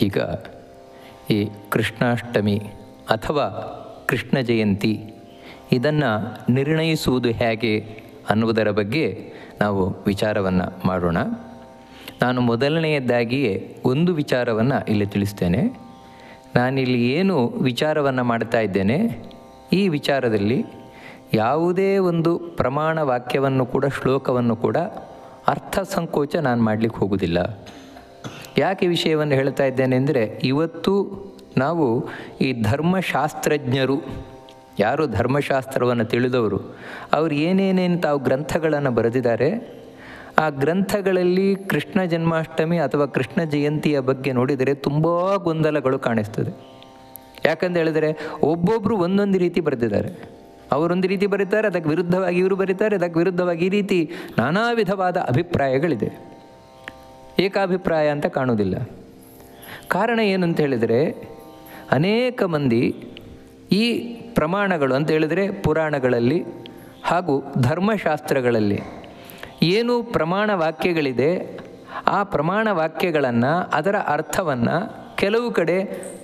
ಈಗ ಈ ಕೃಷ್ಣಾಷ್ಟಮಿ ಅಥವಾ ಕೃಷ್ಣ ಜಯಂತಿ ಇದನ್ನು ನಿರ್ಣಯಿಸುವುದು ಹೇಗೆ ಅನ್ನುವುದರ ಬಗ್ಗೆ ನಾವು ವಿಚಾರವನ್ನು ಮಾಡೋಣ. ನಾನು ಮೊದಲನೆಯದಾಗಿಯೇ ಒಂದು ವಿಚಾರವನ್ನು ಇಲ್ಲಿ ತಿಳಿಸ್ತೇನೆ. ನಾನಿಲ್ಲಿ ಏನು ವಿಚಾರವನ್ನು ಮಾಡ್ತಾ ಇದ್ದೇನೆ, ಈ ವಿಚಾರದಲ್ಲಿ ಯಾವುದೇ ಒಂದು ಪ್ರಮಾಣ ವಾಕ್ಯವನ್ನು ಕೂಡ ಶ್ಲೋಕವನ್ನು ಕೂಡ ಅರ್ಥ ಸಂಕೋಚ ನಾನು ಮಾಡಲಿಕ್ಕೆ ಹೋಗುವುದಿಲ್ಲ. ಯಾಕೆ ವಿಷಯವನ್ನು ಹೇಳ್ತಾ ಇದ್ದೇನೆ ಅಂದರೆ, ಇವತ್ತು ನಾವು ಈ ಧರ್ಮಶಾಸ್ತ್ರಜ್ಞರು, ಯಾರು ಧರ್ಮಶಾಸ್ತ್ರವನ್ನು ತಿಳಿದವರು, ಅವರು ಏನೇನೇನು ತಾವು ಗ್ರಂಥಗಳನ್ನು ಬರೆದಿದ್ದಾರೆ, ಆ ಗ್ರಂಥಗಳಲ್ಲಿ ಕೃಷ್ಣ ಜನ್ಮಾಷ್ಟಮಿ ಅಥವಾ ಕೃಷ್ಣ ಜಯಂತಿಯ ಬಗ್ಗೆ ನೋಡಿದರೆ ತುಂಬ ಗೊಂದಲಗಳು ಕಾಣಿಸ್ತದೆ. ಯಾಕಂತ ಹೇಳಿದರೆ ಒಬ್ಬೊಬ್ಬರು ಒಂದೊಂದು ರೀತಿ ಬರೆದಿದ್ದಾರೆ. ಅವರೊಂದು ರೀತಿ ಬರೀತಾರೆ, ಅದಕ್ಕೆ ವಿರುದ್ಧವಾಗಿ ಇವರು ಬರೀತಾರೆ, ಅದಕ್ಕೆ ವಿರುದ್ಧವಾಗಿ ಈ ರೀತಿ ನಾನಾ ವಿಧವಾದ ಅಭಿಪ್ರಾಯಗಳಿದೆ. ಏಕಾಭಿಪ್ರಾಯ ಅಂತ ಕಾಣುವುದಿಲ್ಲ. ಕಾರಣ ಏನು ಅಂತ ಹೇಳಿದರೆ, ಅನೇಕ ಮಂದಿ ಈ ಪ್ರಮಾಣಗಳು ಅಂತ ಹೇಳಿದರೆ ಪುರಾಣಗಳಲ್ಲಿ ಹಾಗೂ ಧರ್ಮಶಾಸ್ತ್ರಗಳಲ್ಲಿ ಏನು ಪ್ರಮಾಣ ವಾಕ್ಯಗಳಿದೆ, ಆ ಪ್ರಮಾಣ ವಾಕ್ಯಗಳನ್ನು, ಅದರ ಅರ್ಥವನ್ನು ಕೆಲವು ಕಡೆ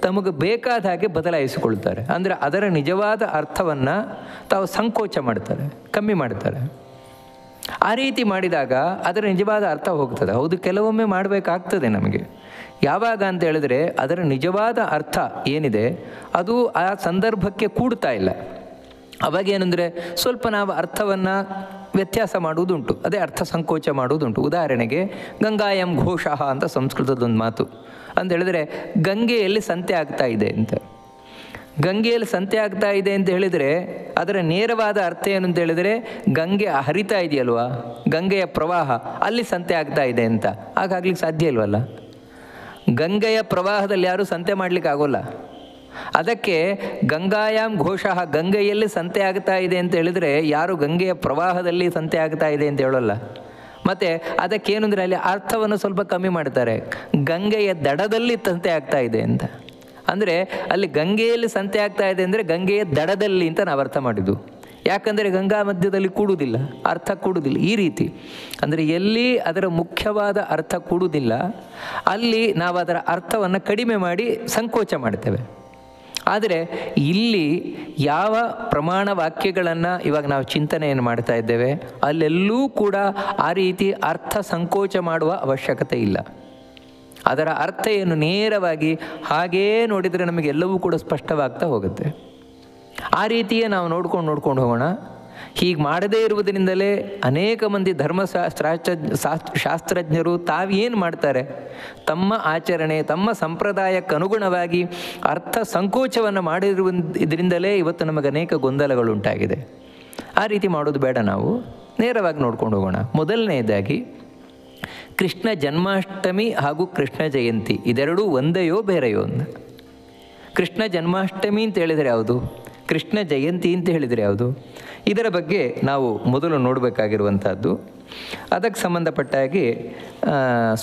ತಮಗೆ ಬೇಕಾದ ಹಾಗೆ ಬದಲಾಯಿಸಿಕೊಳ್ತಾರೆ. ಅಂದರೆ ಅದರ ನಿಜವಾದ ಅರ್ಥವನ್ನು ತಾವು ಸಂಕೋಚ ಮಾಡ್ತಾರೆ, ಕಮ್ಮಿ ಮಾಡ್ತಾರೆ. ಆ ರೀತಿ ಮಾಡಿದಾಗ ಅದರ ನಿಜವಾದ ಅರ್ಥ ಹೋಗ್ತದೆ. ಹೌದು, ಕೆಲವೊಮ್ಮೆ ಮಾಡಬೇಕಾಗ್ತದೆ ನಮಗೆ. ಯಾವಾಗ ಅಂತ ಹೇಳಿದ್ರೆ ಅದರ ನಿಜವಾದ ಅರ್ಥ ಏನಿದೆ ಅದು ಆ ಸಂದರ್ಭಕ್ಕೆ ಕೂಡ್ತಾ ಇಲ್ಲ. ಅವಾಗೇನೆಂದರೆ ಸ್ವಲ್ಪ ನಾವು ಅರ್ಥವನ್ನು ವ್ಯತ್ಯಾಸ ಮಾಡುವುದುಂಟು, ಅದೇ ಅರ್ಥ ಸಂಕೋಚ ಮಾಡುವುದುಂಟು. ಉದಾಹರಣೆಗೆ ಗಂಗಾಯಂ ಘೋಷಃ ಅಂತ ಸಂಸ್ಕೃತದೊಂದು ಮಾತು ಅಂತ ಹೇಳಿದರೆ, ಗಂಗೆಯಲ್ಲಿ ಸಂತೆ ಆಗ್ತಾ ಇದೆ ಅಂತ. ಗಂಗೆಯಲ್ಲಿ ಸಂತೆ ಆಗ್ತಾ ಇದೆ ಅಂತ ಹೇಳಿದರೆ ಅದರ ನೇರವಾದ ಅರ್ಥ ಏನು ಅಂತ ಹೇಳಿದರೆ, ಗಂಗೆ ಹರಿತಾ ಇದೆಯಲ್ವಾ, ಗಂಗೆಯ ಪ್ರವಾಹ, ಅಲ್ಲಿ ಸಂತೆ ಆಗ್ತಾ ಇದೆ ಅಂತ. ಹಾಗಾಗ್ಲಿಕ್ಕೆ ಸಾಧ್ಯ ಇಲ್ವಲ್ಲ. ಗಂಗೆಯ ಪ್ರವಾಹದಲ್ಲಿ ಯಾರೂ ಸಂತೆ ಮಾಡಲಿಕ್ಕೆ ಆಗೋಲ್ಲ. ಅದಕ್ಕೆ ಗಂಗಾಯಾಮ್ ಘೋಷಃ, ಗಂಗೆಯಲ್ಲಿ ಸಂತೆ ಆಗ್ತಾ ಇದೆ ಅಂತ ಹೇಳಿದರೆ ಯಾರು ಗಂಗೆಯ ಪ್ರವಾಹದಲ್ಲಿ ಸಂತೆ ಆಗ್ತಾ ಇದೆ ಅಂತ ಹೇಳೋಲ್ಲ. ಮತ್ತು ಅದಕ್ಕೇನು ಅಂದರೆ ಅಲ್ಲಿ ಅರ್ಥವನ್ನು ಸ್ವಲ್ಪ ಕಮ್ಮಿ ಮಾಡ್ತಾರೆ, ಗಂಗೆಯ ದಡದಲ್ಲಿ ಸಂತೆ ಆಗ್ತಾ ಇದೆ ಅಂತ. ಅಂದರೆ ಅಲ್ಲಿ ಗಂಗೆಯಲ್ಲಿ ಸಂತೆ ಆಗ್ತಾ ಇದೆ ಅಂದರೆ ಗಂಗೆಯ ದಡದಲ್ಲಿ ಅಂತ ನಾವು ಅರ್ಥ ಮಾಡಿದ್ದು. ಯಾಕಂದರೆ ಗಂಗಾ ಮಧ್ಯದಲ್ಲಿ ಕೂಡುವುದಿಲ್ಲ, ಅರ್ಥ ಕೂಡುವುದಿಲ್ಲ. ಈ ರೀತಿ ಅಂದರೆ ಎಲ್ಲಿ ಅದರ ಮುಖ್ಯವಾದ ಅರ್ಥ ಕೂಡುವುದಿಲ್ಲ ಅಲ್ಲಿ ನಾವು ಅದರ ಅರ್ಥವನ್ನು ಕಡಿಮೆ ಮಾಡಿ ಸಂಕೋಚ ಮಾಡ್ತೇವೆ. ಆದರೆ ಇಲ್ಲಿ ಯಾವ ಪ್ರಮಾಣ ವಾಕ್ಯಗಳನ್ನು ಇವಾಗ ನಾವು ಚಿಂತನೆಯನ್ನು ಮಾಡ್ತಾ ಇದ್ದೇವೆ ಅಲ್ಲೆಲ್ಲೂ ಕೂಡ ಆ ರೀತಿ ಅರ್ಥ ಸಂಕೋಚ ಮಾಡುವ ಅವಶ್ಯಕತೆ ಇಲ್ಲ. ಅದರ ಅರ್ಥ ಏನು ನೇರವಾಗಿ ಹಾಗೇ ನೋಡಿದರೆ ನಮಗೆಲ್ಲವೂ ಕೂಡ ಸ್ಪಷ್ಟವಾಗ್ತಾ ಹೋಗುತ್ತೆ. ಆ ರೀತಿಯೇ ನಾವು ನೋಡ್ಕೊಂಡು ಹೋಗೋಣ. ಹೀಗೆ ಮಾಡದೇ ಇರುವುದರಿಂದಲೇ ಅನೇಕ ಮಂದಿ ಶಾಸ್ತ್ರಜ್ಞರು ತಾವೇನು ಮಾಡ್ತಾರೆ, ತಮ್ಮ ಆಚರಣೆ, ತಮ್ಮ ಸಂಪ್ರದಾಯಕ್ಕೆ ಅನುಗುಣವಾಗಿ ಅರ್ಥ ಸಂಕೋಚವನ್ನು ಇದರಿಂದಲೇ ಇವತ್ತು ನಮಗೆ ಅನೇಕ ಗೊಂದಲಗಳು ಉಂಟಾಗಿದೆ. ಆ ರೀತಿ ಮಾಡೋದು ಬೇಡ. ನಾವು ನೇರವಾಗಿ ನೋಡ್ಕೊಂಡು ಹೋಗೋಣ. ಮೊದಲನೆಯದಾಗಿ ಕೃಷ್ಣ ಜನ್ಮಾಷ್ಟಮಿ ಹಾಗೂ ಕೃಷ್ಣ ಜಯಂತಿ ಇದೆರಡೂ ಒಂದೆಯೋ ಬೇರೆಯೋ ಅಂತ. ಕೃಷ್ಣ ಜನ್ಮಾಷ್ಟಮಿ ಅಂತ ಹೇಳಿದರೆ ಯಾವುದು, ಕೃಷ್ಣ ಜಯಂತಿ ಅಂತ ಹೇಳಿದರೆ ಯಾವುದು, ಇದರ ಬಗ್ಗೆ ನಾವು ಮೊದಲು ನೋಡಬೇಕಾಗಿರುವಂಥದ್ದು. ಅದಕ್ಕೆ ಸಂಬಂಧಪಟ್ಟ ಹಾಗೆ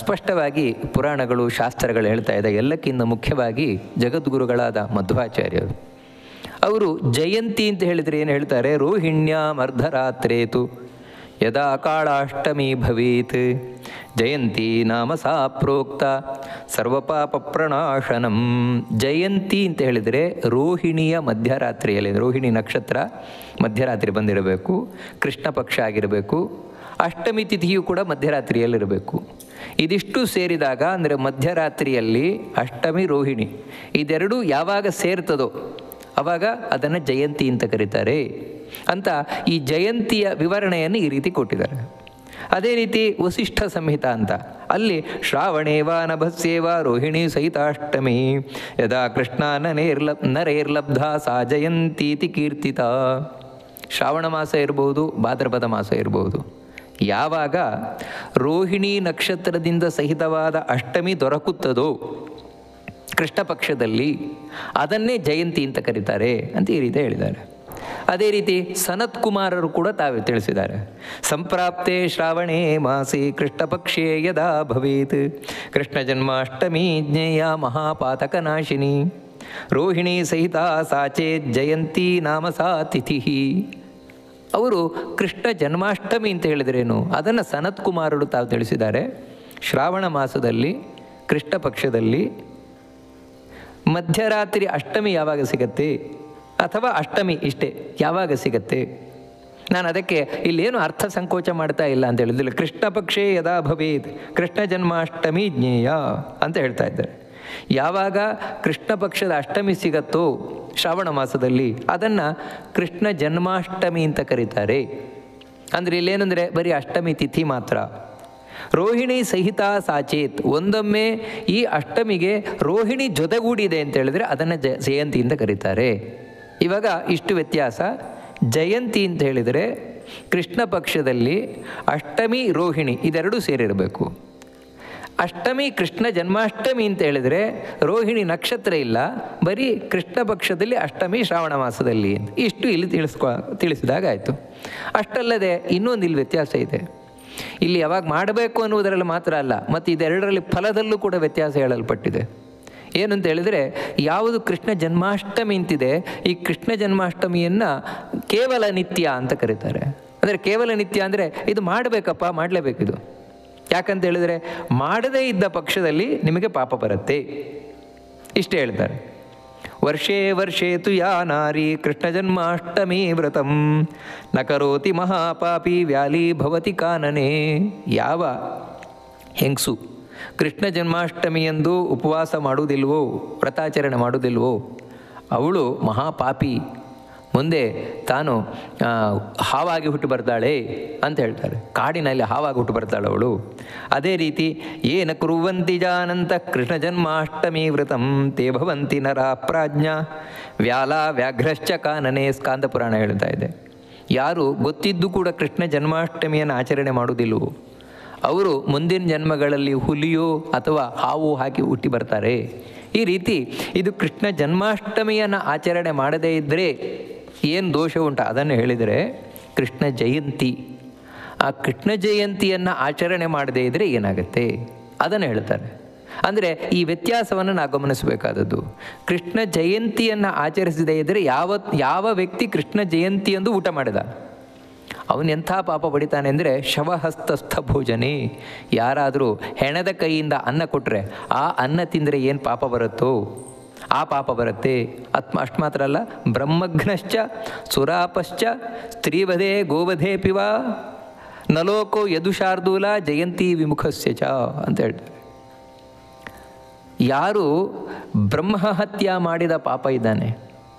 ಸ್ಪಷ್ಟವಾಗಿ ಪುರಾಣಗಳು, ಶಾಸ್ತ್ರಗಳು ಹೇಳ್ತಾ ಇದೆ. ಎಲ್ಲಕ್ಕಿಂತ ಮುಖ್ಯವಾಗಿ ಜಗದ್ಗುರುಗಳಾದ ಮಧ್ವಾಚಾರ್ಯರು ಅವರು ಜಯಂತಿ ಅಂತ ಹೇಳಿದರೆ ಏನು ಹೇಳ್ತಾರೆ, ರೋಹಿಣ್ಯಾಂ ಅರ್ಧರಾತ್ರೇತು ಯದಾ ಕಾಳಾಷ್ಟಮಿ ಭವೇತ್ ಜಯಂತಿ ನಾಮ ಸಾ ಪ್ರೋಕ್ತ ಸರ್ವಪಾಪ ಪ್ರಣಾಶನಂ. ಜಯಂತಿ ಅಂತ ಹೇಳಿದರೆ ರೋಹಿಣಿಯ ಮಧ್ಯರಾತ್ರಿಯಲ್ಲಿ, ರೋಹಿಣಿ ನಕ್ಷತ್ರ ಮಧ್ಯರಾತ್ರಿ ಬಂದಿರಬೇಕು, ಕೃಷ್ಣ ಪಕ್ಷ ಆಗಿರಬೇಕು, ಅಷ್ಟಮಿ ತಿಥಿಯು ಕೂಡ ಮಧ್ಯರಾತ್ರಿಯಲ್ಲಿರಬೇಕು. ಇದಿಷ್ಟು ಸೇರಿದಾಗ ಅಂದರೆ ಮಧ್ಯರಾತ್ರಿಯಲ್ಲಿ ಅಷ್ಟಮಿ ರೋಹಿಣಿ ಇದೆರಡೂ ಯಾವಾಗ ಸೇರ್ತದೋ ಆವಾಗ ಅದನ್ನು ಜಯಂತಿ ಅಂತ ಕರೀತಾರೆ ಅಂತ ಈ ಜಯಂತಿಯ ವಿವರಣೆಯನ್ನು ಈ ರೀತಿ ಕೊಟ್ಟಿದ್ದಾರೆ. ಅದೇ ರೀತಿ ವಸಿಷ್ಠ ಸಂಹಿತ ಅಂತ, ಅಲ್ಲಿ ಶ್ರಾವಣೇವ ನಭಸ್ಯೇವ ರೋಹಿಣಿ ಸಹಿತಾಷ್ಟಮಿ ಯದಾ ಕೃಷ್ಣ ನರೇರ್ಲಬ್ಧ ಸಾ ಜಯಂತೀತಿ ಕೀರ್ತಿತ. ಶ್ರಾವಣ ಮಾಸ ಇರ್ಬೋದು, ಭಾದ್ರಪದ ಮಾಸ ಇರ್ಬೋದು, ಯಾವಾಗ ರೋಹಿಣಿ ನಕ್ಷತ್ರದಿಂದ ಸಹಿತವಾದ ಅಷ್ಟಮಿ ದೊರಕುತ್ತದೋ ಕೃಷ್ಣ ಪಕ್ಷದಲ್ಲಿ ಅದನ್ನೇ ಜಯಂತಿ ಅಂತ ಕರೀತಾರೆ ಅಂತ ಈ ರೀತಿ ಹೇಳಿದ್ದಾರೆ. ಅದೇ ರೀತಿ ಸನತ್ ಕುಮಾರರು ಕೂಡ ತಾವೇ ತಿಳಿಸಿದ್ದಾರೆ. ಸಂಪ್ರಾಪ್ತೆ ಶ್ರಾವಣೇ ಮಾಸಿ ಕೃಷ್ಣಪಕ್ಷೇ ಯದಾ ಭವೇತ್ ಕೃಷ್ಣ ಜನ್ಮಾಷ್ಟಮಿ ಜ್ಞೇಯ ಮಹಾಪಾತಕ ನಾಶಿನಿ ರೋಹಿಣಿ ಸಹಿತ ಸಾಚೇತ್ ಜಯಂತಿ ನಾಮ ಸಾ ತಿಥಿ. ಅವರು ಕೃಷ್ಣ ಜನ್ಮಾಷ್ಟಮಿ ಅಂತ ಹೇಳಿದ್ರೇನು ಅದನ್ನು ಸನತ್ ಕುಮಾರರು ತಾವು ತಿಳಿಸಿದ್ದಾರೆ. ಶ್ರಾವಣ ಮಾಸದಲ್ಲಿ ಕೃಷ್ಣ ಪಕ್ಷದಲ್ಲಿ ಮಧ್ಯರಾತ್ರಿ ಅಷ್ಟಮಿ ಯಾವಾಗ ಸಿಗತ್ತೆ, ಅಥವಾ ಅಷ್ಟಮಿ ಇಷ್ಟೇ ಯಾವಾಗ ಸಿಗತ್ತೆ? ನಾನು ಅದಕ್ಕೆ ಇಲ್ಲೇನು ಅರ್ಥ ಸಂಕೋಚ ಮಾಡ್ತಾ ಇಲ್ಲ ಅಂತ ಹೇಳಿದಿಲ್ಲ. ಕೃಷ್ಣ ಪಕ್ಷೇ ಯದಾ ಭವೇತ್ ಕೃಷ್ಣ ಜನ್ಮಾಷ್ಟಮಿ ಜ್ಞೇಯ ಅಂತ ಹೇಳ್ತಾ ಇದ್ದಾರೆ. ಯಾವಾಗ ಕೃಷ್ಣ ಪಕ್ಷದ ಅಷ್ಟಮಿ ಸಿಗತ್ತೋ ಶ್ರಾವಣ ಮಾಸದಲ್ಲಿ, ಅದನ್ನು ಕೃಷ್ಣ ಜನ್ಮಾಷ್ಟಮಿ ಅಂತ ಕರೀತಾರೆ. ಅಂದರೆ ಇಲ್ಲೇನೆಂದರೆ ಬರೀ ಅಷ್ಟಮಿ ತಿಥಿ ಮಾತ್ರ. ರೋಹಿಣಿ ಸಹಿತ ಸಾಚೇತ್, ಒಂದೊಮ್ಮೆ ಈ ಅಷ್ಟಮಿಗೆ ರೋಹಿಣಿ ಜೊತೆಗೂಡಿದೆ ಅಂತ ಹೇಳಿದ್ರೆ ಅದನ್ನು ಜಯಂತಿ ಅಂತ ಕರೀತಾರೆ. ಇವಾಗ ಇಷ್ಟು ವ್ಯತ್ಯಾಸ. ಜಯಂತಿ ಅಂತ ಹೇಳಿದರೆ ಕೃಷ್ಣ ಪಕ್ಷದಲ್ಲಿ ಅಷ್ಟಮಿ ರೋಹಿಣಿ ಇದೆರಡೂ ಸೇರಿರಬೇಕು. ಅಷ್ಟಮಿ ಕೃಷ್ಣ ಜನ್ಮಾಷ್ಟಮಿ ಅಂತ ಹೇಳಿದರೆ ರೋಹಿಣಿ ನಕ್ಷತ್ರ ಇಲ್ಲ, ಬರೀ ಕೃಷ್ಣ ಪಕ್ಷದಲ್ಲಿ ಅಷ್ಟಮಿ ಶ್ರಾವಣ ಮಾಸದಲ್ಲಿ. ಇಷ್ಟು ಇಲ್ಲಿ ತಿಳಿಸಿದಾಗ ಆಯಿತು. ಅಷ್ಟಲ್ಲದೆ ಇನ್ನೊಂದು ಇಲ್ಲಿ ವ್ಯತ್ಯಾಸ ಇದೆ. ಇಲ್ಲಿ ಯಾವಾಗ ಮಾಡಬೇಕು ಅನ್ನುವುದರಲ್ಲಿ ಮಾತ್ರ ಅಲ್ಲ, ಮತ್ತು ಇದೆರಡರಲ್ಲಿ ಫಲದಲ್ಲೂ ಕೂಡ ವ್ಯತ್ಯಾಸ ಹೇಳಲ್ಪಟ್ಟಿದೆ. ಏನು ಅಂತ ಹೇಳಿದರೆ, ಯಾವುದು ಕೃಷ್ಣ ಜನ್ಮಾಷ್ಟಮಿ ಅಂತಿದೆ, ಈ ಕೃಷ್ಣ ಜನ್ಮಾಷ್ಟಮಿಯನ್ನು ಕೇವಲ ನಿತ್ಯ ಅಂತ ಕರೀತಾರೆ. ಅಂದರೆ ಕೇವಲ ನಿತ್ಯ ಅಂದರೆ ಇದು ಮಾಡಬೇಕಪ್ಪ, ಮಾಡಲೇಬೇಕಿದು. ಯಾಕಂತ ಹೇಳಿದರೆ ಮಾಡದೇ ಇದ್ದ ಪಕ್ಷದಲ್ಲಿ ನಿಮಗೆ ಪಾಪ ಬರುತ್ತೆ, ಇಷ್ಟೇ ಹೇಳ್ತಾರೆ. ವರ್ಷೇ ವರ್ಷೇ ತು ಯಾ ನಾರಿ ಕೃಷ್ಣ ಜನ್ಮಾಷ್ಟಮಿ ವ್ರತಂ ನ ಕರೋತಿ ಮಹಾಪಾಪಿ ವ್ಯಾಲಿ ಭವತಿ ಕಾನನೆ. ಯಾವ ಹೆಂಗಸು ಕೃಷ್ಣ ಜನ್ಮಾಷ್ಟಮಿಯಂದು ಉಪವಾಸ ಮಾಡುವುದಿಲ್ವೋ, ವ್ರತಾಚರಣೆ ಮಾಡುವುದಿಲ್ವೋ, ಅವಳು ಮಹಾಪಾಪಿ, ಮುಂದೆ ತಾನು ಹಾವಾಗಿ ಹುಟ್ಟು ಬರ್ತಾಳೆ ಅಂತ ಹೇಳ್ತಾರೆ. ಕಾಡಿನಲ್ಲಿ ಹಾವಾಗಿ ಹುಟ್ಟು ಬರ್ತಾಳೆ ಅವಳು. ಅದೇ ರೀತಿ ಏನ ಕುರುವಂತಿ ಜಾನಂತ ಕೃಷ್ಣ ಜನ್ಮಾಷ್ಟಮಿ ವ್ರತಂ ತೇ ಭವಂತಿ ನರ ಪ್ರಾಜ್ಞ ವ್ಯಾಲ ವ್ಯಾಘ್ರಶ್ಚ ಕಾನನೆ. ಸ್ಕಾಂದ ಪುರಾಣ ಹೇಳ್ತಾ ಇದೆ, ಯಾರು ಗೊತ್ತಿದ್ದು ಕೂಡ ಕೃಷ್ಣ ಜನ್ಮಾಷ್ಟಮಿಯನ್ನು ಆಚರಣೆ ಮಾಡುವುದಿಲ್ಲವೋ ಅವರು ಮುಂದಿನ ಜನ್ಮಗಳಲ್ಲಿ ಹುಲಿಯೋ ಅಥವಾ ಹಾವು ಹಾಕಿ ಹುಟ್ಟಿ ಬರ್ತಾರೆ. ಈ ರೀತಿ ಇದು ಕೃಷ್ಣ ಜನ್ಮಾಷ್ಟಮಿಯನ್ನು ಆಚರಣೆ ಮಾಡದೇ ಇದ್ದರೆ ಏನು ದೋಷ ಉಂಟು ಅದನ್ನು ಹೇಳಿದರೆ ಕೃಷ್ಣ ಜಯಂತಿ, ಆ ಕೃಷ್ಣ ಜಯಂತಿಯನ್ನು ಆಚರಣೆ ಮಾಡದೇ ಇದ್ದರೆ ಏನಾಗುತ್ತೆ ಅದನ್ನು ಹೇಳ್ತಾರೆ. ಅಂದರೆ ಈ ವ್ಯತ್ಯಾಸವನ್ನು ನಾವು ಗಮನಿಸಬೇಕಾದದ್ದು. ಕೃಷ್ಣ ಜಯಂತಿಯನ್ನು ಆಚರಿಸದೇ ಇದ್ದರೆ ಯಾವ ವ್ಯಕ್ತಿ ಕೃಷ್ಣ ಜಯಂತಿಯಂದು ಊಟ ಮಾಡಿದ ಅವನು ಎಂಥ ಪಾಪ ಪಡಿತಾನೆ ಅಂದರೆ ಶವಹಸ್ತಸ್ಥ ಭೋಜನೆ. ಯಾರಾದರೂ ಹೆಣದ ಕೈಯಿಂದ ಅನ್ನ ಕೊಟ್ಟರೆ ಆ ಅನ್ನ ತಿಂದರೆ ಏನು ಪಾಪ ಬರುತ್ತೋ ಆ ಪಾಪ ಬರುತ್ತೆ. ಅಷ್ಟು ಮಾತ್ರ ಅಲ್ಲ, ಬ್ರಹ್ಮಘ್ನಶ್ಚ ಸುರಾಪಶ್ಚ ಸ್ತ್ರೀವಧೆ ಗೋವಧೆ ಪಿವ ನಲೋಕೋ ಯದುಶಾರ್ದೂಲ ಜಯಂತಿ ವಿಮುಖಸ್ಯ ಚ ಅಂತ ಹೇಳ್ತಾರೆ. ಯಾರು ಬ್ರಹ್ಮಹತ್ಯ ಮಾಡಿದ ಪಾಪ ಇದ್ದಾನೆ,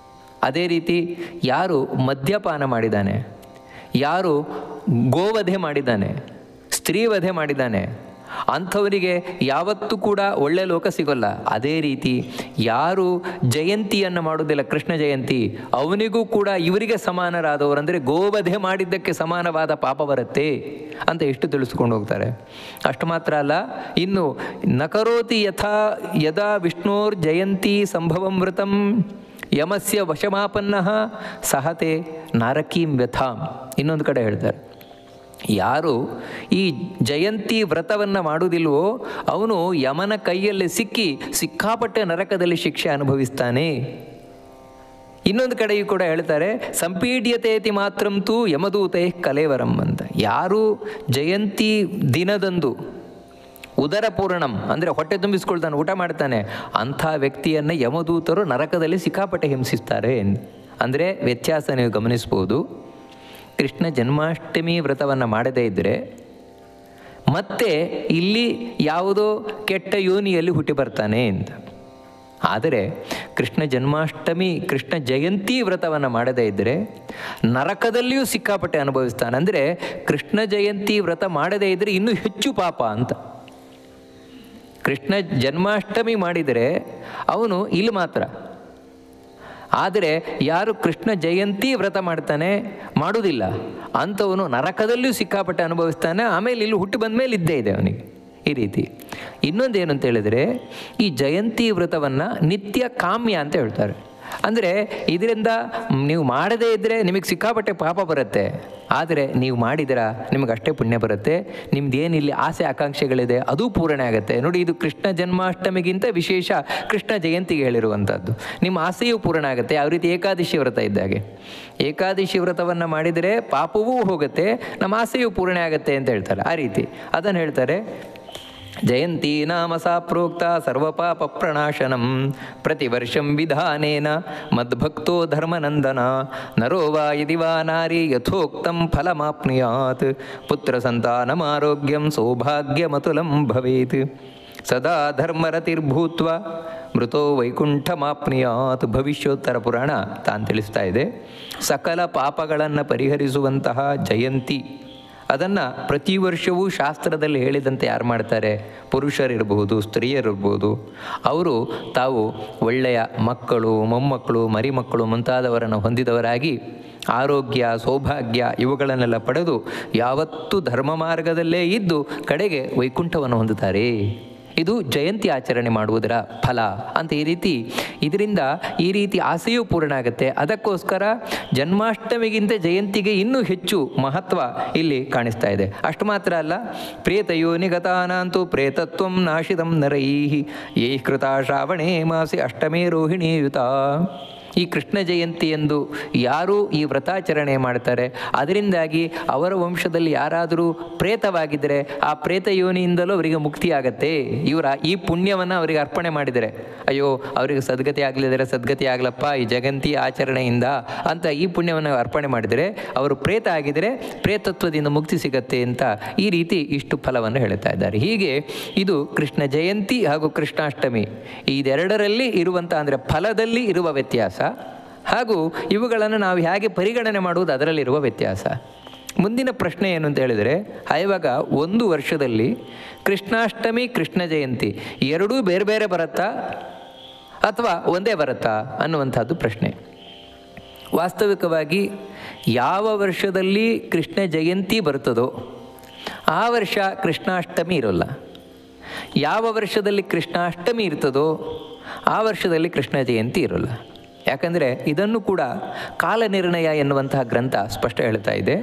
ಅದೇ ರೀತಿ ಯಾರು ಮದ್ಯಪಾನ ಮಾಡಿದ್ದಾನೆ, ಯಾರು ಗೋವಧೆ ಮಾಡಿದ್ದಾನೆ, ಸ್ತ್ರೀವಧೆ ಮಾಡಿದ್ದಾನೆ, ಅಂಥವರಿಗೆ ಯಾವತ್ತೂ ಕೂಡ ಒಳ್ಳೆ ಲೋಕ ಸಿಗೋಲ್ಲ. ಅದೇ ರೀತಿ ಯಾರು ಜಯಂತಿಯನ್ನು ಮಾಡೋದಿಲ್ಲ, ಕೃಷ್ಣ ಜಯಂತಿ, ಅವನಿಗೂ ಕೂಡ ಇವರಿಗೆ ಸಮಾನರಾದವರು ಅಂದರೆ ಗೋವಧೆ ಮಾಡಿದ್ದಕ್ಕೆ ಸಮಾನವಾದ ಪಾಪ ಬರುತ್ತೆ ಅಂತ ಎಷ್ಟು ತಿಳಿಸ್ಕೊಂಡು ಹೋಗ್ತಾರೆ. ಅಷ್ಟು ಮಾತ್ರ ಅಲ್ಲ, ಇನ್ನು ನಕರೋತಿ ಯದಾ ವಿಷ್ಣೋರ್ ಜಯಂತಿ ಸಂಭವಂ ವೃತಂ ಯಮಸ್ಯ ವಶಮಾಪನ್ನ ಸಹತೆ ನಾರಕೀಂ ವ್ಯಥಾಂ. ಇನ್ನೊಂದು ಕಡೆ ಹೇಳ್ತಾರೆ, ಯಾರು ಈ ಜಯಂತಿ ವ್ರತವನ್ನು ಮಾಡುವುದಿಲ್ವೋ ಅವನು ಯಮನ ಕೈಯಲ್ಲಿ ಸಿಕ್ಕಾಪಟ್ಟೆ ನರಕದಲ್ಲಿ ಶಿಕ್ಷೆ ಅನುಭವಿಸ್ತಾನೆ. ಇನ್ನೊಂದು ಕಡೆಯೂ ಕೂಡ ಹೇಳ್ತಾರೆ, ಸಂಪೀಡ್ಯತೇತಿ ಮಾತ್ರಂತೂ ಯಮದೂತೇ ಕಲೇವರಂ ಅಂತ. ಯಾರು ಜಯಂತಿ ದಿನದಂದು ಉದರ ಪೂರ್ಣಂ ಅಂದರೆ ಹೊಟ್ಟೆ ತುಂಬಿಸ್ಕೊಳ್ತಾನೆ, ಊಟ ಮಾಡ್ತಾನೆ, ಅಂಥ ವ್ಯಕ್ತಿಯನ್ನು ಯಮದೂತರು ನರಕದಲ್ಲಿ ಸಿಕ್ಕಾಪಟ್ಟೆ ಹಿಂಸಿಸ್ತಾರೆ. ಅಂದರೆ ವ್ಯತ್ಯಾಸ ನೀವು ಗಮನಿಸ್ಬೋದು. ಕೃಷ್ಣ ಜನ್ಮಾಷ್ಟಮಿ ವ್ರತವನ್ನು ಮಾಡದೇ ಇದ್ದರೆ ಮತ್ತೆ ಇಲ್ಲಿ ಯಾವುದೋ ಕೆಟ್ಟ ಯೋನಿಯಲ್ಲಿ ಹುಟ್ಟಿ ಬರ್ತಾನೆ ಅಂತ. ಆದರೆ ಕೃಷ್ಣ ಜನ್ಮಾಷ್ಟಮಿ ಕೃಷ್ಣ ಜಯಂತಿ ವ್ರತವನ್ನು ಮಾಡದೇ ಇದ್ದರೆ ನರಕದಲ್ಲಿಯೂ ಸಿಕ್ಕಾಪಟ್ಟೆ ಅನುಭವಿಸ್ತಾನೆ. ಅಂದರೆ ಕೃಷ್ಣ ಜಯಂತಿ ವ್ರತ ಮಾಡದೇ ಇದ್ದರೆ ಇನ್ನೂ ಹೆಚ್ಚು ಪಾಪ ಅಂತ. ಕೃಷ್ಣ ಜನ್ಮಾಷ್ಟಮಿ ಮಾಡಿದರೆ ಅವನು ಇಲ್ಲಿ ಮಾತ್ರ, ಆದರೆ ಯಾರು ಕೃಷ್ಣ ಜಯಂತಿ ವ್ರತ ಮಾಡುವುದಿಲ್ಲ ಅಂಥವನು ನರಕದಲ್ಲಿಯೂ ಸಿಕ್ಕಾಪಟ್ಟೆ ಅನುಭವಿಸ್ತಾನೆ. ಆಮೇಲೆ ಇಲ್ಲಿ ಹುಟ್ಟು ಬಂದ ಮೇಲೆ ಇದ್ದೇ ಇದೆ ಅವನಿಗೆ. ಈ ರೀತಿ ಇನ್ನೊಂದೇನು ಅಂತ ಹೇಳಿದರೆ, ಈ ಜಯಂತಿ ವ್ರತವನ್ನು ನಿತ್ಯ ಕಾಮ್ಯ ಅಂತ ಹೇಳ್ತಾರೆ. ಅಂದರೆ ಇದರಿಂದ ನೀವು ಮಾಡದೇ ಇದ್ದರೆ ನಿಮಗೆ ಸಿಕ್ಕಾಪಟ್ಟೆ ಪಾಪ ಬರುತ್ತೆ, ಆದರೆ ನೀವು ಮಾಡಿದಿರ ನಿಮಗೆ ಅಷ್ಟೇ ಪುಣ್ಯ ಬರುತ್ತೆ. ನಿಮ್ದೇನು ಇಲ್ಲಿ ಆಸೆ ಆಕಾಂಕ್ಷೆಗಳಿದೆ ಅದು ಪೂರ್ಣ ಆಗುತ್ತೆ. ನೋಡಿ, ಇದು ಕೃಷ್ಣ ಜನ್ಮಾಷ್ಟಮಿಗಿಂತ ವಿಶೇಷ ಕೃಷ್ಣ ಜಯಂತಿಗೆ ಹೇಳಿರುವಂಥದ್ದು. ನಿಮ್ಮ ಆಸೆಯೂ ಪೂರ್ಣ ಆಗುತ್ತೆ. ಯಾವ ರೀತಿ ಏಕಾದಶಿ ವ್ರತ ಇದ್ದಾಗೆ, ಏಕಾದಶಿ ವ್ರತವನ್ನು ಮಾಡಿದರೆ ಪಾಪವೂ ಹೋಗುತ್ತೆ, ನಮ್ಮ ಆಸೆಯೂ ಪೂರ್ಣ ಆಗುತ್ತೆ ಅಂತ ಹೇಳ್ತಾರೆ. ಆ ರೀತಿ ಅದನ್ನು ಹೇಳ್ತಾರೆ. ಜಯಂತಿ ನಾಮ ಸಾ ಪ್ರೋಕ್ತ ಸರ್ವಪಾಪ ಪ್ರಣಾಶನಂ ಪ್ರತಿವರ್ಷಂ ವಿಧಾನೇನ ಮದ್ಭಕ್ತೋ ಧರ್ಮನಂದನ ನರೋ ವಾ ಯದಿ ವಾ ನಾರಿ ಯಥೋಕ್ತಂ ಫಲಮಾಪ್ನುಯಾತ್ ಪುತ್ರ ಸಂತಾನಮಾರೋಗ್ಯಂ ಸೌಭಾಗ್ಯಮತುಲಂ ಭವೇತ್ ಸದಾ ಧರ್ಮರತಿರ್ಭೂತ್ವ ಮೃತೋ ವೈಕುಂಠಮಾಪ್ನುಯಾತ್. ಭವಿಷ್ಯೋತ್ತರ ಪುರಾಣ ತಾನು ತಿಳಿಸ್ತಾ ಇದೆ, ಸಕಲ ಪಾಪಗಳನ್ನು ಪರಿಹರಿಸುವಂತಹ ಜಯಂತಿ ಅದನ್ನು ಪ್ರತಿ ವರ್ಷವೂ ಶಾಸ್ತ್ರದಲ್ಲಿ ಹೇಳಿದಂತೆ ಯಾರು ಮಾಡ್ತಾರೆ? ಪುರುಷರಿರ್ಬೋದು, ಸ್ತ್ರೀಯರಿರ್ಬೋದು. ಅವರು ತಾವು ಒಳ್ಳೆಯ ಮಕ್ಕಳು, ಮೊಮ್ಮಕ್ಕಳು, ಮರಿಮಕ್ಕಳು ಮುಂತಾದವರನ್ನು ಹೊಂದಿದವರಾಗಿ ಆರೋಗ್ಯ, ಸೌಭಾಗ್ಯ ಇವುಗಳನ್ನೆಲ್ಲ ಪಡೆದು ಯಾವತ್ತೂ ಧರ್ಮ ಮಾರ್ಗದಲ್ಲೇ ಇದ್ದು ಕಡೆಗೆ ವೈಕುಂಠವನ್ನು ಹೊಂದುತ್ತಾರೆ. ಇದು ಜಯಂತಿ ಆಚರಣೆ ಮಾಡುವುದರ ಫಲ ಅಂತ ಇದರಿಂದ ಈ ರೀತಿ ಆಸೆಯೂ ಪೂರ್ಣ ಆಗುತ್ತೆ. ಅದಕ್ಕೋಸ್ಕರ ಜನ್ಮಾಷ್ಟಮಿಗಿಂತ ಜಯಂತಿಗೆ ಇನ್ನೂ ಹೆಚ್ಚು ಮಹತ್ವ ಇಲ್ಲಿ ಕಾಣಿಸ್ತಾ ಇದೆ. ಅಷ್ಟು ಮಾತ್ರ ಅಲ್ಲ, ಪ್ರೇತಯೋ ನಿಗತಾನಾಂತು ಪ್ರೇತತ್ವಂ ನಾಶಿತಂ ನರೈಹಿ ಯೈ ಕೃತ ಶ್ರಾವಣೇ ಮಾಸಿ ಅಷ್ಟಮೇ ರೋಹಿಣೀ ಯುತ. ಈ ಕೃಷ್ಣ ಜಯಂತಿ ಎಂದು ಯಾರು ಈ ವ್ರತಾಚರಣೆ ಮಾಡ್ತಾರೆ, ಅದರಿಂದಾಗಿ ಅವರ ವಂಶದಲ್ಲಿ ಯಾರಾದರೂ ಪ್ರೇತವಾಗಿದ್ದರೆ ಆ ಪ್ರೇತ ಯೋನಿಯಿಂದಲೂ ಅವರಿಗೆ ಮುಕ್ತಿಯಾಗತ್ತೆ. ಈ ಪುಣ್ಯವನ್ನು ಅವರಿಗೆ ಅರ್ಪಣೆ ಮಾಡಿದರೆ, ಅಯ್ಯೋ ಅವರಿಗೆ ಸದ್ಗತಿ ಆಗಲಿದ್ದಾರೆ, ಸದ್ಗತಿ ಆಗಲಪ್ಪ ಈ ಜಯಂತಿ ಆಚರಣೆಯಿಂದ ಅಂತ ಈ ಪುಣ್ಯವನ್ನು ಅರ್ಪಣೆ ಮಾಡಿದರೆ, ಅವರು ಪ್ರೇತ ಆಗಿದರೆ ಪ್ರೇತತ್ವದಿಂದ ಮುಕ್ತಿ ಸಿಗತ್ತೆ ಅಂತ ಈ ರೀತಿ ಇಷ್ಟು ಫಲವನ್ನು ಹೇಳ್ತಾ ಇದ್ದಾರೆ. ಹೀಗೆ ಇದು ಕೃಷ್ಣ ಜಯಂತಿ ಹಾಗೂ ಕೃಷ್ಣಾಷ್ಟಮಿ ಇದೆರಡರಲ್ಲಿ ಇರುವಂಥ, ಅಂದರೆ ಫಲದಲ್ಲಿ ಇರುವ ವ್ಯತ್ಯಾಸ ಹಾಗೂ ಇವುಗಳನ್ನು ನಾವು ಹೇಗೆ ಪರಿಗಣನೆ ಮಾಡುವುದು ಅದರಲ್ಲಿರುವ ವ್ಯತ್ಯಾಸ. ಮುಂದಿನ ಪ್ರಶ್ನೆ ಏನು ಅಂತ ಹೇಳಿದರೆ, ಇವಾಗ ಒಂದು ವರ್ಷದಲ್ಲಿ ಕೃಷ್ಣಾಷ್ಟಮಿ, ಕೃಷ್ಣ ಜಯಂತಿ ಎರಡೂ ಬೇರೆ ಬೇರೆ ಬರುತ್ತಾ ಅಥವಾ ಒಂದೇ ಬರುತ್ತಾ ಅನ್ನುವಂಥದ್ದು ಪ್ರಶ್ನೆ. ವಾಸ್ತವಿಕವಾಗಿ ಯಾವ ವರ್ಷದಲ್ಲಿ ಕೃಷ್ಣ ಜಯಂತಿ ಬರುತ್ತದೋ ಆ ವರ್ಷ ಕೃಷ್ಣಾಷ್ಟಮಿ ಇರೋಲ್ಲ. ಯಾವ ವರ್ಷದಲ್ಲಿ ಕೃಷ್ಣಾಷ್ಟಮಿ ಇರ್ತದೋ ಆ ವರ್ಷದಲ್ಲಿ ಕೃಷ್ಣ ಜಯಂತಿ ಇರೋಲ್ಲ. ಯಾಕಂದರೆ ಇದನ್ನು ಕೂಡ ಕಾಲನಿರ್ಣಯ ಎನ್ನುವಂತಹ ಗ್ರಂಥ ಸ್ಪಷ್ಟ ಹೇಳ್ತಾ ಇದೆ.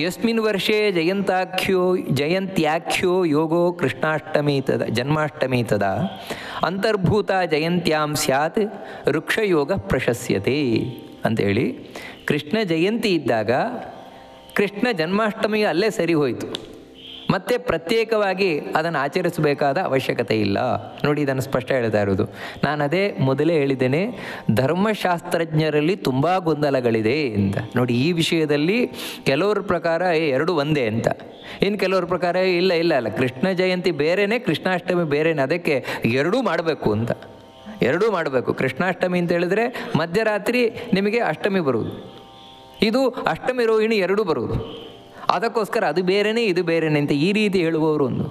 ಯಸ್ಮಿನ್ ವರ್ಷೇ ಜಯಂತ್ಯಾಖ್ಯೋ ಯೋಗೋ ಕೃಷ್ಣಾಷ್ಟಮಿ ಜನ್ಮಾಷ್ಟಮಿ ತದ ಅಂತರ್ಭೂತ ಜಯಂತ್ಯಾಂ ಸ್ಯಾತ್ ವೃಕ್ಷಯೋಗ ಪ್ರಶಸ್ಯತೆ ಅಂತೇಳಿ, ಕೃಷ್ಣ ಜಯಂತಿ ಇದ್ದಾಗ ಕೃಷ್ಣ ಜನ್ಮಾಷ್ಟಮಿಗೆ ಅಲ್ಲೇ ಸರಿ ಹೋಯಿತು, ಮತ್ತೆ ಪ್ರತ್ಯೇಕವಾಗಿ ಅದನ್ನು ಆಚರಿಸಬೇಕಾದ ಅವಶ್ಯಕತೆ ಇಲ್ಲ. ನೋಡಿ, ಇದನ್ನು ಸ್ಪಷ್ಟ ಹೇಳ್ತಾ ಇರೋದು. ನಾನು ಅದೇ ಮೊದಲೇ ಹೇಳಿದ್ದೇನೆ, ಧರ್ಮಶಾಸ್ತ್ರಜ್ಞರಲ್ಲಿ ತುಂಬ ಗೊಂದಲಗಳಿದೆ ಅಂತ. ನೋಡಿ, ಈ ವಿಷಯದಲ್ಲಿ ಕೆಲವ್ರ ಪ್ರಕಾರ ಎರಡು ಒಂದೇ ಅಂತ, ಇನ್ನು ಕೆಲವ್ರ ಪ್ರಕಾರ ಇಲ್ಲ ಕೃಷ್ಣ ಜಯಂತಿ ಬೇರೆಯೇ, ಕೃಷ್ಣಾಷ್ಟಮಿ ಬೇರೆಯೇ, ಅದಕ್ಕೆ ಎರಡೂ ಮಾಡಬೇಕು ಅಂತ. ಎರಡೂ ಮಾಡಬೇಕು. ಕೃಷ್ಣಾಷ್ಟಮಿ ಅಂತ ಹೇಳಿದ್ರೆ ಮಧ್ಯರಾತ್ರಿ ನಿಮಗೆ ಅಷ್ಟಮಿ ಬರುವುದು, ಇದು ಅಷ್ಟಮಿ ರೋಹಿಣಿ ಎರಡೂ ಬರುವುದು. ಅದಕ್ಕೋಸ್ಕರ ಅದು ಬೇರೆಯೇ ಇದು ಬೇರೆಯೇ ಅಂತ ಈ ರೀತಿ ಹೇಳುವವರು ಒಂದು,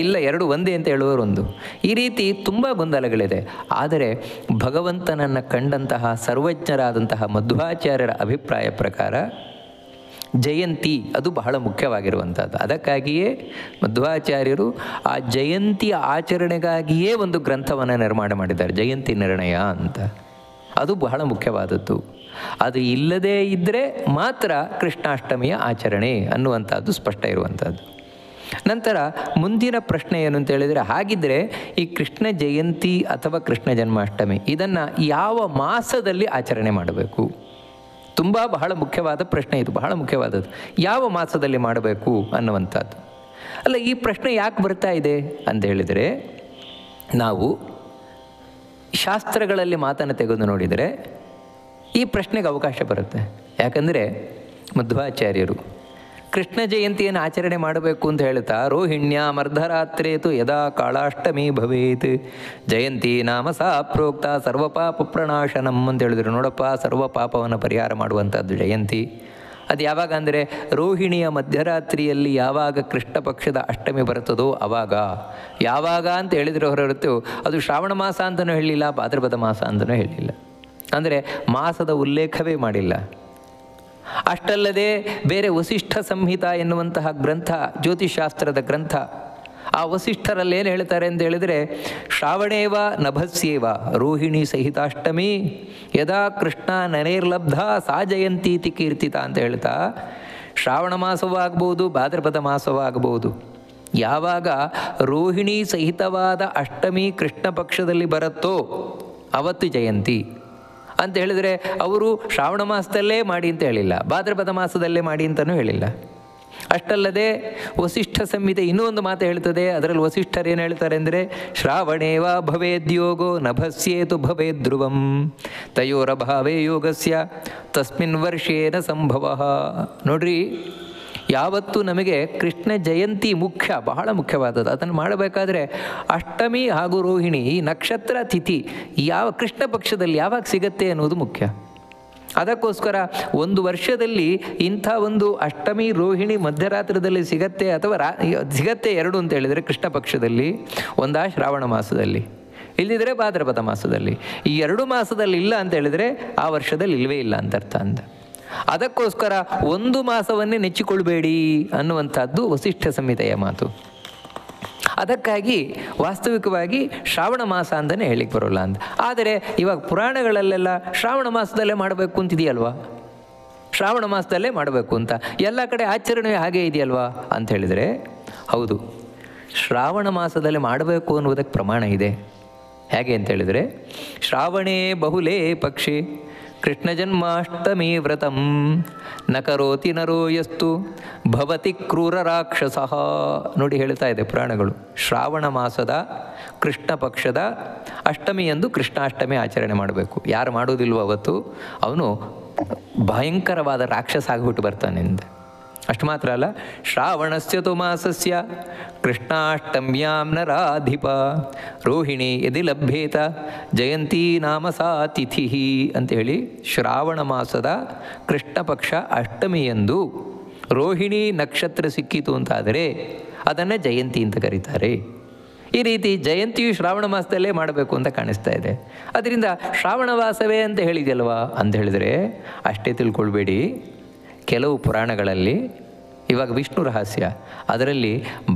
ಇಲ್ಲ ಎರಡು ಒಂದೇ ಅಂತ ಹೇಳುವವರು ಒಂದು. ಈ ರೀತಿ ತುಂಬ ಗೊಂದಲಗಳಿದೆ. ಆದರೆ ಭಗವಂತನನ್ನು ಕಂಡಂತಹ ಸರ್ವಜ್ಞರಾದಂತಹ ಮಧ್ವಾಚಾರ್ಯರ ಅಭಿಪ್ರಾಯ ಪ್ರಕಾರ ಜಯಂತಿ ಅದು ಬಹಳ ಮುಖ್ಯವಾಗಿರುವಂಥದ್ದು. ಅದಕ್ಕಾಗಿಯೇ ಮಧ್ವಾಚಾರ್ಯರು ಆ ಜಯಂತಿಯ ಆಚರಣೆಗಾಗಿಯೇ ಒಂದು ಗ್ರಂಥವನ್ನು ನಿರ್ಮಾಣ ಮಾಡಿದ್ದಾರೆ, ಜಯಂತಿ ನಿರ್ಣಯ ಅಂತ. ಅದು ಬಹಳ ಮುಖ್ಯವಾದದ್ದು. ಅದು ಇಲ್ಲದೇ ಇದ್ದರೆ ಮಾತ್ರ ಕೃಷ್ಣಾಷ್ಟಮಿಯ ಆಚರಣೆ ಅನ್ನುವಂಥದ್ದು ಸ್ಪಷ್ಟ ಇರುವಂಥದ್ದು. ನಂತರ ಮುಂದಿನ ಪ್ರಶ್ನೆ ಏನು ಅಂತ ಹೇಳಿದರೆ, ಹಾಗಿದ್ದರೆ ಈ ಕೃಷ್ಣ ಜಯಂತಿ ಅಥವಾ ಕೃಷ್ಣ ಜನ್ಮಾಷ್ಟಮಿ ಇದನ್ನು ಯಾವ ಮಾಸದಲ್ಲಿ ಆಚರಣೆ ಮಾಡಬೇಕು? ತುಂಬ ಬಹಳ ಮುಖ್ಯವಾದ ಪ್ರಶ್ನೆ ಇದು, ಬಹಳ ಮುಖ್ಯವಾದದ್ದು. ಯಾವ ಮಾಸದಲ್ಲಿ ಮಾಡಬೇಕು ಅನ್ನುವಂಥದ್ದು. ಅಲ್ಲ, ಈ ಪ್ರಶ್ನೆ ಯಾಕೆ ಬರ್ತಾ ಇದೆ ಅಂತ ಹೇಳಿದರೆ, ನಾವು ಶಾಸ್ತ್ರಗಳಲ್ಲಿ ಮಾತನ್ನು ತೆಗೆದು ನೋಡಿದರೆ ಈ ಪ್ರಶ್ನೆಗೆ ಅವಕಾಶ ಬರುತ್ತೆ. ಯಾಕಂದರೆ ಮಧ್ವಾಚಾರ್ಯರು ಕೃಷ್ಣ ಜಯಂತಿಯನ್ನು ಆಚರಣೆ ಮಾಡಬೇಕು ಅಂತ ಹೇಳ್ತಾ, ರೋಹಿಣ್ಯ ಮರ್ಧರಾತ್ರೇತು ಯದಾ ಕಾಳಾಷ್ಟಮಿ ಭವೇತ್ ಜಯಂತಿ ನಾಮ ಸಾ ಪ್ರೋಕ್ತ ಸರ್ವಪಾಪ ಪ್ರಣಾಶನಂ ಅಂತ ಹೇಳಿದ್ರು. ನೋಡಪ್ಪ, ಸರ್ವ ಪಾಪವನ್ನು ಪರಿಹಾರ ಮಾಡುವಂಥದ್ದು ಜಯಂತಿ. ಅದು ಯಾವಾಗ ಅಂದರೆ ರೋಹಿಣಿಯ ಮಧ್ಯರಾತ್ರಿಯಲ್ಲಿ ಯಾವಾಗ ಕೃಷ್ಣ ಪಕ್ಷದ ಅಷ್ಟಮಿ ಬರುತ್ತದೋ ಆವಾಗ. ಯಾವಾಗ ಅಂತ ಹೇಳಿದರೆ ಹೊರತು ಅದು ಶ್ರಾವಣ ಮಾಸ ಅಂತಲೂ ಹೇಳಿಲ್ಲ, ಭಾದ್ರಪದ ಮಾಸ ಅಂತಲೂ ಹೇಳಿಲ್ಲ. ಅಂದರೆ ಮಾಸದ ಉಲ್ಲೇಖವೇ ಮಾಡಿಲ್ಲ. ಅಷ್ಟಲ್ಲದೆ ಬೇರೆ ವಸಿಷ್ಠ ಸಂಹಿತ ಎನ್ನುವಂತಹ ಗ್ರಂಥ, ಜ್ಯೋತಿಷಾಸ್ತ್ರದ ಗ್ರಂಥ, ಆ ವಸಿಷ್ಠರಲ್ಲಿ ಏನು ಹೇಳ್ತಾರೆ ಅಂತ ಹೇಳಿದರೆ, ಶ್ರಾವಣೇವ ನಭಸ್ಯೇವ ರೋಹಿಣಿ ಸಹಿತಾಷ್ಟಮಿ ಯದಾ ಕೃಷ್ಣ ನನೇರ್ಲಬ್ಧ ಸಾ ಜಯಂತೀತಿ ಕೀರ್ತಿತ ಅಂತ ಹೇಳ್ತಾ, ಶ್ರಾವಣ ಮಾಸವೂ ಆಗ್ಬೋದು, ಭಾದ್ರಪದ ಮಾಸವೂ ಆಗ್ಬೋದು, ಯಾವಾಗ ರೋಹಿಣಿ ಸಹಿತವಾದ ಅಷ್ಟಮಿ ಕೃಷ್ಣ ಪಕ್ಷದಲ್ಲಿ ಬರುತ್ತೋ ಅವತ್ತು ಜಯಂತಿ ಅಂತ ಹೇಳಿದರೆ, ಅವರು ಶ್ರಾವಣ ಮಾಸದಲ್ಲೇ ಮಾಡಿ ಅಂತ ಹೇಳಿಲ್ಲ, ಭಾದ್ರಪದ ಮಾಸದಲ್ಲೇ ಮಾಡಿ ಅಂತಲೂ ಹೇಳಿಲ್ಲ. ಅಷ್ಟಲ್ಲದೆ ವಸಿಷ್ಠ ಸಂಹಿತೆ ಇನ್ನೂ ಒಂದು ಮಾತು ಹೇಳ್ತದೆ. ಅದರಲ್ಲಿ ವಸಿಷ್ಠರು ಏನು ಹೇಳ್ತಾರೆ ಅಂದರೆ, ಶ್ರಾವಣೇವ ಭವೇದ್ಯೋಗೋ ನಭಸ್ಯೇತು ಭವೇದ್ ಧ್ರುವಂ ತಯೋರಭಾವೇ ಯೋಗಸ್ಯ ತಸ್ಮಿನ್ ವರ್ಷೇನ ಸಂಭವ. ನೋಡ್ರಿ, ಯಾವತ್ತೂ ನಮಗೆ ಕೃಷ್ಣ ಜಯಂತಿ ಮುಖ್ಯ, ಬಹಳ ಮುಖ್ಯವಾದದ್ದು. ಅದನ್ನು ಮಾಡಬೇಕಾದ್ರೆ ಅಷ್ಟಮಿ ಹಾಗೂ ರೋಹಿಣಿ ಈ ನಕ್ಷತ್ರ ತಿಥಿ ಯಾವ ಕೃಷ್ಣ ಪಕ್ಷದಲ್ಲಿ ಯಾವಾಗ ಸಿಗತ್ತೆ ಅನ್ನೋದು ಮುಖ್ಯ. ಅದಕ್ಕೋಸ್ಕರ ಒಂದು ವರ್ಷದಲ್ಲಿ ಇಂಥ ಒಂದು ಅಷ್ಟಮಿ ರೋಹಿಣಿ ಮಧ್ಯರಾತ್ರದಲ್ಲಿ ಸಿಗತ್ತೆ, ಅಥವಾ ಸಿಗತ್ತೆ ಎರಡು ಅಂತ ಹೇಳಿದರೆ ಕೃಷ್ಣ ಪಕ್ಷದಲ್ಲಿ, ಒಂದಾ ಶ್ರಾವಣ ಮಾಸದಲ್ಲಿ, ಇಲ್ಲದಿದ್ದರೆ ಭಾದ್ರಪದ ಮಾಸದಲ್ಲಿ. ಈ ಎರಡು ಮಾಸದಲ್ಲಿ ಇಲ್ಲ ಅಂತ ಹೇಳಿದರೆ ಆ ವರ್ಷದಲ್ಲಿ ಇಲ್ಲವೇ ಇಲ್ಲ ಅಂತ ಅರ್ಥ ಅಂತ. ಅದಕ್ಕೋಸ್ಕರ ಒಂದು ಮಾಸವನ್ನೇ ನೆಚ್ಚಿಕೊಳ್ಬೇಡಿ ಅನ್ನುವಂಥದ್ದು ವಸಿಷ್ಠ ಸಂಹಿತೆಯ ಮಾತು. ಅದಕ್ಕಾಗಿ ವಾಸ್ತವಿಕವಾಗಿ ಶ್ರಾವಣ ಮಾಸ ಅಂತಲೇ ಹೇಳಿಕ್ಕೆ ಬರೋಲ್ಲ ಅಂತ. ಆದರೆ ಇವಾಗ ಪುರಾಣಗಳಲ್ಲೆಲ್ಲ ಶ್ರಾವಣ ಮಾಸದಲ್ಲೇ ಮಾಡಬೇಕು ಅಂತಿದೆಯಲ್ವಾ, ಶ್ರಾವಣ ಮಾಸದಲ್ಲೇ ಮಾಡಬೇಕು ಅಂತ ಎಲ್ಲ ಕಡೆ ಆಚರಣೆ ಹಾಗೇ ಇದೆಯಲ್ವಾ ಅಂತ ಹೇಳಿದರೆ, ಹೌದು, ಶ್ರಾವಣ ಮಾಸದಲ್ಲಿ ಮಾಡಬೇಕು ಅನ್ನುವುದಕ್ಕೆ ಪ್ರಮಾಣ ಇದೆ. ಹೇಗೆ ಅಂತೇಳಿದರೆ, ಶ್ರಾವಣೇ ಬಹುಲೇ ಪಕ್ಷಿ ಕೃಷ್ಣ ಜನ್ಮಾಷ್ಟಮಿ ವ್ರತಂ ನ ಕರೋತಿ ನರೋ ಯಸ್ತು ಭವತಿ ಕ್ರೂರ ರಾಕ್ಷಸ. ನೋಡಿ, ಹೇಳ್ತಾ ಇದೆ ಪುರಾಣಗಳು. ಶ್ರಾವಣ ಮಾಸದ ಕೃಷ್ಣ ಪಕ್ಷದ ಅಷ್ಟಮಿಯಂದು ಕೃಷ್ಣಾಷ್ಟಮಿ ಆಚರಣೆ ಮಾಡಬೇಕು. ಯಾರು ಮಾಡೋದಿಲ್ವೋ ಅವತ್ತು ಅವನು ಭಯಂಕರವಾದ ರಾಕ್ಷಸ ಆಗಿಬಿಟ್ಟು ಬರ್ತಾನೆ ಅಂತ. ಅಷ್ಟು ಮಾತ್ರ ಅಲ್ಲ, ಶ್ರಾವಣಸ್ಯ ತು ಮಾಸಸ್ಯ ಕೃಷ್ಣಾಷ್ಟಮ್ಯಾಂ ನರಾಧಿಪ ರೋಹಿಣಿ ಯದಿ ಲಭ್ಯೇತ ಜಯಂತಿ ನಾಮ ಸಾ ತಿಥಿ ಅಂತೇಳಿ, ಶ್ರಾವಣ ಮಾಸದ ಕೃಷ್ಣ ಪಕ್ಷ ಅಷ್ಟಮಿಯಂದು ರೋಹಿಣಿ ನಕ್ಷತ್ರ ಸಿಕ್ಕಿತು ಅಂತಾದರೆ ಅದನ್ನು ಜಯಂತಿ ಅಂತ ಕರೀತಾರೆ. ಈ ರೀತಿ ಜಯಂತಿಯು ಶ್ರಾವಣ ಮಾಸದಲ್ಲೇ ಮಾಡಬೇಕು ಅಂತ ಕಾಣಿಸ್ತಾ ಇದೆ. ಅದರಿಂದ ಶ್ರಾವಣ ಮಾಸವೇ ಅಂತ ಹೇಳಿದೆಯಲ್ವಾ ಅಂತ ಹೇಳಿದರೆ ಅಷ್ಟೇ ತಿಳ್ಕೊಳ್ಬೇಡಿ. ಕೆಲವು ಪುರಾಣಗಳಲ್ಲಿ, ಇವಾಗ ವಿಷ್ಣು ರಹಸ್ಯ ಅದರಲ್ಲಿ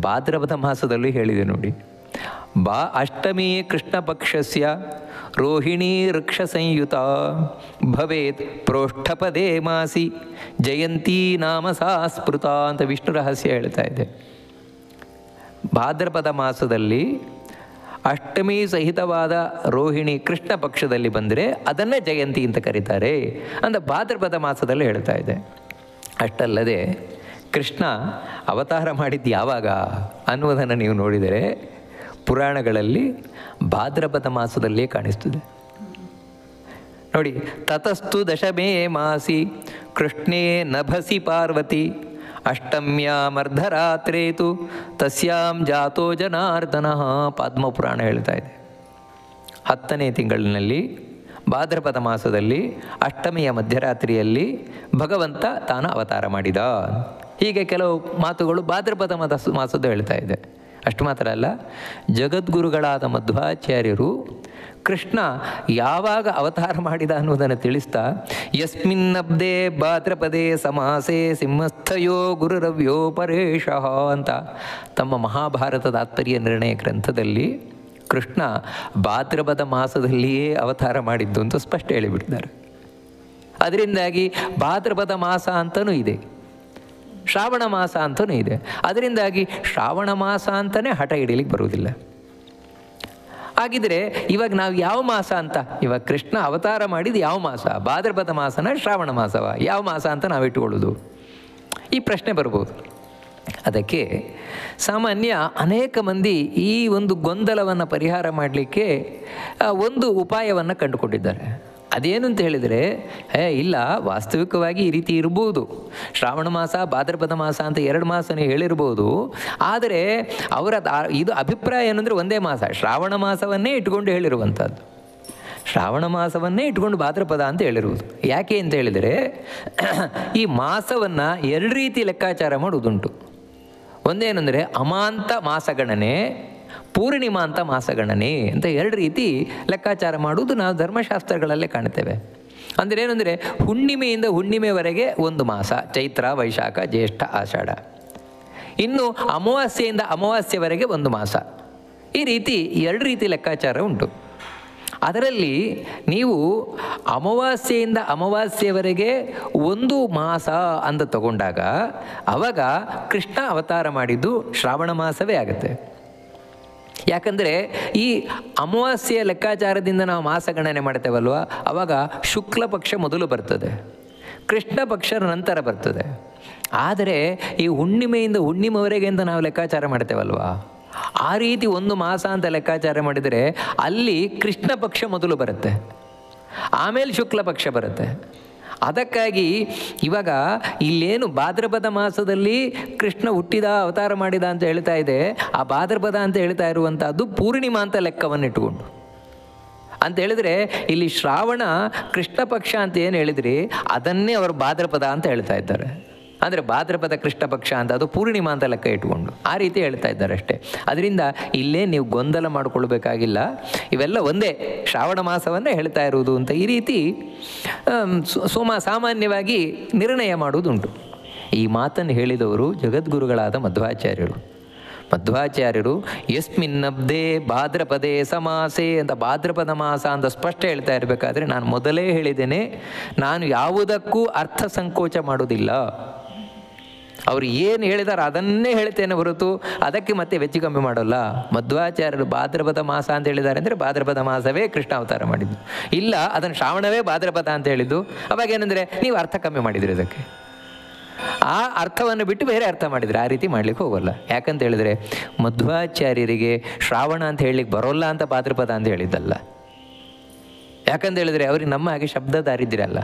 ಭಾದ್ರಪದ ಮಾಸದಲ್ಲೂ ಹೇಳಿದೆ ನೋಡಿ. ಅಷ್ಟಮಿ ಕೃಷ್ಣ ಪಕ್ಷಸ್ಯ ರೋಹಿಣಿ ವೃಕ್ಷ ಸಂಯುತ ಭವೇತ್ ಪ್ರೋಷ್ಠಪದೇ ಮಾಸಿ ಜಯಂತಿ ನಾಮ ಸಾ ಸ್ಮೃತ ಅಂತ ವಿಷ್ಣು ರಹಸ್ಯ ಹೇಳ್ತಾ ಇದೆ. ಭಾದ್ರಪದ ಮಾಸದಲ್ಲಿ ಅಷ್ಟಮಿ ಸಹಿತವಾದ ರೋಹಿಣಿ ಕೃಷ್ಣ ಪಕ್ಷದಲ್ಲಿ ಬಂದರೆ ಅದನ್ನೇ ಜಯಂತಿ ಅಂತ ಕರೀತಾರೆ ಅಂತ ಭಾದ್ರಪದ ಮಾಸದಲ್ಲಿ ಹೇಳ್ತಾ ಇದೆ. ಅಷ್ಟಲ್ಲದೆ ಕೃಷ್ಣ ಅವತಾರ ಮಾಡಿದ್ದು ಯಾವಾಗ ಅನ್ನುವುದನ್ನು ನೀವು ನೋಡಿದರೆ ಪುರಾಣಗಳಲ್ಲಿ ಭಾದ್ರಪದ ಮಾಸದಲ್ಲೇ ಕಾಣಿಸ್ತದೆ ನೋಡಿ. ತತಸ್ತು ದಶಮೇ ಮಾಸಿ ಕೃಷ್ಣೇ ನಭಸಿ ಪಾರ್ವತಿ ಅಷ್ಟಮ್ಯಾಮರ್ಧರಾತ್ರೇತು ತಸ್ಯಾಂ ಜಾತೋ ಜನಾರ್ದನಃ. ಪದ್ಮಪುರಾಣ ಹೇಳ್ತಾ ಇದೆ. 10ನೇ ತಿಂಗಳಿನಲ್ಲಿ ಭಾದ್ರಪದ ಮಾಸದಲ್ಲಿ ಅಷ್ಟಮಿಯ ಮಧ್ಯರಾತ್ರಿಯಲ್ಲಿ ಭಗವಂತ ತಾನು ಅವತಾರ ಮಾಡಿದ. ಹೀಗೆ ಕೆಲವು ಮಾತುಗಳು ಭಾದ್ರಪದ ಮಾಸದ್ದು ಹೇಳ್ತಾ ಇದೆ. ಅಷ್ಟು ಮಾತ್ರ ಅಲ್ಲ, ಜಗದ್ಗುರುಗಳಾದ ಮಧ್ವಾಚಾರ್ಯರು ಕೃಷ್ಣ ಯಾವಾಗ ಅವತಾರ ಮಾಡಿದ ಅನ್ನೋದನ್ನು ತಿಳಿಸ್ತಾ, ಯಸ್ಮಿನ್ನಬ್ದೇ ಭಾದ್ರಪದೇ ಸಮಾಸೆ ಸಿಂಹಸ್ಥಯೋ ಗುರುರವ್ಯೋ ಪರೇಶಃ ಅಂತ ತಮ್ಮ ಮಹಾಭಾರತ ತಾತ್ಪರ್ಯ ನಿರ್ಣಯ ಗ್ರಂಥದಲ್ಲಿ ಕೃಷ್ಣ ಭಾದ್ರಪದ ಮಾಸದಲ್ಲಿಯೇ ಅವತಾರ ಮಾಡಿದ್ದು ಅಂತ ಸ್ಪಷ್ಟ ಹೇಳಿಬಿಡ್ತಾರೆ. ಅದರಿಂದಾಗಿ ಭಾದ್ರಪದ ಮಾಸ ಅಂತಲೂ ಇದೆ, ಶ್ರಾವಣ ಮಾಸ ಅಂತಲೂ ಇದೆ. ಅದರಿಂದಾಗಿ ಶ್ರಾವಣ ಮಾಸ ಅಂತಲೇ ಹಠ ಹಿಡಿಯಲಿಕ್ಕೆ ಬರುವುದಿಲ್ಲ. ಹಾಗಿದ್ರೆ ಇವಾಗ ನಾವು ಯಾವ ಮಾಸ ಅಂತ, ಇವಾಗ ಕೃಷ್ಣ ಅವತಾರ ಮಾಡಿದ್ದು ಯಾವ ಮಾಸ, ಭಾದ್ರಪದ ಮಾಸನ ಶ್ರಾವಣ ಮಾಸವ, ಯಾವ ಮಾಸ ಅಂತ ನಾವು ಇಟ್ಟುಕೊಳ್ಳೋದು, ಈ ಪ್ರಶ್ನೆ ಬರ್ಬೋದು. ಅದಕ್ಕೆ ಸಾಮಾನ್ಯ ಅನೇಕ ಮಂದಿ ಈ ಒಂದು ಗೊಂದಲವನ್ನು ಪರಿಹಾರ ಮಾಡಲಿಕ್ಕೆ ಒಂದು ಉಪಾಯವನ್ನು ಕಂಡುಕೊಂಡಿದ್ದಾರೆ. ಅದೇನು ಅಂತ ಹೇಳಿದರೆ, ಇಲ್ಲ, ವಾಸ್ತವಿಕವಾಗಿ ಈ ರೀತಿ ಇರ್ಬೋದು, ಶ್ರಾವಣ ಮಾಸ ಭಾದ್ರಪದ ಮಾಸ ಅಂತ 2 ಮಾಸನೇ ಹೇಳಿರ್ಬೋದು. ಆದರೆ ಅವರ ಇದು ಅಭಿಪ್ರಾಯ ಏನಂದರೆ ಒಂದೇ ಮಾಸ, ಶ್ರಾವಣ ಮಾಸವನ್ನೇ ಇಟ್ಕೊಂಡು ಹೇಳಿರುವಂಥದ್ದು, ಶ್ರಾವಣ ಮಾಸವನ್ನೇ ಇಟ್ಕೊಂಡು ಭಾದ್ರಪದ ಅಂತ ಹೇಳಿರುವುದು. ಯಾಕೆ ಅಂತ ಹೇಳಿದರೆ, ಈ ಮಾಸವನ್ನು 2 ರೀತಿ ಲೆಕ್ಕಾಚಾರ ಮಾಡುವುದುಂಟು. ಒಂದೇನೆಂದರೆ ಅಮಾಂತ ಮಾಸಗಣನೆ, ಪೂರ್ಣಿಮಾಂತ ಮಾಸಗಣನೆ ಅಂತ 2 ರೀತಿ ಲೆಕ್ಕಾಚಾರ ಮಾಡುವುದು ನಾವು ಧರ್ಮಶಾಸ್ತ್ರಗಳಲ್ಲೇ ಕಾಣ್ತೇವೆ. ಅಂದರೆ ಏನಂದರೆ, ಹುಣ್ಣಿಮೆಯಿಂದ ಹುಣ್ಣಿಮೆವರೆಗೆ ಒಂದು ಮಾಸ, ಚೈತ್ರ ವೈಶಾಖ ಜ್ಯೇಷ್ಠ ಆಷಾಢ. ಇನ್ನು ಅಮಾವಾಸ್ಯೆಯಿಂದ ಅಮಾವಾಸ್ಯೆವರೆಗೆ ಒಂದು ಮಾಸ. ಈ ರೀತಿ 2 ರೀತಿ ಲೆಕ್ಕಾಚಾರ ಉಂಟು. ಅದರಲ್ಲಿ ನೀವು ಅಮಾವಾಸ್ಯೆಯಿಂದ ಅಮಾವಾಸ್ಯೆವರೆಗೆ ಒಂದು ಮಾಸ ಅಂತ ತಗೊಂಡಾಗ ಆವಾಗ ಕೃಷ್ಣ ಅವತಾರ ಮಾಡಿದ್ದು ಶ್ರಾವಣ ಮಾಸವೇ ಆಗುತ್ತೆ. ಯಾಕಂದರೆ ಈ ಅಮಾವಾಸ್ಯೆಯ ಲೆಕ್ಕಾಚಾರದಿಂದ ನಾವು ಮಾಸಗಣನೆ ಮಾಡ್ತೇವಲ್ವ, ಆವಾಗ ಶುಕ್ಲ ಪಕ್ಷ ಮೊದಲು ಬರ್ತದೆ, ಕೃಷ್ಣ ಪಕ್ಷ ನಂತರ ಬರ್ತದೆ. ಆದರೆ ಈ ಹುಣ್ಣಿಮೆಯಿಂದ ಹುಣ್ಣಿಮೆವರೆಗೆ ಅಂತ ನಾವು ಲೆಕ್ಕಾಚಾರ ಮಾಡ್ತೇವಲ್ವಾ, ಆ ರೀತಿ ಒಂದು ಮಾಸ ಅಂತ ಲೆಕ್ಕಾಚಾರ ಮಾಡಿದರೆ ಅಲ್ಲಿ ಕೃಷ್ಣ ಪಕ್ಷ ಮೊದಲು ಬರುತ್ತೆ, ಆಮೇಲೆ ಶುಕ್ಲ ಪಕ್ಷ ಬರುತ್ತೆ. ಅದಕ್ಕಾಗಿ ಇವಾಗ ಇಲ್ಲೇನು ಭಾದ್ರಪದ ಮಾಸದಲ್ಲಿ ಕೃಷ್ಣ ಹುಟ್ಟಿದ ಅವತಾರ ಮಾಡಿದ ಅಂತ ಹೇಳ್ತಾ ಇದೆ, ಆ ಭಾದ್ರಪದ ಅಂತ ಹೇಳ್ತಾ ಇರುವಂಥದ್ದು ಪೂರ್ಣಿಮಾ ಅಂತ ಲೆಕ್ಕವನ್ನು ಇಟ್ಟುಕೊಂಡು ಅಂತ ಹೇಳಿದರೆ, ಇಲ್ಲಿ ಶ್ರಾವಣ ಕೃಷ್ಣ ಪಕ್ಷ ಅಂತ ಏನು ಹೇಳಿದ್ರಿ ಅದನ್ನೇ ಅವರು ಭಾದ್ರಪದ ಅಂತ ಹೇಳ್ತಾ ಇದ್ದಾರೆ. ಅಂದರೆ ಭಾದ್ರಪದ ಕೃಷ್ಣ ಪಕ್ಷ ಅಂತ ಅದು ಪೂರ್ಣಿಮಾ ಅಂತ ಲೆಕ್ಕ ಇಟ್ಕೊಂಡು ಆ ರೀತಿ ಹೇಳ್ತಾ ಇದ್ದಾರೆ ಅಷ್ಟೇ. ಅದರಿಂದ ಇಲ್ಲೇ ನೀವು ಗೊಂದಲ ಮಾಡಿಕೊಳ್ಬೇಕಾಗಿಲ್ಲ, ಇವೆಲ್ಲ ಒಂದೇ ಶ್ರಾವಣ ಮಾಸವನ್ನೇ ಹೇಳ್ತಾ ಇರುವುದು ಅಂತ ಈ ರೀತಿ ಸಾಮಾನ್ಯವಾಗಿ ನಿರ್ಣಯ ಮಾಡುವುದುಂಟು. ಈ ಮಾತನ್ನು ಹೇಳಿದವರು ಜಗದ್ಗುರುಗಳಾದ ಮಧ್ವಾಚಾರ್ಯರು. ಮಧ್ವಾಚಾರ್ಯರು ಯಸ್ಮಿನ್ನಬ್ಧೇ ಭಾದ್ರಪದೇ ಸಮಾಸೆ ಅಂತ ಭಾದ್ರಪದ ಮಾಸ ಅಂತ ಸ್ಪಷ್ಟ ಹೇಳ್ತಾ ಇರಬೇಕಾದ್ರೆ ನಾನು ಮೊದಲೇ ಹೇಳಿದ್ದೇನೆ, ನಾನು ಯಾವುದಕ್ಕೂ ಅರ್ಥ ಸಂಕೋಚ ಮಾಡೋದಿಲ್ಲ. ಅವರು ಏನು ಹೇಳಿದಾರೆ ಅದನ್ನೇ ಹೇಳ್ತೇನೆ ಹೊರತು ಅದಕ್ಕೆ ಮತ್ತೆ ಹೆಚ್ಚು ಕಮ್ಮಿ ಮಾಡೋಲ್ಲ. ಮಧ್ವಾಚಾರ್ಯರು ಭಾದ್ರಪದ ಮಾಸ ಅಂತ ಹೇಳಿದ್ದಾರೆ ಅಂದರೆ ಭಾದ್ರಪದ ಮಾಸವೇ ಕೃಷ್ಣ ಅವತಾರ ಮಾಡಿದ್ದು, ಇಲ್ಲ ಅದನ್ನು ಶ್ರಾವಣವೇ ಭಾದ್ರಪದ ಅಂತ ಹೇಳಿದ್ದು. ಅವಾಗ ಏನಂದರೆ ನೀವು ಅರ್ಥ ಕಮ್ಮಿ ಮಾಡಿದ್ರಿ, ಅದಕ್ಕೆ ಆ ಅರ್ಥವನ್ನು ಬಿಟ್ಟು ಬೇರೆ ಅರ್ಥ ಮಾಡಿದರೆ ಆ ರೀತಿ ಮಾಡಲಿಕ್ಕೆ ಹೋಗೋಲ್ಲ. ಯಾಕಂತ ಹೇಳಿದರೆ ಮಧ್ವಾಚಾರ್ಯರಿಗೆ ಶ್ರಾವಣ ಅಂತ ಹೇಳಲಿಕ್ಕೆ ಬರೋಲ್ಲ ಅಂತ ಭಾದ್ರಪದ ಅಂತ ಹೇಳಿದ್ದಲ್ಲ. ಯಾಕಂತ ಹೇಳಿದರೆ ಅವ್ರಿಗೆ ನಮ್ಮ ಹಾಗೆ ಶಬ್ದ ದಾರಿದ್ರ್ಯಲ್ಲ,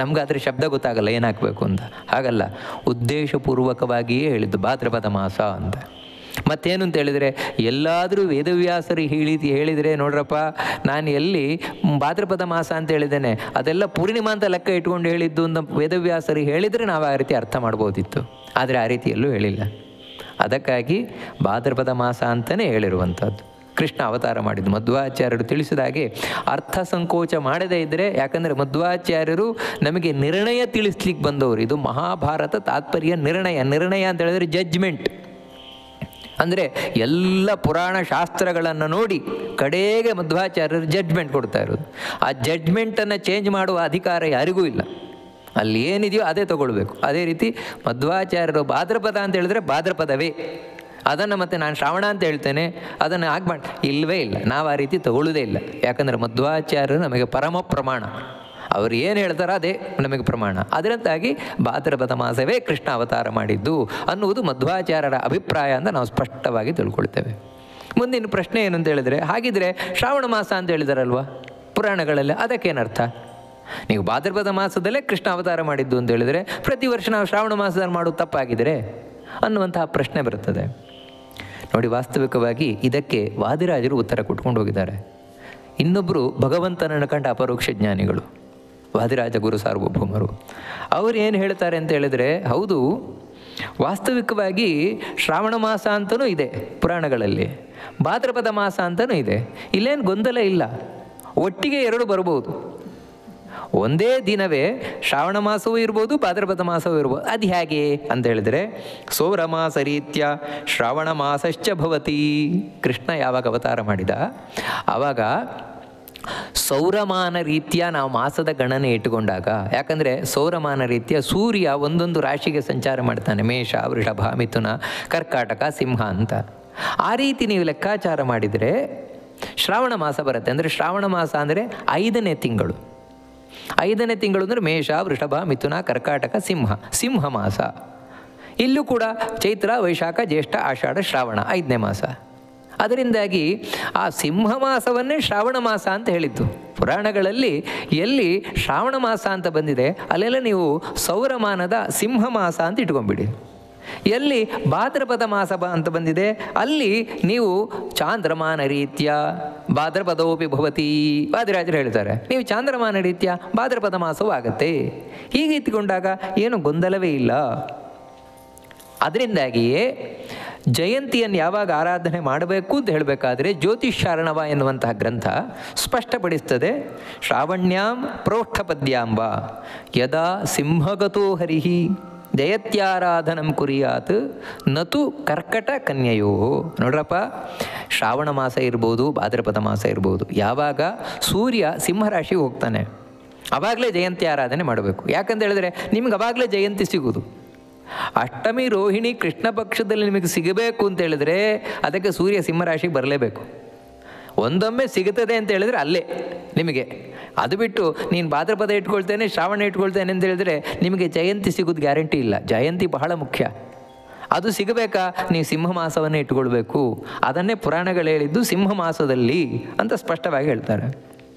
ನಮಗಾದರೆ ಶಬ್ದ ಗೊತ್ತಾಗಲ್ಲ ಏನು ಹಾಕಬೇಕು ಅಂತ. ಹಾಗಲ್ಲ, ಉದ್ದೇಶಪೂರ್ವಕವಾಗಿಯೇ ಹೇಳಿದ್ದು ಭಾದ್ರಪದ ಮಾಸ ಅಂತ. ಮತ್ತೇನು ಅಂತ ಹೇಳಿದರೆ ಎಲ್ಲಾದರೂ ವೇದವ್ಯಾಸರು ಹೇಳಿದರೆ ನೋಡ್ರಪ್ಪ ನಾನು ಎಲ್ಲಿ ಭಾದ್ರಪದ ಮಾಸ ಅಂತ ಹೇಳಿದ್ದೇನೆ ಅದೆಲ್ಲ ಪೂರ್ಣಿಮಾ ಅಂತ ಲೆಕ್ಕ ಇಟ್ಕೊಂಡು ಹೇಳಿದ್ದು ಅಂತ ವೇದವ್ಯಾಸರು ಹೇಳಿದರೆ ನಾವು ಆ ರೀತಿ ಅರ್ಥ ಮಾಡ್ಬೋದಿತ್ತು. ಆದರೆ ಆ ರೀತಿಯಲ್ಲೂ ಹೇಳಿಲ್ಲ. ಅದಕ್ಕಾಗಿ ಭಾದ್ರಪದ ಮಾಸ ಅಂತಲೇ ಹೇಳಿರುವಂಥದ್ದು. ಕೃಷ್ಣ ಅವತಾರ ಮಾಡಿದ್ದು ಮಧ್ವಾಚಾರ್ಯರು ತಿಳಿಸಿದ ಹಾಗೆ ಅರ್ಥ ಸಂಕೋಚ ಮಾಡದೇ ಇದ್ದರೆ, ಯಾಕಂದರೆ ಮಧ್ವಾಚಾರ್ಯರು ನಮಗೆ ನಿರ್ಣಯ ತಿಳಿಸ್ಲಿಕ್ಕೆ ಬಂದವರು. ಇದು ಮಹಾಭಾರತ ತಾತ್ಪರ್ಯ ನಿರ್ಣಯ ಅಂತ ಹೇಳಿದರೆ ಜಡ್ಜ್ಮೆಂಟ್. ಅಂದರೆ ಎಲ್ಲ ಪುರಾಣ ಶಾಸ್ತ್ರಗಳನ್ನು ನೋಡಿ ಕಡೆಗೆ ಮಧ್ವಾಚಾರ್ಯರು ಜಡ್ಜ್ಮೆಂಟ್ ಕೊಡ್ತಾ ಇರೋದು. ಆ ಜಡ್ಜ್ಮೆಂಟನ್ನು ಚೇಂಜ್ ಮಾಡುವ ಅಧಿಕಾರ ಯಾರಿಗೂ ಇಲ್ಲ. ಅಲ್ಲಿ ಏನಿದೆಯೋ ಅದೇ ತಗೊಳ್ಬೇಕು. ಅದೇ ರೀತಿ ಮಧ್ವಾಚಾರ್ಯರು ಭಾದ್ರಪದ ಅಂತ ಹೇಳಿದ್ರೆ ಭಾದ್ರಪದವೇ, ಅದನ್ನು ಮತ್ತೆ ನಾನು ಶ್ರಾವಣ ಅಂತ ಹೇಳ್ತೇನೆ ಅದನ್ನು ಆಗ್ಬಾರ್ದು, ಇಲ್ಲವೇ ಇಲ್ಲ. ನಾವು ಆ ರೀತಿ ತಗೊಳ್ಳೋದೇ ಇಲ್ಲ. ಯಾಕಂದರೆ ಮಧ್ವಾಚಾರ್ಯರು ನಮಗೆ ಪರಮ ಪ್ರಮಾಣ, ಅವರು ಏನು ಹೇಳ್ತಾರೋ ಅದೇ ನಮಗೆ ಪ್ರಮಾಣ. ಅದರಂತಾಗಿ ಭಾದ್ರಪದ ಮಾಸವೇ ಕೃಷ್ಣ ಅವತಾರ ಮಾಡಿದ್ದು ಅನ್ನುವುದು ಮಧ್ವಾಚಾರ್ಯರ ಅಭಿಪ್ರಾಯ ಅಂತ ನಾವು ಸ್ಪಷ್ಟವಾಗಿ ತಿಳ್ಕೊಳ್ತೇವೆ. ಮುಂದಿನ ಪ್ರಶ್ನೆ ಏನು ಅಂತ ಹೇಳಿದರೆ, ಹಾಗಿದ್ರೆ ಶ್ರಾವಣ ಮಾಸ ಅಂತ ಹೇಳಿದಾರಲ್ವ ಪುರಾಣಗಳಲ್ಲಿ, ಅದಕ್ಕೇನರ್ಥ? ನೀವು ಭಾದ್ರಪದ ಮಾಸದಲ್ಲೇ ಕೃಷ್ಣ ಅವತಾರ ಮಾಡಿದ್ದು ಅಂತ ಹೇಳಿದರೆ ಪ್ರತಿ ವರ್ಷ ನಾವು ಶ್ರಾವಣ ಮಾಸದಲ್ಲಿ ಮಾಡೋದು ತಪ್ಪಾಗಿದ್ದರೆ ಅನ್ನುವಂತಹ ಪ್ರಶ್ನೆ ಬರುತ್ತದೆ. ನೋಡಿ, ವಾಸ್ತವಿಕವಾಗಿ ಇದಕ್ಕೆ ವಾದಿರಾಜರು ಉತ್ತರ ಕೊಟ್ಕೊಂಡು ಹೋಗಿದ್ದಾರೆ. ಇನ್ನೊಬ್ಬರು ಭಗವಂತನನ್ನು ಕಂಡ ಅಪರೋಕ್ಷ ಜ್ಞಾನಿಗಳು ವಾದಿರಾಜ ಗುರು ಸಾರ್ವಭೌಮರು. ಅವರು ಏನು ಹೇಳ್ತಾರೆ ಅಂತ ಹೇಳಿದರೆ, ಹೌದು ವಾಸ್ತವಿಕವಾಗಿ ಶ್ರಾವಣ ಮಾಸ ಅಂತಲೂ ಇದೆ ಪುರಾಣಗಳಲ್ಲಿ, ಭಾದ್ರಪದ ಮಾಸ ಅಂತಲೂ ಇದೆ. ಇಲ್ಲೇನು ಗೊಂದಲ ಇಲ್ಲ, ಒಟ್ಟಿಗೆ ಎರಡು ಬರ್ಬೋದು. ಒಂದೇ ದಿನವೇ ಶ್ರಾವಣ ಮಾಸವೂ ಇರ್ಬೋದು ಭಾದ್ರಪದ ಮಾಸವೂ ಇರ್ಬೋದು. ಅದು ಹೇಗೆ ಅಂತ ಹೇಳಿದರೆ, ಸೌರಮಾಸ ರೀತ್ಯ ಶ್ರಾವಣ ಮಾಸಶ್ಚ ಭವತಿ. ಕೃಷ್ಣ ಯಾವಾಗ ಅವತಾರ ಮಾಡಿದ ಆವಾಗ ಸೌರಮಾನ ರೀತ್ಯ ನಾವು ಮಾಸದ ಗಣನೆ ಇಟ್ಟುಕೊಂಡಾಗ, ಯಾಕಂದರೆ ಸೌರಮಾನ ರೀತ್ಯ ಸೂರ್ಯ ಒಂದೊಂದು ರಾಶಿಗೆ ಸಂಚಾರ ಮಾಡ್ತಾನೆ, ಮೇಷ, ವೃಷಭ, ಮಿಥುನ, ಕರ್ಕಾಟಕ, ಸಿಂಹ ಅಂತ. ಆ ರೀತಿ ನೀವು ಲೆಕ್ಕಾಚಾರ ಮಾಡಿದರೆ ಶ್ರಾವಣ ಮಾಸ ಬರುತ್ತೆ. ಅಂದರೆ ಶ್ರಾವಣ ಮಾಸ ಅಂದರೆ 5ನೇ ತಿಂಗಳು. 5ನೇ ತಿಂಗಳು ಅಂದರೆ ಮೇಷ, ವೃಷಭ, ಮಿಥುನ, ಕರ್ಕಾಟಕ, ಸಿಂಹ ಮಾಸ. ಇಲ್ಲೂ ಕೂಡ ಚೈತ್ರ, ವೈಶಾಖ, ಜ್ಯೇಷ್ಠ, ಆಷಾಢ, ಶ್ರಾವಣ 5ನೇ ಮಾಸ. ಅದರಿಂದಾಗಿ ಆ ಸಿಂಹ ಮಾಸವನ್ನೇ ಶ್ರಾವಣ ಮಾಸ ಅಂತ ಹೇಳಿದ್ದು ಪುರಾಣಗಳಲ್ಲಿ. ಎಲ್ಲಿ ಶ್ರಾವಣ ಮಾಸ ಅಂತ ಬಂದಿದೆ ಅಲ್ಲೆಲ್ಲ ನೀವು ಸೌರಮಾನದ ಸಿಂಹ ಮಾಸ ಅಂತ ಇಟ್ಕೊಂಡ್ಬಿಡಿ. ಎಲ್ಲಿ ಭಾದ್ರಪದ ಮಾಸ ಅಂತ ಬಂದಿದೆ ಅಲ್ಲಿ ನೀವು ಚಾಂದ್ರಮಾನ ರೀತ್ಯ ಭಾದ್ರಪದೋಪಿ ಭವತಿ. ವಾದಿರಾಜರು ಹೇಳ್ತಾರೆ, ನೀವು ಚಾಂದ್ರಮಾನ ರೀತ್ಯ ಭಾದ್ರಪದ ಮಾಸವೂ ಆಗತ್ತೆ. ಹೀಗೆ ಇಟ್ಟುಕೊಂಡಾಗ ಏನು ಗೊಂದಲವೇ ಇಲ್ಲ. ಅದರಿಂದಾಗಿಯೇ ಜಯಂತಿಯನ್ನು ಯಾವಾಗ ಆರಾಧನೆ ಮಾಡಬೇಕು ಅಂತ ಹೇಳಬೇಕಾದ್ರೆ ಜ್ಯೋತಿಷ್ಯಾರ್ಣವ ಎನ್ನುವಂತಹ ಗ್ರಂಥ ಸ್ಪಷ್ಟಪಡಿಸ್ತದೆ. ಶ್ರಾವಣ್ಯಾಂ ಪ್ರೋಷ್ಠಪದ್ಯಾಂಬ ಯದಾ ಸಿಂಹಗತೋ ಹರಿಹಿ ಜಯತ್ಯಾರಾಧನಂ ಕುರಿಯಾತ್ ನತು ಕರ್ಕಟ ಕನ್ಯೆಯೋ. ನೋಡ್ರಪ್ಪ, ಶ್ರಾವಣ ಮಾಸ ಇರ್ಬೋದು, ಭಾದ್ರಪದ ಮಾಸ ಇರ್ಬೋದು, ಯಾವಾಗ ಸೂರ್ಯ ಸಿಂಹರಾಶಿಗೆ ಹೋಗ್ತಾನೆ ಆವಾಗಲೇ ಜಯಂತಿ ಆರಾಧನೆ ಮಾಡಬೇಕು. ಯಾಕಂತ ಹೇಳಿದ್ರೆ ನಿಮ್ಗೆ ಅವಾಗಲೇ ಜಯಂತಿ ಸಿಗೋದು. ಅಷ್ಟಮಿ ರೋಹಿಣಿ ಕೃಷ್ಣ ಪಕ್ಷದಲ್ಲಿ ನಿಮಗೆ ಸಿಗಬೇಕು ಅಂತ ಹೇಳಿದ್ರೆ ಅದಕ್ಕೆ ಸೂರ್ಯ ಸಿಂಹರಾಶಿಗೆ ಬರಲೇಬೇಕು. ಒಂದೊಮ್ಮೆ ಸಿಗುತ್ತದೆ ಅಂತ ಹೇಳಿದರೆ ಅಲ್ಲೇ ನಿಮಗೆ. ಅದು ಬಿಟ್ಟು ನೀನು ಭಾದ್ರಪದ ಇಟ್ಕೊಳ್ತೇನೆ, ಶ್ರಾವಣ ಇಟ್ಕೊಳ್ತೇನೆ ಅಂತ ಹೇಳಿದ್ರೆ ನಿಮಗೆ ಜಯಂತಿ ಸಿಗೋದು ಗ್ಯಾರಂಟಿ ಇಲ್ಲ. ಜಯಂತಿ ಬಹಳ ಮುಖ್ಯ. ಅದು ಸಿಗಬೇಕಾ, ನೀವು ಸಿಂಹ ಮಾಸವನ್ನೇ ಇಟ್ಕೊಳ್ಬೇಕು. ಅದನ್ನೇ ಪುರಾಣಗಳು ಹೇಳಿದ್ದು ಸಿಂಹ ಮಾಸದಲ್ಲಿ ಅಂತ ಸ್ಪಷ್ಟವಾಗಿ ಹೇಳ್ತಾರೆ.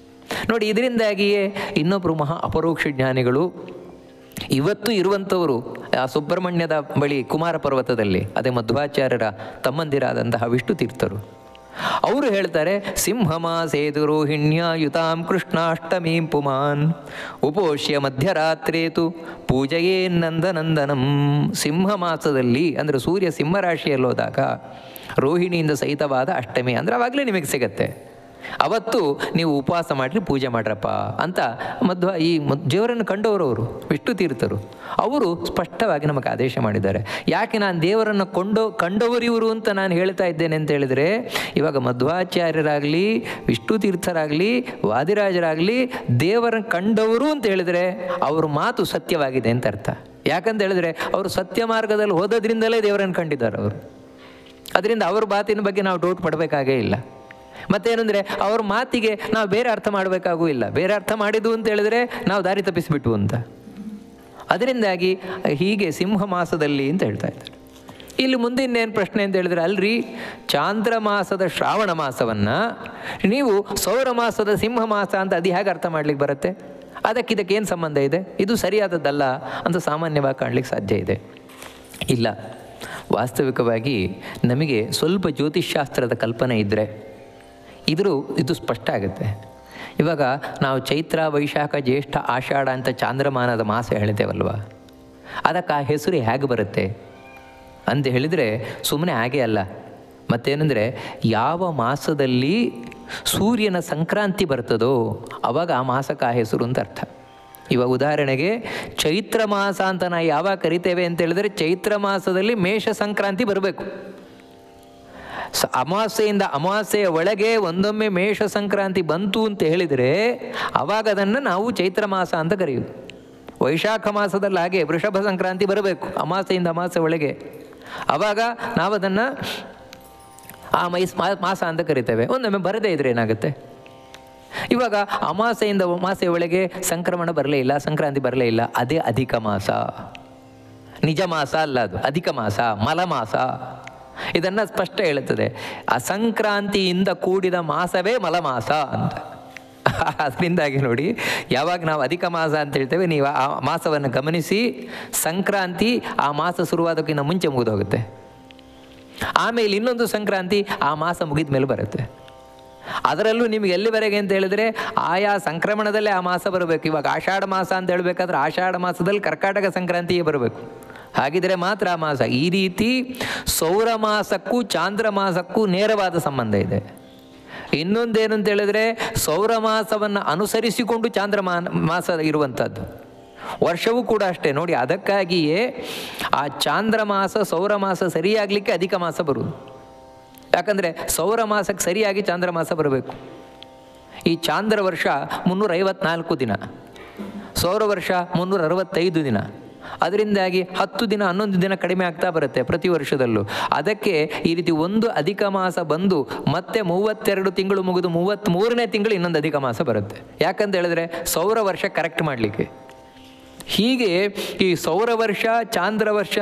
ನೋಡಿ, ಇದರಿಂದಾಗಿಯೇ ಇನ್ನೊಬ್ಬರು ಮಹಾ ಅಪರೋಕ್ಷ ಜ್ಞಾನಿಗಳು ಇವತ್ತು ಇರುವಂಥವರು ಆ ಸುಬ್ರಹ್ಮಣ್ಯದ ಬಳಿ ಕುಮಾರ ಪರ್ವತದಲ್ಲಿ, ಅದೇ ಮಧ್ವಾಚಾರ್ಯರ ತಮ್ಮಂದಿರಾದಂತಹ ವಿಷ್ಣು ತೀರ್ಥರು, ಅವರು ಹೇಳ್ತಾರೆ, ಸಿಂಹಮಾಸೇದು ರೋಹಿಣ್ಯಾಯುತಾಂ ಕೃಷ್ಣಾಷ್ಟಮೀಂ ಪುಮಾನ್ ಉಪೋಷ್ಯ ಮಧ್ಯರಾತ್ರೇತು ಪೂಜೆಯೇ ನಂದನಂದನಂ. ಸಿಂಹ ಮಾಸದಲ್ಲಿ ಅಂದರೆ ಸೂರ್ಯ ಸಿಂಹರಾಶಿಯಲ್ಲಿ ಹೋದಾಗ ರೋಹಿಣಿಯಿಂದ ಸಹಿತವಾದ ಅಷ್ಟಮಿ ಅಂದರೆ ಆವಾಗಲೇ ನಿಮಗೆ ಸಿಗತ್ತೆ. ಅವತ್ತು ನೀವು ಉಪವಾಸ ಮಾಡಿರಿ, ಪೂಜೆ ಮಾಡ್ರಪ್ಪ ಅಂತ ಈ ದೇವರನ್ನು ಕಂಡವರು ವಿಷ್ಣು ತೀರ್ಥರು ಅವರು ಸ್ಪಷ್ಟವಾಗಿ ನಮಗೆ ಆದೇಶ ಮಾಡಿದ್ದಾರೆ. ಯಾಕೆ ನಾನು ದೇವರನ್ನು ಕಂಡವರಿವರು ಅಂತ ನಾನು ಹೇಳ್ತಾ ಇದ್ದೇನೆ ಅಂತ ಹೇಳಿದರೆ, ಇವಾಗ ಮಧ್ವಾಚಾರ್ಯರಾಗಲಿ, ವಿಷ್ಣು ತೀರ್ಥರಾಗಲಿ, ವಾದಿರಾಜರಾಗಲಿ ದೇವರನ್ನು ಕಂಡವರು ಅಂತ ಹೇಳಿದರೆ ಅವ್ರ ಮಾತು ಸತ್ಯವಾಗಿದೆ ಅಂತ ಅರ್ಥ. ಯಾಕಂತ ಹೇಳಿದ್ರೆ ಅವರು ಸತ್ಯ ಮಾರ್ಗದಲ್ಲಿ ಹೋದದ್ರಿಂದಲೇ ದೇವರನ್ನು ಕಂಡಿದ್ದಾರೆ ಅವರು. ಅದರಿಂದ ಅವ್ರ ಮಾತಿನ ಬಗ್ಗೆ ನಾವು ಡೌಟ್ ಪಡಬೇಕಾಗೇ ಇಲ್ಲ. ಮತ್ತೇನೆಂದರೆ ಅವ್ರ ಮಾತಿಗೆ ನಾವು ಬೇರೆ ಅರ್ಥ ಮಾಡಬೇಕಾಗೂ ಇಲ್ಲ. ಬೇರೆ ಅರ್ಥ ಮಾಡಿದ್ದು ಅಂತ ಹೇಳಿದ್ರೆ ನಾವು ದಾರಿ ತಪ್ಪಿಸಿಬಿಟ್ಟು ಅಂತ. ಅದರಿಂದಾಗಿ ಹೀಗೆ ಸಿಂಹ ಮಾಸದಲ್ಲಿ ಅಂತ ಹೇಳ್ತಾ ಇದ್ದಾರೆ. ಇಲ್ಲಿ ಮುಂದಿನೇನು ಪ್ರಶ್ನೆ ಅಂತ ಹೇಳಿದ್ರೆ, ಅಲ್ರಿ ಚಾಂದ್ರ ಮಾಸದ ಶ್ರಾವಣ ಮಾಸವನ್ನು ನೀವು ಸೌರ ಮಾಸದ ಸಿಂಹ ಮಾಸ ಅಂತ ಅದು ಹೇಗೆ ಅರ್ಥ ಮಾಡ್ಲಿಕ್ಕೆ ಬರುತ್ತೆ? ಇದಕ್ಕೇನು ಸಂಬಂಧ ಇದೆ? ಇದು ಸರಿಯಾದದ್ದಲ್ಲ ಅಂತ ಸಾಮಾನ್ಯವಾಗಿ ಕಾಣಲಿಕ್ಕೆ ಸಾಧ್ಯ ಇದೆ. ಇಲ್ಲ, ವಾಸ್ತವಿಕವಾಗಿ ನಮಗೆ ಸ್ವಲ್ಪ ಜ್ಯೋತಿಷ್ಶಾಸ್ತ್ರದ ಕಲ್ಪನೆ ಇದ್ದರೆ ಇದು ಸ್ಪಷ್ಟ ಆಗುತ್ತೆ. ಇವಾಗ ನಾವು ಚೈತ್ರ, ವೈಶಾಖ, ಜ್ಯೇಷ್ಠ, ಆಷಾಢ ಅಂತ ಚಾಂದ್ರಮಾನದ ಮಾಸ ಹೇಳ್ತೇವಲ್ವ, ಅದಕ್ಕೆ ಆ ಹೆಸರು ಹೇಗೆ ಬರುತ್ತೆ ಅಂತ ಹೇಳಿದರೆ ಸುಮ್ಮನೆ ಹಾಗೆ ಅಲ್ಲ. ಮತ್ತೇನೆಂದರೆ, ಯಾವ ಮಾಸದಲ್ಲಿ ಸೂರ್ಯನ ಸಂಕ್ರಾಂತಿ ಬರ್ತದೋ ಆವಾಗ ಆ ಮಾಸಕ್ಕೆ ಆ ಹೆಸರು ಅಂತ ಅರ್ಥ. ಇವಾಗ ಉದಾಹರಣೆಗೆ ಚೈತ್ರ ಮಾಸ ಅಂತ ನಾವು ಯಾವಾಗ ಕರಿತೇವೆ ಅಂತ ಹೇಳಿದರೆ, ಚೈತ್ರ ಮಾಸದಲ್ಲಿ ಮೇಷ ಸಂಕ್ರಾಂತಿ ಬರಬೇಕು. ಅಮಾವಾಸ್ಯೆಯಿಂದ ಅಮಾವಾಸ್ಯೆಯ ಒಳಗೆ ಒಂದೊಮ್ಮೆ ಮೇಷ ಸಂಕ್ರಾಂತಿ ಬಂತು ಅಂತ ಹೇಳಿದರೆ ಆವಾಗ ಅದನ್ನು ನಾವು ಚೈತ್ರ ಮಾಸ ಅಂತ ಕರೆಯುವುದು. ವೈಶಾಖ ಮಾಸದಲ್ಲಿ ಹಾಗೆ ವೃಷಭ ಸಂಕ್ರಾಂತಿ ಬರಬೇಕು ಅಮಾವಾಸ್ಯೆಯಿಂದ ಅಮಾವಾಸ್ಯೆ ಒಳಗೆ, ಆವಾಗ ನಾವು ಅದನ್ನು ಆ ಮಾಸ ಅಂತ ಕರಿತೇವೆ. ಒಂದೊಮ್ಮೆ ಬರದೇ ಇದ್ರೆ ಏನಾಗುತ್ತೆ? ಇವಾಗ ಅಮಾವಾಸ್ಯೆಯಿಂದ ಅಮಾವಾಸ್ಯೆ ಒಳಗೆ ಸಂಕ್ರಮಣ ಬರಲೇ ಇಲ್ಲ, ಸಂಕ್ರಾಂತಿ ಬರಲೇ ಇಲ್ಲ, ಅದೇ ಅಧಿಕ ಮಾಸ. ನಿಜ ಮಾಸ ಅಲ್ಲ, ಅದು ಅಧಿಕ ಮಾಸ, ಮಲಮಾಸ. ಇದನ್ನು ಸ್ಪಷ್ಟ ಹೇಳುತ್ತದೆ. ಅಸಂಕ್ರಾಂತಿಯಿಂದ ಕೂಡಿದ ಮಾಸವೇ ಮಲಮಾಸ ಅಂತ. ಅದರಿಂದಾಗಿ ನೋಡಿ, ಯಾವಾಗ ನಾವು ಅಧಿಕ ಮಾಸ ಅಂತ ಹೇಳ್ತೇವೆ, ನೀವು ಆ ಮಾಸವನ್ನು ಗಮನಿಸಿ, ಸಂಕ್ರಾಂತಿ ಆ ಮಾಸ ಶುರುವಾದಕ್ಕಿಂತ ಮುಂಚೆ ಮುಗಿದೋಗುತ್ತೆ. ಆಮೇಲೆ ಇನ್ನೊಂದು ಸಂಕ್ರಾಂತಿ ಆ ಮಾಸ ಮುಗಿದ ಮೇಲೆ ಬರುತ್ತೆ. ಅದರಲ್ಲೂ ನಿಮ್ಗೆ ಎಲ್ಲಿವರೆಗೆ ಅಂತ ಹೇಳಿದ್ರೆ ಆಯಾ ಸಂಕ್ರಮಣದಲ್ಲೇ ಆ ಮಾಸ ಬರಬೇಕು. ಇವಾಗ ಆಷಾಢ ಮಾಸ ಅಂತ ಹೇಳಬೇಕಾದ್ರೆ ಆಷಾಢ ಮಾಸದಲ್ಲಿ ಕರ್ಕಾಟಕ ಸಂಕ್ರಾಂತಿಯೇ ಬರಬೇಕು. ಹಾಗಿದ್ರೆ ಮಾತ್ರ ಆ ಮಾಸ. ಈ ರೀತಿ ಸೌರ ಮಾಸಕ್ಕೂ ಚಾಂದ್ರ ಮಾಸಕ್ಕೂ ನೇರವಾದ ಸಂಬಂಧ ಇದೆ. ಇನ್ನೊಂದೇನು ಅಂತ ಹೇಳಿದ್ರೆ, ಸೌರ ಮಾಸವನ್ನು ಅನುಸರಿಸಿಕೊಂಡು ಚಾಂದ್ರ ಮಾಸ ಇರುವಂಥದ್ದು. ವರ್ಷವೂ ಕೂಡ ಅಷ್ಟೇ ನೋಡಿ. ಅದಕ್ಕಾಗಿಯೇ ಆ ಚಾಂದ್ರ ಮಾಸ ಸೌರ ಮಾಸ ಸರಿಯಾಗಲಿಕ್ಕೆ ಅಧಿಕ ಮಾಸ ಬರುವುದು. ಯಾಕಂದರೆ ಸೌರ ಮಾಸಕ್ಕೆ ಸರಿಯಾಗಿ ಚಾಂದ್ರ ಮಾಸ ಬರಬೇಕು. ಈ ಚಾಂದ್ರ ವರ್ಷ 354 ದಿನ, ಸೌರ ವರ್ಷ 365 ದಿನ. ಅದರಿಂದಾಗಿ 10 ದಿನ 11 ದಿನ ಕಡಿಮೆ ಆಗ್ತಾ ಬರುತ್ತೆ ಪ್ರತಿ ವರ್ಷದಲ್ಲೂ. ಅದಕ್ಕೆ ಈ ರೀತಿ ಒಂದು ಅಧಿಕ ಮಾಸ ಬಂದು ಮತ್ತೆ 32 ತಿಂಗಳು ಮುಗಿದು 33ನೇ ತಿಂಗಳು ಇನ್ನೊಂದು ಅಧಿಕ ಮಾಸ ಬರುತ್ತೆ. ಯಾಕಂತ ಹೇಳಿದ್ರೆ ಸೌರ ವರ್ಷ ಕರೆಕ್ಟ್ ಮಾಡಲಿಕ್ಕೆ. ಹೀಗೆ ಈ ಸೌರ ವರ್ಷ ಚಾಂದ್ರ ವರ್ಷ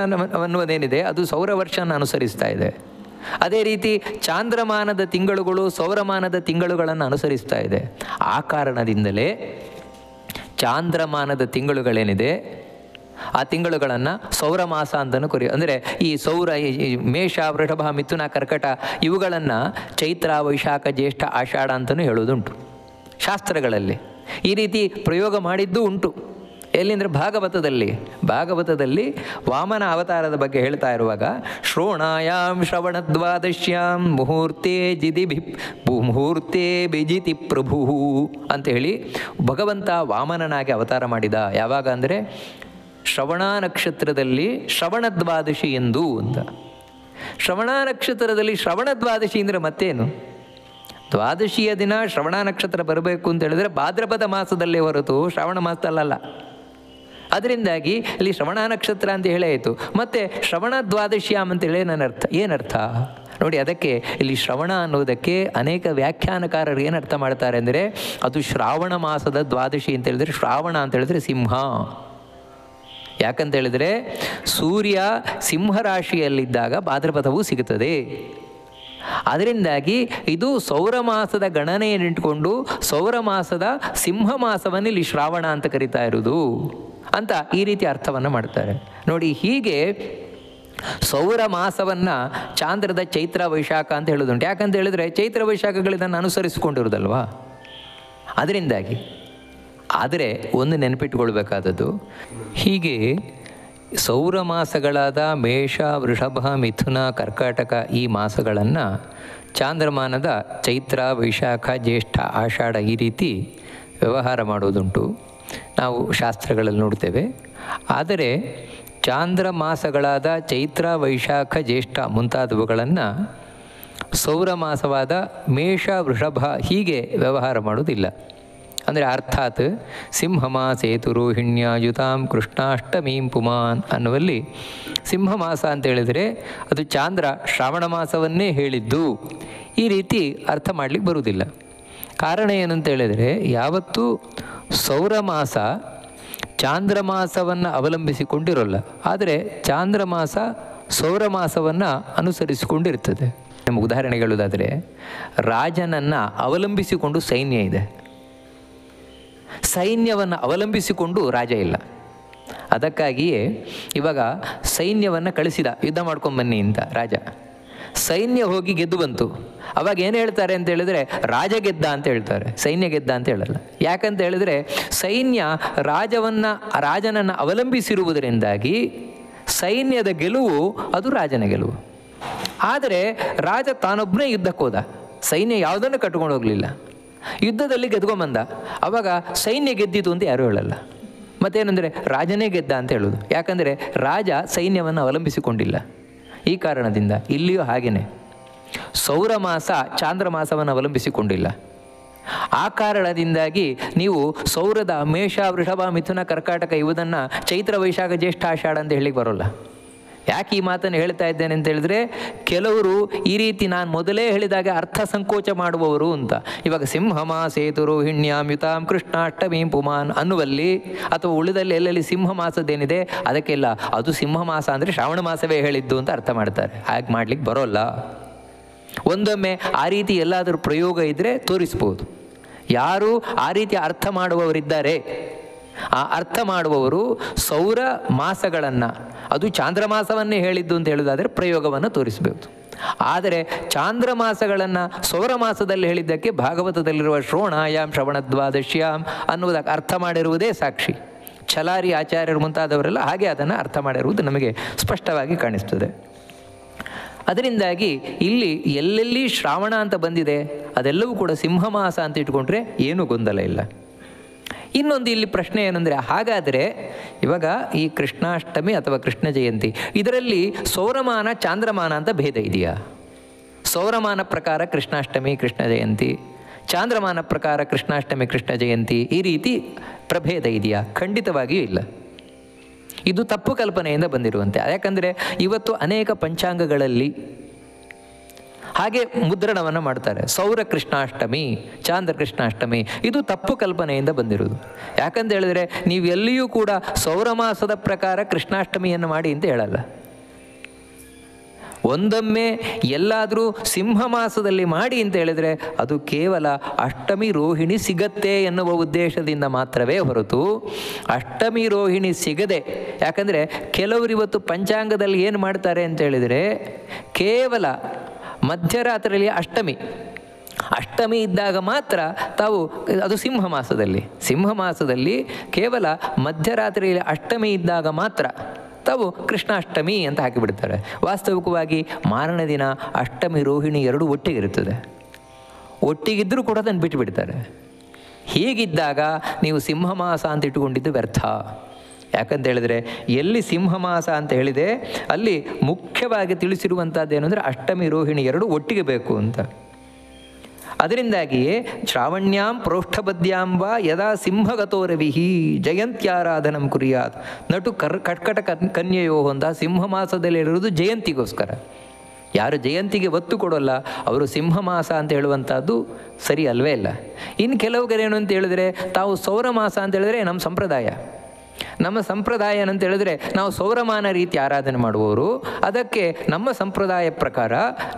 ಅನ್ನುವುದೇನಿದೆ ಅದು ಸೌರ ವರ್ಷನ ಅನುಸರಿಸ್ತಾ ಇದೆ. ಅದೇ ರೀತಿ ಚಾಂದ್ರಮಾನದ ತಿಂಗಳುಗಳು ಸೌರಮಾನದ ತಿಂಗಳುಗಳನ್ನು ಅನುಸರಿಸ್ತಾ ಇದೆ. ಆ ಕಾರಣದಿಂದಲೇ ಚಾಂದ್ರಮಾನದ ತಿಂಗಳುಗಳೇನಿದೆ ಆ ತಿಂಗಳುಗಳನ್ನು ಸೌರಮಾಸ ಅಂತಲೂ ಕರೆಯುವ. ಅಂದರೆ ಈ ಸೌರ ಮೇಷ, ವೃಷಭ, ಮಿಥುನ, ಕರ್ಕಟ ಇವುಗಳನ್ನು ಚೈತ್ರ, ವೈಶಾಖ, ಜ್ಯೇಷ್ಠ, ಆಷಾಢ ಅಂತಲೂ ಹೇಳೋದುಂಟು ಶಾಸ್ತ್ರಗಳಲ್ಲಿ. ಈ ರೀತಿ ಪ್ರಯೋಗ ಮಾಡಿದ್ದೂ ಉಂಟು. ಎಲ್ಲಿಂದರೆ ಭಾಗವತದಲ್ಲಿ ವಾಮನ ಅವತಾರದ ಬಗ್ಗೆ ಹೇಳ್ತಾ ಇರುವಾಗ ಶ್ರೋಣಾಯಾಮ್ ಶ್ರವಣದ್ವಾದಶ್ಯಾಂ ಮುಹೂರ್ತೆ ಬಿಜಿತಿ ಪ್ರಭು ಅಂತ ಹೇಳಿ ಭಗವಂತ ವಾಮನನಾಗಿ ಅವತಾರ ಮಾಡಿದ. ಯಾವಾಗ ಅಂದರೆ ಶ್ರವಣ ನಕ್ಷತ್ರದಲ್ಲಿ ಶ್ರವಣದ್ವಾದಶಿ ಎಂದು ಅಂತ. ಶ್ರವಣ ನಕ್ಷತ್ರದಲ್ಲಿ ಶ್ರವಣದ್ವಾದಶಿ ಅಂದರೆ ಮತ್ತೇನು? ದ್ವಾದಶಿಯ ದಿನ ಶ್ರವಣ ನಕ್ಷತ್ರ ಬರಬೇಕು ಅಂತ ಹೇಳಿದ್ರೆ ಭಾದ್ರಪದ ಮಾಸದಲ್ಲೇ ಹೊರತು ಶ್ರಾವಣ ಮಾಸದಲ್ಲ. ಅದರಿಂದಾಗಿ ಇಲ್ಲಿ ಶ್ರವಣ ನಕ್ಷತ್ರ ಅಂತ ಹೇಳಾಯಿತು. ಮತ್ತು ಶ್ರವಣ ದ್ವಾದಶ್ಯಾಮ್ ಅಂತ ಹೇಳಿ ಏನರ್ಥ? ನೋಡಿ, ಅದಕ್ಕೆ ಇಲ್ಲಿ ಶ್ರವಣ ಅನ್ನೋದಕ್ಕೆ ಅನೇಕ ವ್ಯಾಖ್ಯಾನಕಾರರು ಏನು ಅರ್ಥ ಮಾಡ್ತಾರೆ ಅಂದರೆ, ಅದು ಶ್ರಾವಣ ಮಾಸದ ದ್ವಾದಶಿ ಅಂತ ಹೇಳಿದರೆ, ಶ್ರಾವಣ ಅಂತ ಹೇಳಿದ್ರೆ ಸಿಂಹ. ಯಾಕಂತ ಹೇಳಿದರೆ ಸೂರ್ಯ ಸಿಂಹರಾಶಿಯಲ್ಲಿದ್ದಾಗ ಭಾದ್ರಪದವು ಸಿಗುತ್ತದೆ. ಅದರಿಂದಾಗಿ ಇದು ಸೌರಮಾಸದ ಗಣನೆಯನ್ನಿಟ್ಟುಕೊಂಡು ಸೌರಮಾಸದ ಸಿಂಹ ಮಾಸವನ್ನು ಇಲ್ಲಿ ಶ್ರಾವಣ ಅಂತ ಕರೀತಾ ಇರೋದು ಅಂತ ಈ ರೀತಿ ಅರ್ಥವನ್ನು ಮಾಡ್ತಾರೆ. ನೋಡಿ, ಹೀಗೆ ಸೌರ ಮಾಸವನ್ನು ಚಾಂದ್ರದ ಚೈತ್ರ ವೈಶಾಖ ಅಂತ ಹೇಳೋದುಂಟು. ಯಾಕಂತ ಹೇಳಿದರೆ ಚೈತ್ರ ವೈಶಾಖಗಳಿದನ್ನು ಅನುಸರಿಸಿಕೊಂಡಿರೋದಲ್ವಾ, ಅದರಿಂದಾಗಿ. ಆದರೆ ಒಂದು ನೆನಪಿಟ್ಟುಕೊಳ್ಬೇಕಾದದ್ದು, ಹೀಗೆ ಸೌರ ಮಾಸಗಳಾದ ಮೇಷ, ವೃಷಭ, ಮಿಥುನ, ಕರ್ಕಾಟಕ ಈ ಮಾಸಗಳನ್ನು ಚಾಂದ್ರಮಾನದ ಚೈತ್ರ, ವೈಶಾಖ, ಜ್ಯೇಷ್ಠ, ಆಷಾಢ ಈ ರೀತಿ ವ್ಯವಹಾರ ಮಾಡೋದುಂಟು, ನಾವು ಶಾಸ್ತ್ರಗಳಲ್ಲಿ ನೋಡ್ತೇವೆ. ಆದರೆ ಚಾಂದ್ರ ಮಾಸಗಳಾದ ಚೈತ್ರ, ವೈಶಾಖ, ಜ್ಯೇಷ್ಠ ಮುಂತಾದವುಗಳನ್ನು ಸೌರ ಮಾಸವಾದ ಮೇಷ, ವೃಷಭ ಹೀಗೆ ವ್ಯವಹಾರ ಮಾಡೋದಿಲ್ಲ. ಅಂದರೆ ಅರ್ಥಾತ್ ಸಿಂಹಮಾಸೇತು ರೋಹಿಣ್ಯಾಯುತಾಂ ಕೃಷ್ಣಾಷ್ಟಮೀಂ ಪುಮಾನ್ ಅನ್ನುವಲ್ಲಿ ಸಿಂಹಮಾಸ ಅಂತ ಹೇಳಿದರೆ ಅದು ಚಾಂದ್ರ ಶ್ರಾವಣ ಮಾಸವನ್ನೇ ಹೇಳಿದ್ದು, ಈ ರೀತಿ ಅರ್ಥ ಮಾಡಲಿಕ್ಕೆ ಬರುವುದಿಲ್ಲ. ಕಾರಣ ಏನಂತ ಹೇಳಿದರೆ, ಯಾವತ್ತೂ ಸೌರಮಾಸ ಚಾಂದ್ರಮಾಸವನ್ನು ಅವಲಂಬಿಸಿಕೊಂಡಿರೋಲ್ಲ, ಆದರೆ ಚಾಂದ್ರಮಾಸ ಸೌರಮಾಸವನ್ನು ಅನುಸರಿಸಿಕೊಂಡಿರ್ತದೆ. ನಮಗೆ ಉದಾಹರಣೆ ಹೇಳುವುದಾದರೆ, ರಾಜನನ್ನು ಅವಲಂಬಿಸಿಕೊಂಡು ಸೈನ್ಯ ಇದೆ, ಸೈನ್ಯವನ್ನು ಅವಲಂಬಿಸಿಕೊಂಡು ರಾಜ ಇಲ್ಲ. ಅದಕ್ಕಾಗಿಯೇ ಇವಾಗ ಸೈನ್ಯವನ್ನು ಕಳಿಸಿದ, ಯುದ್ಧ ಮಾಡ್ಕೊಂಬನ್ನಿ ಅಂತ ರಾಜ. ಸೈನ್ಯ ಹೋಗಿ ಗೆದ್ದು ಬಂತು. ಅವಾಗ ಏನು ಹೇಳ್ತಾರೆ ಅಂತ ಹೇಳಿದರೆ, ರಾಜ ಗೆದ್ದ ಅಂತ ಹೇಳ್ತಾರೆ, ಸೈನ್ಯ ಗೆದ್ದ ಅಂತ ಹೇಳಲ್ಲ. ಯಾಕಂತ ಹೇಳಿದರೆ ಸೈನ್ಯ ರಾಜನನ್ನು ಅವಲಂಬಿಸಿರುವುದರಿಂದಾಗಿ ಸೈನ್ಯದ ಗೆಲುವು ಅದು ರಾಜನ ಗೆಲುವು. ಆದರೆ ರಾಜ ತಾನೊಬ್ಬನೇ ಯುದ್ಧಕ್ಕೆ ಹೋದ, ಸೈನ್ಯ ಯಾವುದನ್ನು ಕಟ್ಕೊಂಡು ಹೋಗಲಿಲ್ಲ, ಯುದ್ಧದಲ್ಲಿ ಗೆದ್ಕೊಂಬಂದ. ಆವಾಗ ಸೈನ್ಯ ಗೆದ್ದಿತು ಅಂತ ಯಾರೂ ಹೇಳಲ್ಲ. ಮತ್ತೇನೆಂದರೆ ರಾಜನೇ ಗೆದ್ದ ಅಂತ ಹೇಳೋದು. ಯಾಕಂದರೆ ರಾಜ ಸೈನ್ಯವನ್ನು ಅವಲಂಬಿಸಿಕೊಂಡಿಲ್ಲ. ಈ ಕಾರಣದಿಂದ ಇಲ್ಲಿಯೂ ಹಾಗೆಯೇ ಸೌರಮಾಸ ಚಾಂದ್ರಮಾಸವನ್ನು ಅವಲಂಬಿಸಿಕೊಂಡಿಲ್ಲ. ಆ ಕಾರಣದಿಂದಾಗಿ ನೀವು ಸೌರದ ಮೇಷ, ವೃಷಭ, ಮಿಥುನ, ಕರ್ಕಾಟಕ ಇವುದನ್ನು ಚೈತ್ರ, ವೈಶಾಖ, ಜ್ಯೇಷ್ಠ, ಆಷಾಢ ಅಂತ ಹೇಳಿಕ್ಕೆ ಬರೋಲ್ಲ. ಯಾಕೆ ಈ ಮಾತನ್ನು ಹೇಳ್ತಾ ಇದ್ದೇನೆ ಅಂತ ಹೇಳಿದ್ರೆ, ಕೆಲವರು ಈ ರೀತಿ ನಾನು ಮೊದಲೇ ಹೇಳಿದಾಗ ಅರ್ಥ ಸಂಕೋಚ ಮಾಡುವವರು ಅಂತ. ಇವಾಗ ಸಿಂಹಮಾಸೇತು ರೋಹಿಣ್ಯಾಂ ಯುತಾಂ ಕೃಷ್ಣಾಷ್ಟಮೀಂ ಪುಮಾನ್ ಅನ್ನುವಲ್ಲಿ ಅಥವಾ ಉಳಿದಲ್ಲಿ ಎಲ್ಲೆಲ್ಲಿ ಸಿಂಹ ಮಾಸದ್ದೇನಿದೆ ಅದಕ್ಕೆಲ್ಲ ಅದು ಸಿಂಹ ಮಾಸ ಅಂದರೆ ಶ್ರಾವಣ ಮಾಸವೇ ಹೇಳಿದ್ದು ಅಂತ ಅರ್ಥ ಮಾಡ್ತಾರೆ. ಹಾಗೆ ಮಾಡ್ಲಿಕ್ಕೆ ಬರೋಲ್ಲ. ಒಂದೊಮ್ಮೆ ಆ ರೀತಿ ಎಲ್ಲಾದರೂ ಪ್ರಯೋಗ ಇದ್ದರೆ ತೋರಿಸ್ಬೋದು. ಯಾರು ಆ ರೀತಿ ಅರ್ಥ ಮಾಡುವವರಿದ್ದಾರೆ, ಆ ಅರ್ಥ ಮಾಡುವವರು ಸೌರ ಮಾಸಗಳನ್ನು ಅದು ಚಾಂದ್ರಮಾಸವನ್ನೇ ಹೇಳಿದ್ದು ಅಂತ ಹೇಳೋದಾದರೆ ಪ್ರಯೋಗವನ್ನು ತೋರಿಸಬೇಕು. ಆದರೆ ಚಾಂದ್ರಮಾಸಗಳನ್ನು ಸೌರ ಮಾಸದಲ್ಲಿ ಹೇಳಿದ್ದಕ್ಕೆ ಭಾಗವತದಲ್ಲಿರುವ ಶ್ರೋಣಾಯಾಮ್ ಶ್ರವಣದ್ವಾದಶ್ಯಾಮ್ ಅನ್ನುವುದಕ್ಕೆ ಅರ್ಥ ಮಾಡಿರುವುದೇ ಸಾಕ್ಷಿ. ಛಲಾರಿ ಆಚಾರ್ಯರು ಮುಂತಾದವರೆಲ್ಲ ಹಾಗೆ ಅದನ್ನು ಅರ್ಥ ಮಾಡಿರುವುದು ನಮಗೆ ಸ್ಪಷ್ಟವಾಗಿ ಕಾಣಿಸ್ತದೆ. ಅದರಿಂದಾಗಿ ಇಲ್ಲಿ ಎಲ್ಲೆಲ್ಲಿ ಶ್ರಾವಣ ಅಂತ ಬಂದಿದೆ ಅದೆಲ್ಲವೂ ಕೂಡ ಸಿಂಹಮಾಸ ಅಂತ ಇಟ್ಕೊಂಡ್ರೆ ಏನೂ ಗೊಂದಲ ಇಲ್ಲ. ಇನ್ನೊಂದು ಇಲ್ಲಿ ಪ್ರಶ್ನೆ ಏನಂದರೆ, ಹಾಗಾದರೆ ಇವಾಗ ಈ ಕೃಷ್ಣಾಷ್ಟಮಿ ಅಥವಾ ಕೃಷ್ಣ ಜಯಂತಿ ಇದರಲ್ಲಿ ಸೌರಮಾನ ಚಾಂದ್ರಮಾನ ಅಂತ ಭೇದ ಇದೆಯಾ? ಸೌರಮಾನ ಪ್ರಕಾರ ಕೃಷ್ಣಾಷ್ಟಮಿ ಕೃಷ್ಣ ಜಯಂತಿ, ಚಾಂದ್ರಮಾನ ಪ್ರಕಾರ ಕೃಷ್ಣಾಷ್ಟಮಿ ಕೃಷ್ಣ ಜಯಂತಿ ಈ ರೀತಿ ಪ್ರಭೇದ ಇದೆಯಾ? ಖಂಡಿತವಾಗಿಯೂ ಇಲ್ಲ. ಇದು ತಪ್ಪು ಕಲ್ಪನೆಯಿಂದ ಬಂದಿರುವಂತೆ. ಯಾಕಂದರೆ ಇವತ್ತು ಅನೇಕ ಪಂಚಾಂಗಗಳಲ್ಲಿ ಹಾಗೆ ಮುದ್ರಣವನ್ನು ಮಾಡ್ತಾರೆ, ಸೌರ ಕೃಷ್ಣಾಷ್ಟಮಿ, ಚಾಂದ್ರ ಕೃಷ್ಣಾಷ್ಟಮಿ. ಇದು ತಪ್ಪು ಕಲ್ಪನೆಯಿಂದ ಬಂದಿರುವುದು. ಯಾಕಂತ ಹೇಳಿದರೆ ನೀವು ಎಲ್ಲಿಯೂ ಕೂಡ ಸೌರಮಾಸದ ಪ್ರಕಾರ ಕೃಷ್ಣಾಷ್ಟಮಿಯನ್ನು ಮಾಡಿ ಅಂತ ಹೇಳಲ್ಲ. ಒಂದೊಮ್ಮೆ ಎಲ್ಲಾದರೂ ಸಿಂಹ ಮಾಸದಲ್ಲಿ ಮಾಡಿ ಅಂತ ಹೇಳಿದರೆ ಅದು ಕೇವಲ ಅಷ್ಟಮಿ ರೋಹಿಣಿ ಸಿಗತ್ತೆ ಎನ್ನುವ ಉದ್ದೇಶದಿಂದ ಮಾತ್ರವೇ ಹೊರತು ಅಷ್ಟಮಿ ರೋಹಿಣಿ ಸಿಗದೆ. ಯಾಕಂದರೆ ಕೆಲವರು ಇವತ್ತು ಪಂಚಾಂಗದಲ್ಲಿ ಏನು ಮಾಡ್ತಾರೆ ಅಂತ ಹೇಳಿದರೆ, ಕೇವಲ ಮಧ್ಯರಾತ್ರಿಯಲ್ಲಿ ಅಷ್ಟಮಿ ಇದ್ದಾಗ ಮಾತ್ರ ತಾವು, ಅದು ಸಿಂಹ ಮಾಸದಲ್ಲಿ ಕೇವಲ ಮಧ್ಯರಾತ್ರಿಯಲ್ಲಿ ಅಷ್ಟಮಿ ಇದ್ದಾಗ ಮಾತ್ರ ತಾವು ಕೃಷ್ಣಾಷ್ಟಮಿ ಅಂತ ಹಾಕಿಬಿಡ್ತಾರೆ. ವಾಸ್ತವಿಕವಾಗಿ ಮಾರನೇ ದಿನ ಅಷ್ಟಮಿ ರೋಹಿಣಿ ಎರಡೂ ಒಟ್ಟಿಗಿರುತ್ತದೆ. ಒಟ್ಟಿಗಿದ್ದರೂ ಕೂಡ ಅದನ್ನು ಬಿಟ್ಟುಬಿಡ್ತಾರೆ. ಹೀಗಿದ್ದಾಗ ನೀವು ಸಿಂಹ ಮಾಸ ಅಂತ ಇಟ್ಟುಕೊಂಡಿದ್ದು ವ್ಯರ್ಥ. ಯಾಕಂತ ಹೇಳಿದರೆ ಎಲ್ಲಿ ಸಿಂಹ ಮಾಸ ಅಂತ ಹೇಳಿದೆ ಅಲ್ಲಿ ಮುಖ್ಯವಾಗಿ ತಿಳಿಸಿರುವಂಥದ್ದು ಏನು ಅಂದರೆ ಅಷ್ಟಮಿ ರೋಹಿಣಿ ಎರಡೂ ಒಟ್ಟಿಗೆ ಬೇಕು ಅಂತ. ಅದರಿಂದಾಗಿಯೇ ಶ್ರಾವಣ್ಯಾಂ ಪ್ರೋಷ್ಠಬದ್ಯಾಂ ವಾ ಯದಾ ಸಿಂಹಗತೋ ರವಿಹಿ ಜಯಂತ್ಯಾರಾಧನಂ ಕುರ್ಯಾತ್ ನಟು ಕರ್ಕಟ ಕನ್ಯೆಯೋ ಅಂತ ಸಿಂಹ ಮಾಸದಲ್ಲಿರುವುದು ಜಯಂತಿಗೋಸ್ಕರ. ಯಾರು ಜಯಂತಿಗೆ ಒತ್ತು ಕೊಡೋಲ್ಲ ಅವರು ಸಿಂಹ ಮಾಸ ಅಂತ ಹೇಳುವಂಥದ್ದು ಸರಿ ಅಲ್ವೇ ಇಲ್ಲ. ಇನ್ನು ಕೆಲವುಗರೇನು ಅಂತ ಹೇಳಿದ್ರೆ ತಾವು ಸೌರ ಮಾಸ ಅಂತ ಹೇಳಿದ್ರೆ ನಮ್ಮ ಸಂಪ್ರದಾಯ ಏನಂತ ಹೇಳಿದ್ರೆ ನಾವು ಸೌರಮಾನ ರೀತಿ ಆರಾಧನೆ ಮಾಡುವವರು, ಅದಕ್ಕೆ ನಮ್ಮ ಸಂಪ್ರದಾಯ ಪ್ರಕಾರ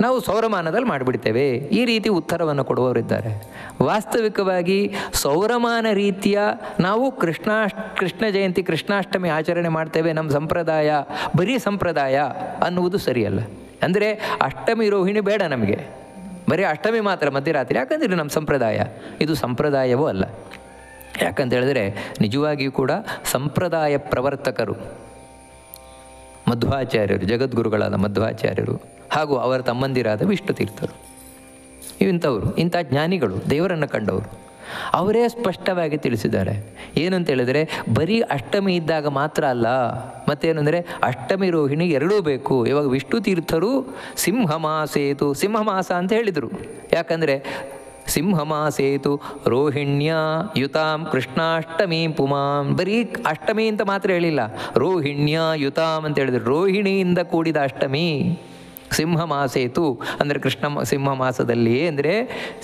ನಾವು ಸೌರಮಾನದಲ್ಲಿ ಮಾಡಿಬಿಡ್ತೇವೆ, ಈ ರೀತಿ ಉತ್ತರವನ್ನು ಕೊಡುವವರಿದ್ದಾರೆ. ವಾಸ್ತವಿಕವಾಗಿ ಸೌರಮಾನ ರೀತಿಯ ನಾವು ಕೃಷ್ಣ ಜಯಂತಿ ಕೃಷ್ಣಾಷ್ಟಮಿ ಆಚರಣೆ ಮಾಡ್ತೇವೆ, ನಮ್ಮ ಸಂಪ್ರದಾಯ ಬರೀ ಸಂಪ್ರದಾಯ ಅನ್ನುವುದು ಸರಿಯಲ್ಲ. ಅಂದರೆ ಅಷ್ಟಮಿ ರೋಹಿಣಿ ಬೇಡ ನಮಗೆ, ಬರೀ ಅಷ್ಟಮಿ ಮಾತ್ರ ಮಧ್ಯರಾತ್ರಿ, ಯಾಕಂದರೆ ನಮ್ಮ ಸಂಪ್ರದಾಯ ಇದು ಸಂಪ್ರದಾಯವೂ ಅಲ್ಲ. ಯಾಕಂತ ಹೇಳಿದ್ರೆ ನಿಜವಾಗಿಯೂ ಕೂಡ ಸಂಪ್ರದಾಯ ಪ್ರವರ್ತಕರು ಮಧ್ವಾಚಾರ್ಯರು, ಜಗದ್ಗುರುಗಳಾದ ಮಧ್ವಾಚಾರ್ಯರು ಹಾಗೂ ಅವರ ತಮ್ಮಂದಿರಾದ ವಿಷ್ಣು ತೀರ್ಥರು, ಇಂಥ ಜ್ಞಾನಿಗಳು, ದೇವರನ್ನು ಕಂಡವರು, ಅವರೇ ಸ್ಪಷ್ಟವಾಗಿ ತಿಳಿಸಿದ್ದಾರೆ. ಏನು ಅಂತ ಹೇಳಿದ್ರೆ ಬರೀ ಅಷ್ಟಮಿ ಇದ್ದಾಗ ಮಾತ್ರ ಅಲ್ಲ, ಮತ್ತೇನು ಅಂದರೆ ಅಷ್ಟಮಿ ರೋಹಿಣಿ ಎರಡೂ ಬೇಕು. ಇವಾಗ ವಿಷ್ಣು ತೀರ್ಥರು ಸಿಂಹಮಾಸ ಅಂತ ಹೇಳಿದರು. ಯಾಕಂದರೆ ಸಿಂಹಮಾಸೇತು ರೋಹಿಣ್ಯ ಯುತಾಂ ಕೃಷ್ಣಾಷ್ಟಮೀಂ ಪುಮಾಂ, ಬರೀ ಅಷ್ಟಮಿ ಅಂತ ಮಾತ್ರ ಹೇಳಿಲ್ಲ, ರೋಹಿಣ್ಯ ಯುತಾಂ ಅಂತ ಹೇಳಿದ್ರು. ರೋಹಿಣಿಯಿಂದ ಕೂಡಿದ ಅಷ್ಟಮಿ ಸಿಂಹಮಾಸೇತು ಅಂದರೆ ಸಿಂಹ ಮಾಸದಲ್ಲಿ. ಅಂದರೆ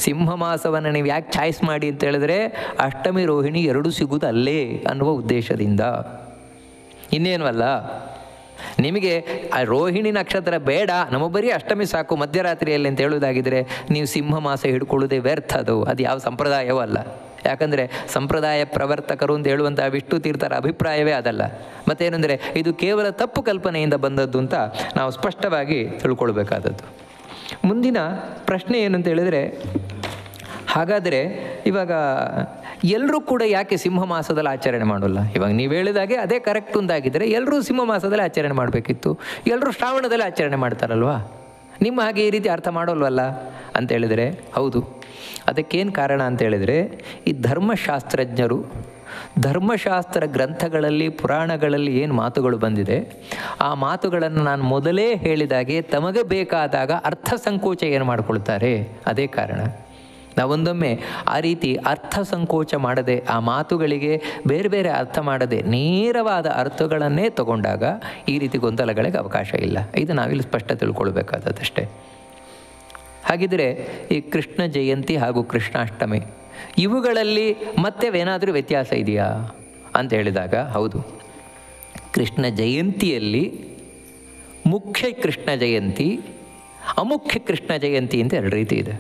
ಸಿಂಹ ಮಾಸವನ್ನು ನೀವು ಯಾಕೆ ಚಾಯ್ಸ್ ಮಾಡಿ ಅಂತ ಹೇಳಿದ್ರೆ ಅಷ್ಟಮಿ ರೋಹಿಣಿ ಎರಡೂ ಸಿಗುವುದು ಅಲ್ಲೇ ಅನ್ನುವ ಉದ್ದೇಶದಿಂದ, ಇನ್ನೇನು ಅಲ್ಲ. ನಿಮಗೆ ಆ ರೋಹಿಣಿ ನಕ್ಷತ್ರ ಬೇಡ, ನಮ್ಮ ಬರೀ ಅಷ್ಟಮಿ ಸಾಕು ಮಧ್ಯರಾತ್ರಿಯಲ್ಲಿ ಅಂತ ಹೇಳುವುದಾಗಿದ್ದರೆ ನೀವು ಸಿಂಹ ಮಾಸ ಹಿಡ್ಕೊಳ್ಳೋದೇ ವ್ಯರ್ಥ. ಅದು ಯಾವ ಸಂಪ್ರದಾಯವೂ ಅಲ್ಲ. ಯಾಕಂದರೆ ಸಂಪ್ರದಾಯ ಪ್ರವರ್ತಕರು ಅಂತ ಹೇಳುವಂಥ ವಿಷ್ಣು ತೀರ್ಥರ ಅಭಿಪ್ರಾಯವೇ ಅದಲ್ಲ. ಮತ್ತೇನೆಂದರೆ ಇದು ಕೇವಲ ತಪ್ಪು ಕಲ್ಪನೆಯಿಂದ ಬಂದದ್ದು ಅಂತ ನಾವು ಸ್ಪಷ್ಟವಾಗಿ ತಿಳ್ಕೊಳ್ಬೇಕಾದದ್ದು. ಮುಂದಿನ ಪ್ರಶ್ನೆ ಏನು ಅಂತ ಹೇಳಿದರೆ, ಹಾಗಾದರೆ ಇವಾಗ ಎಲ್ಲರೂ ಕೂಡ ಯಾಕೆ ಸಿಂಹ ಮಾಸದಲ್ಲಿ ಆಚರಣೆ ಮಾಡೋಲ್ಲ? ಇವಾಗ ನೀವು ಹೇಳಿದಾಗೆ ಅದೇ ಕರೆಕ್ಟ್ ಒಂದಾಗಿದ್ದರೆ ಎಲ್ಲರೂ ಸಿಂಹ ಮಾಸದಲ್ಲಿ ಆಚರಣೆ ಮಾಡಬೇಕಿತ್ತು, ಎಲ್ಲರೂ ಶ್ರಾವಣದಲ್ಲಿ ಆಚರಣೆ ಮಾಡ್ತಾರಲ್ವಾ, ನಿಮ್ಮ ಹಾಗೆ ಈ ರೀತಿ ಅರ್ಥ ಮಾಡೋಲ್ವಲ್ಲ ಅಂತ ಹೇಳಿದರೆ, ಹೌದು, ಅದಕ್ಕೇನು ಕಾರಣ ಅಂತ ಹೇಳಿದರೆ ಈ ಧರ್ಮಶಾಸ್ತ್ರಜ್ಞರು ಧರ್ಮಶಾಸ್ತ್ರ ಗ್ರಂಥಗಳಲ್ಲಿ ಪುರಾಣಗಳಲ್ಲಿ ಏನು ಮಾತುಗಳು ಬಂದಿದೆ ಆ ಮಾತುಗಳನ್ನು ನಾನು ಮೊದಲೇ ಹೇಳಿದಾಗೆ ತಮಗೆ ಬೇಕಾದಾಗ ಅರ್ಥ ಸಂಕೋಚ ಏನು ಮಾಡಿಕೊಳ್ತಾರೆ. ಅದೇ ಕಾರಣ ನಾವೊಂದೊಮ್ಮೆ ಆ ರೀತಿ ಅರ್ಥ ಸಂಕೋಚ ಮಾಡದೆ, ಆ ಮಾತುಗಳಿಗೆ ಬೇರೆ ಬೇರೆ ಅರ್ಥ ಮಾಡದೆ ನೇರವಾದ ಅರ್ಥಗಳನ್ನೇ ತಗೊಂಡಾಗ ಈ ರೀತಿ ಗೊಂದಲಗಳಿಗೆ ಅವಕಾಶ ಇಲ್ಲ. ಇದು ನಾವಿಲ್ಲಿ ಸ್ಪಷ್ಟ ತಿಳ್ಕೊಳ್ಬೇಕಾದದ್ದಷ್ಟೇ. ಹಾಗಿದ್ರೆ ಈ ಕೃಷ್ಣ ಜಯಂತಿ ಹಾಗೂ ಕೃಷ್ಣಾಷ್ಟಮಿ ಇವುಗಳಲ್ಲಿ ಮತ್ತೆ ಏನಾದರೂ ವ್ಯತ್ಯಾಸ ಇದೆಯಾ ಅಂತ ಹೇಳಿದಾಗ, ಹೌದು, ಕೃಷ್ಣ ಜಯಂತಿಯಲ್ಲಿ ಮುಖ್ಯ ಕೃಷ್ಣ ಜಯಂತಿ, ಅಮುಖ್ಯ ಕೃಷ್ಣ ಜಯಂತಿ ಅಂತ ಎರಡು ರೀತಿ ಇದೆ.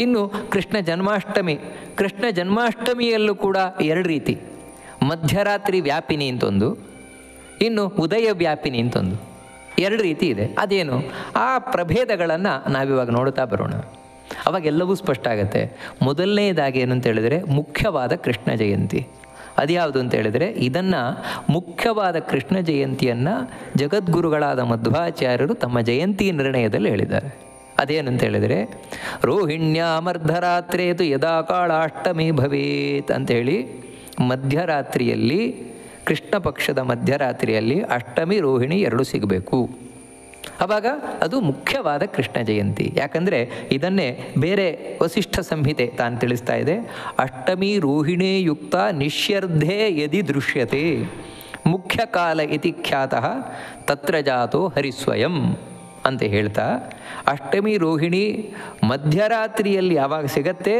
ಇನ್ನು ಕೃಷ್ಣ ಜನ್ಮಾಷ್ಟಮಿಯಲ್ಲೂ ಕೂಡ ಎರಡು ರೀತಿ, ಮಧ್ಯರಾತ್ರಿ ವ್ಯಾಪಿನಿ ಅಂತೊಂದು, ಇನ್ನು ಉದಯ ವ್ಯಾಪಿನಿ ಅಂತೊಂದು, ಎರಡು ರೀತಿ ಇದೆ. ಅದೇನು ಆ ಪ್ರಭೇದಗಳನ್ನು ನಾವಿವಾಗ ನೋಡ್ತಾ ಬರೋಣ, ಅವಾಗೆಲ್ಲವೂ ಸ್ಪಷ್ಟ ಆಗುತ್ತೆ. ಮೊದಲನೇದಾಗಿ ಏನು ಅಂತ ಹೇಳಿದರೆ ಮುಖ್ಯವಾದ ಕೃಷ್ಣ ಜಯಂತಿ. ಅದ್ಯಾವುದು ಅಂತ ಹೇಳಿದರೆ, ಇದನ್ನು ಮುಖ್ಯವಾದ ಕೃಷ್ಣ ಜಯಂತಿಯನ್ನು ಜಗದ್ಗುರುಗಳಾದ ಮಧ್ವಾಚಾರ್ಯರು ತಮ್ಮ ಜಯಂತಿ ನಿರ್ಣಯದಲ್ಲಿ ಹೇಳಿದ್ದಾರೆ. ಅದೇನಂತ ಹೇಳಿದರೆ, ರೋಹಿಣ್ಯಾಮರ್ಧರಾತ್ರೇತು ಯದಾ ಕಾಳಾಷ್ಟಮಿ ಭವೇತ್ ಅಂಥೇಳಿ ಮಧ್ಯರಾತ್ರಿಯಲ್ಲಿ, ಕೃಷ್ಣ ಪಕ್ಷದ ಮಧ್ಯರಾತ್ರಿಯಲ್ಲಿ ಅಷ್ಟಮಿ ರೋಹಿಣಿ ಎರಡು ಸಿಗಬೇಕು. ಆವಾಗ ಅದು ಮುಖ್ಯವಾದ ಕೃಷ್ಣ ಜಯಂತಿ. ಯಾಕಂದರೆ ಇದನ್ನೇ ಬೇರೆ ವಸಿಷ್ಠ ಸಂಹಿತೆ ತಾನು ತಿಳಿಸ್ತಾ ಇದೆ. ಅಷ್ಟಮಿ ರೋಹಿಣೇ ಯುಕ್ತ ನಿಶ್ಯರ್ಧೆ ಯದಿ ದೃಶ್ಯತೆ ಮುಖ್ಯ ಕಾಲ ಇತಿ ಖ್ಯಾತಃ ತತ್ರ ಜಾತೋ ಹರಿಸ್ವಯಂ ಅಂತ ಹೇಳ್ತಾ, ಅಷ್ಟಮಿ ರೋಹಿಣಿ ಮಧ್ಯರಾತ್ರಿಯಲ್ಲಿ ಯಾವಾಗ ಸಿಗತ್ತೆ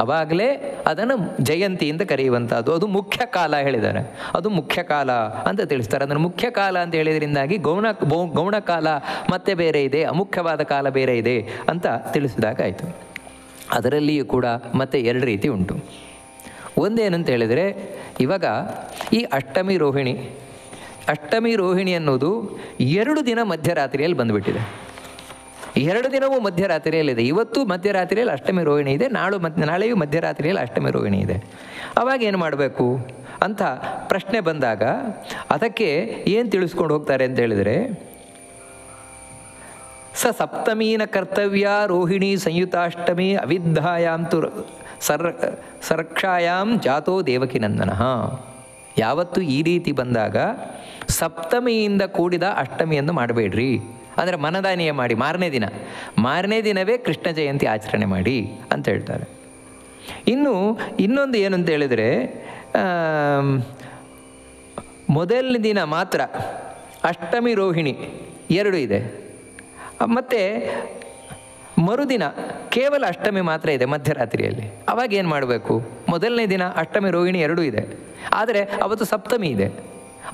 ಆವಾಗಲೇ ಅದನ್ನು ಜಯಂತಿಯಿಂದ ಕರೆಯುವಂಥದ್ದು. ಅದು ಮುಖ್ಯ ಕಾಲ ಹೇಳಿದ್ದಾರೆ, ಅದು ಮುಖ್ಯ ಕಾಲ ಅಂತ ತಿಳಿಸ್ತಾರೆ. ಅದನ್ನು ಮುಖ್ಯ ಕಾಲ ಅಂತ ಹೇಳಿದ್ರಿಂದಾಗಿ ಗೌಣ ಕಾಲ ಮತ್ತೆ ಬೇರೆ ಇದೆ, ಅಮುಖ್ಯವಾದ ಕಾಲ ಬೇರೆ ಇದೆ ಅಂತ ತಿಳಿಸಿದಾಗ ಆಯಿತು. ಅದರಲ್ಲಿಯೂ ಕೂಡ ಮತ್ತೆ ಎರಡು ರೀತಿ ಉಂಟು. ಒಂದೇನಂತ ಹೇಳಿದರೆ, ಇವಾಗ ಈ ಅಷ್ಟಮಿ ರೋಹಿಣಿ ಅನ್ನೋದು 2 ದಿನ ಮಧ್ಯರಾತ್ರಿಯಲ್ಲಿ ಬಂದುಬಿಟ್ಟಿದೆ. 2 ದಿನವೂ ಮಧ್ಯರಾತ್ರಿಯಲ್ಲಿದೆ. ಇವತ್ತು ಮಧ್ಯರಾತ್ರಿಯಲ್ಲಿ ಅಷ್ಟಮಿ ರೋಹಿಣಿ ಇದೆ, ನಾಳೆಯೂ ಮಧ್ಯರಾತ್ರಿಯಲ್ಲಿ ಅಷ್ಟಮಿ ರೋಹಿಣಿ ಇದೆ. ಆವಾಗ ಏನು ಮಾಡಬೇಕು ಅಂತ ಪ್ರಶ್ನೆ ಬಂದಾಗ ಅದಕ್ಕೆ ಏನು ತಿಳಿಸ್ಕೊಂಡು ಹೋಗ್ತಾರೆ ಅಂತ ಹೇಳಿದರೆ, ಸಪ್ತಮೀನ ಕರ್ತವ್ಯ ರೋಹಿಣಿ ಸಂಯುತಾಷ್ಟಮಿ ಅವಿದ್ಧಾಯಾಂತು ಸರ್ಕ್ಷಾಯಾಂ ಜಾತೋ ದೇವಕಿ ನಂದನಃ. ಯಾವತ್ತು ಈ ರೀತಿ ಬಂದಾಗ ಸಪ್ತಮಿಯಿಂದ ಕೂಡಿದ ಅಷ್ಟಮಿಯನ್ನು ಮಾಡಬೇಡ್ರಿ, ಅಂದರೆ ಮನದಾನಿಯ ಮಾಡಿ ಮಾರನೇ ದಿನವೇ ಕೃಷ್ಣ ಜಯಂತಿ ಆಚರಣೆ ಮಾಡಿ ಅಂತ ಹೇಳ್ತಾರೆ. ಇನ್ನೊಂದು ಏನು ಅಂತ ಹೇಳಿದರೆ, ಮೊದಲನೇ ದಿನ ಮಾತ್ರ ಅಷ್ಟಮಿ ರೋಹಿಣಿ 2 ಇದೆ, ಮತ್ತು ಮರುದಿನ ಕೇವಲ ಅಷ್ಟಮಿ ಮಾತ್ರ ಇದೆ ಮಧ್ಯರಾತ್ರಿಯಲ್ಲಿ. ಅವಾಗ ಏನು ಮಾಡಬೇಕು? ಮೊದಲನೇ ದಿನ ಅಷ್ಟಮಿ ರೋಹಿಣಿ ಎರಡೂ ಇದೆ, ಆದರೆ ಅವತ್ತು ಸಪ್ತಮಿ ಇದೆ.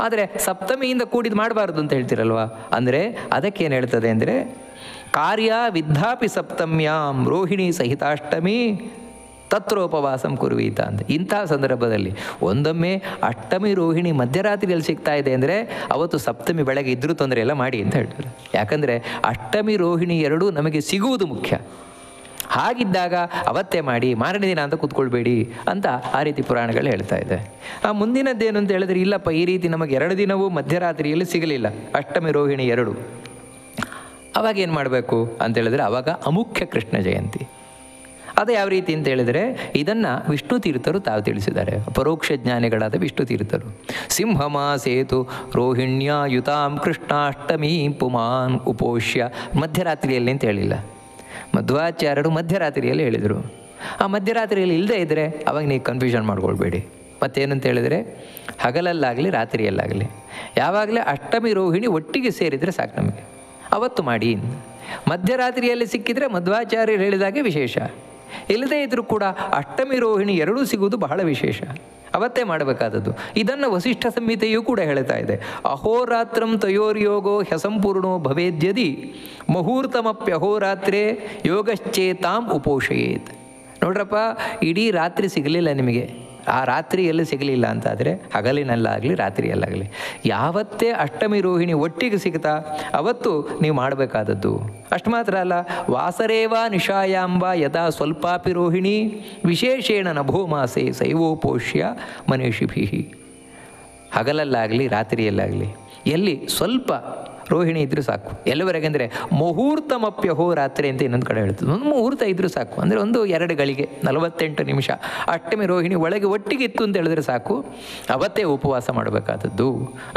ಆದರೆ ಸಪ್ತಮಿಯಿಂದ ಕೂಡಿದ್ದು ಮಾಡಬಾರ್ದು ಅಂತ ಹೇಳ್ತಿರಲ್ವ. ಅಂದರೆ ಅದಕ್ಕೇನು ಹೇಳ್ತದೆ ಅಂದರೆ ಕಾರ್ಯ ವಿದ್ಧಾಪಿ ಸಪ್ತಮ್ಯಾಂ ರೋಹಿಣಿ ಸಹಿತಾಷ್ಟಮಿ ತತ್ರೋಪವಾಸಂ ಕುರ್ವೀತ ಅಂತ. ಇಂತಹ ಸಂದರ್ಭದಲ್ಲಿ ಒಂದೊಮ್ಮೆ ಅಷ್ಟಮಿ ರೋಹಿಣಿ ಮಧ್ಯರಾತ್ರಿಯಲ್ಲಿ ಸಿಗ್ತಾ ಇದೆ ಅಂದರೆ ಅವತ್ತು ಸಪ್ತಮಿ ಬೆಳಗ್ಗೆ ಇದ್ರೂ ತೊಂದರೆ ಎಲ್ಲ ಮಾಡಿ ಅಂತ ಹೇಳ್ತಾರೆ. ಯಾಕಂದರೆ ಅಷ್ಟಮಿ ರೋಹಿಣಿ ಎರಡೂ ನಮಗೆ ಸಿಗುವುದು ಮುಖ್ಯ. ಹಾಗಿದ್ದಾಗ ಅವತ್ತೇ ಮಾಡಿ, ಮಾರನೇ ದಿನ ಅಂತ ಕೂತ್ಕೊಳ್ಬೇಡಿ ಅಂತ ಆ ರೀತಿ ಪುರಾಣಗಳು ಹೇಳ್ತಾ ಇದೆ. ಆ ಮುಂದಿನದ್ದೇನು ಅಂತ ಹೇಳಿದ್ರೆ, ಇಲ್ಲಪ್ಪ ಈ ರೀತಿ ನಮಗೆ 2 ದಿನವೂ ಮಧ್ಯರಾತ್ರಿಯಲ್ಲಿ ಸಿಗಲಿಲ್ಲ ಅಷ್ಟಮಿ ರೋಹಿಣಿ ಎರಡು, ಅವಾಗ ಏನು ಮಾಡಬೇಕು ಅಂತ ಹೇಳಿದ್ರೆ ಅವಾಗ ಅಮುಖ್ಯ ಕೃಷ್ಣ ಜಯಂತಿ. ಅದು ಯಾವ ರೀತಿ ಅಂತ ಹೇಳಿದರೆ ಇದನ್ನು ವಿಷ್ಣು ತೀರ್ಥರು ತಾವು ತಿಳಿಸಿದ್ದಾರೆ, ಪರೋಕ್ಷ ಜ್ಞಾನಿಗಳಾದ ವಿಷ್ಣು ತೀರ್ಥರು. ಸಿಂಹಮಾಸೇತು ರೋಹಿಣ್ಯಾಯುತಾಂ ಕೃಷ್ಣಾಷ್ಟಮೀ ಪುಮಾನ್ ಉಪೋಷ್ಯ. ಮಧ್ಯರಾತ್ರಿಯಲ್ಲಿ ಅಂತ ಹೇಳಿಲ್ಲ, ಮಧ್ವಾಚಾರ್ಯರು ಮಧ್ಯರಾತ್ರಿಯಲ್ಲಿ ಹೇಳಿದರು. ಆ ಮಧ್ಯರಾತ್ರಿಯಲ್ಲಿ ಇಲ್ಲದೇ ಇದ್ದರೆ ಅವಾಗ ನೀವು ಕನ್ಫ್ಯೂಷನ್ ಮಾಡ್ಕೊಳ್ಬೇಡಿ. ಮತ್ತೇನಂತ ಹೇಳಿದರೆ ಹಗಲಲ್ಲಾಗಲಿ ರಾತ್ರಿಯಲ್ಲಾಗಲಿ ಯಾವಾಗಲೇ ಅಷ್ಟಮಿ ರೋಹಿಣಿ ಒಟ್ಟಿಗೆ ಸೇರಿದರೆ ಸಾಕು ನಮಗೆ, ಅವತ್ತು ಮಾಡಿ. ಮಧ್ಯರಾತ್ರಿಯಲ್ಲಿ ಸಿಕ್ಕಿದರೆ ಮಧ್ವಾಚಾರ್ಯರು ಹೇಳಿದಾಗೆ ವಿಶೇಷ, ಇಲ್ಲದೇ ಇದ್ದರೂ ಕೂಡ ಅಷ್ಟಮಿ ರೋಹಿಣಿ ಎರಡೂ ಸಿಗುವುದು ಬಹಳ ವಿಶೇಷ, ಅವತ್ತೇ ಮಾಡಬೇಕಾದದ್ದು. ಇದನ್ನು ವಸಿಷ್ಠ ಸಂಹಿತೆಯೂ ಕೂಡ ಹೇಳ್ತಾ ಇದೆ. ಅಹೋರಾತ್ರಂ ತಯೋರ್ಯೋಗೋ ಹ್ಯಸಂಪೂರ್ಣೋ ಭವೇದ್ಯದಿ ಮುಹೂರ್ತಮಪ್ಯಹೋರಾತ್ರೇ ಯೋಗಶ್ಚೇತಾಂ ಉಪೋಷಯೇತ್. ನೋಡ್ರಪ್ಪ, ಇಡೀ ರಾತ್ರಿ ಸಿಗಲಿಲ್ಲ ನಿಮಗೆ, ಆ ರಾತ್ರಿಯಲ್ಲಿ ಸಿಗಲಿಲ್ಲ ಅಂತಾದರೆ ಹಗಲಿನಲ್ಲಾಗಲಿ ರಾತ್ರಿಯಲ್ಲಾಗಲಿ ಯಾವತ್ತೇ ಅಷ್ಟಮಿ ರೋಹಿಣಿ ಒಟ್ಟಿಗೆ ಸಿಗ್ತಾ ಅವತ್ತು ನೀವು ಮಾಡಬೇಕಾದದ್ದು. ಅಷ್ಟು ಮಾತ್ರ ಅಲ್ಲ, ವಾಸರೇವ ನಿಶಾಯಾಂಬ ಯದಾ ಸ್ವಲ್ಪಾಪಿ ರೋಹಿಣಿ ವಿಶೇಷೇಣ ನಭೋಮಾಸೆ ಸೈವೋಪೋಷ್ಯ ಮನೀಷಿಭಿ. ಹಗಲಲ್ಲಾಗಲಿ ರಾತ್ರಿಯಲ್ಲಾಗಲಿ ಎಲ್ಲಿ ಸ್ವಲ್ಪ ರೋಹಿಣಿ ಇದ್ದರೂ ಸಾಕು. ಎಲ್ಲಿವರೆಗೆ ಅಂದರೆ ಮುಹೂರ್ತಮಪ್ಯಹೋ ರಾತ್ರಿ ಅಂತ ಇನ್ನೊಂದು ಕಡೆ ಹೇಳ್ತದೆ. ಒಂದು ಮುಹೂರ್ತ ಇದ್ದರೂ ಸಾಕು, ಅಂದರೆ 1-2 ಗಳಿಗೆ 48 ನಿಮಿಷ ಅಷ್ಟಮಿ ರೋಹಿಣಿ ಒಳಗೆ ಒಟ್ಟಿಗೆ ಇತ್ತು ಅಂತ ಹೇಳಿದ್ರೆ ಸಾಕು, ಅವತ್ತೇ ಉಪವಾಸ ಮಾಡಬೇಕಾದದ್ದು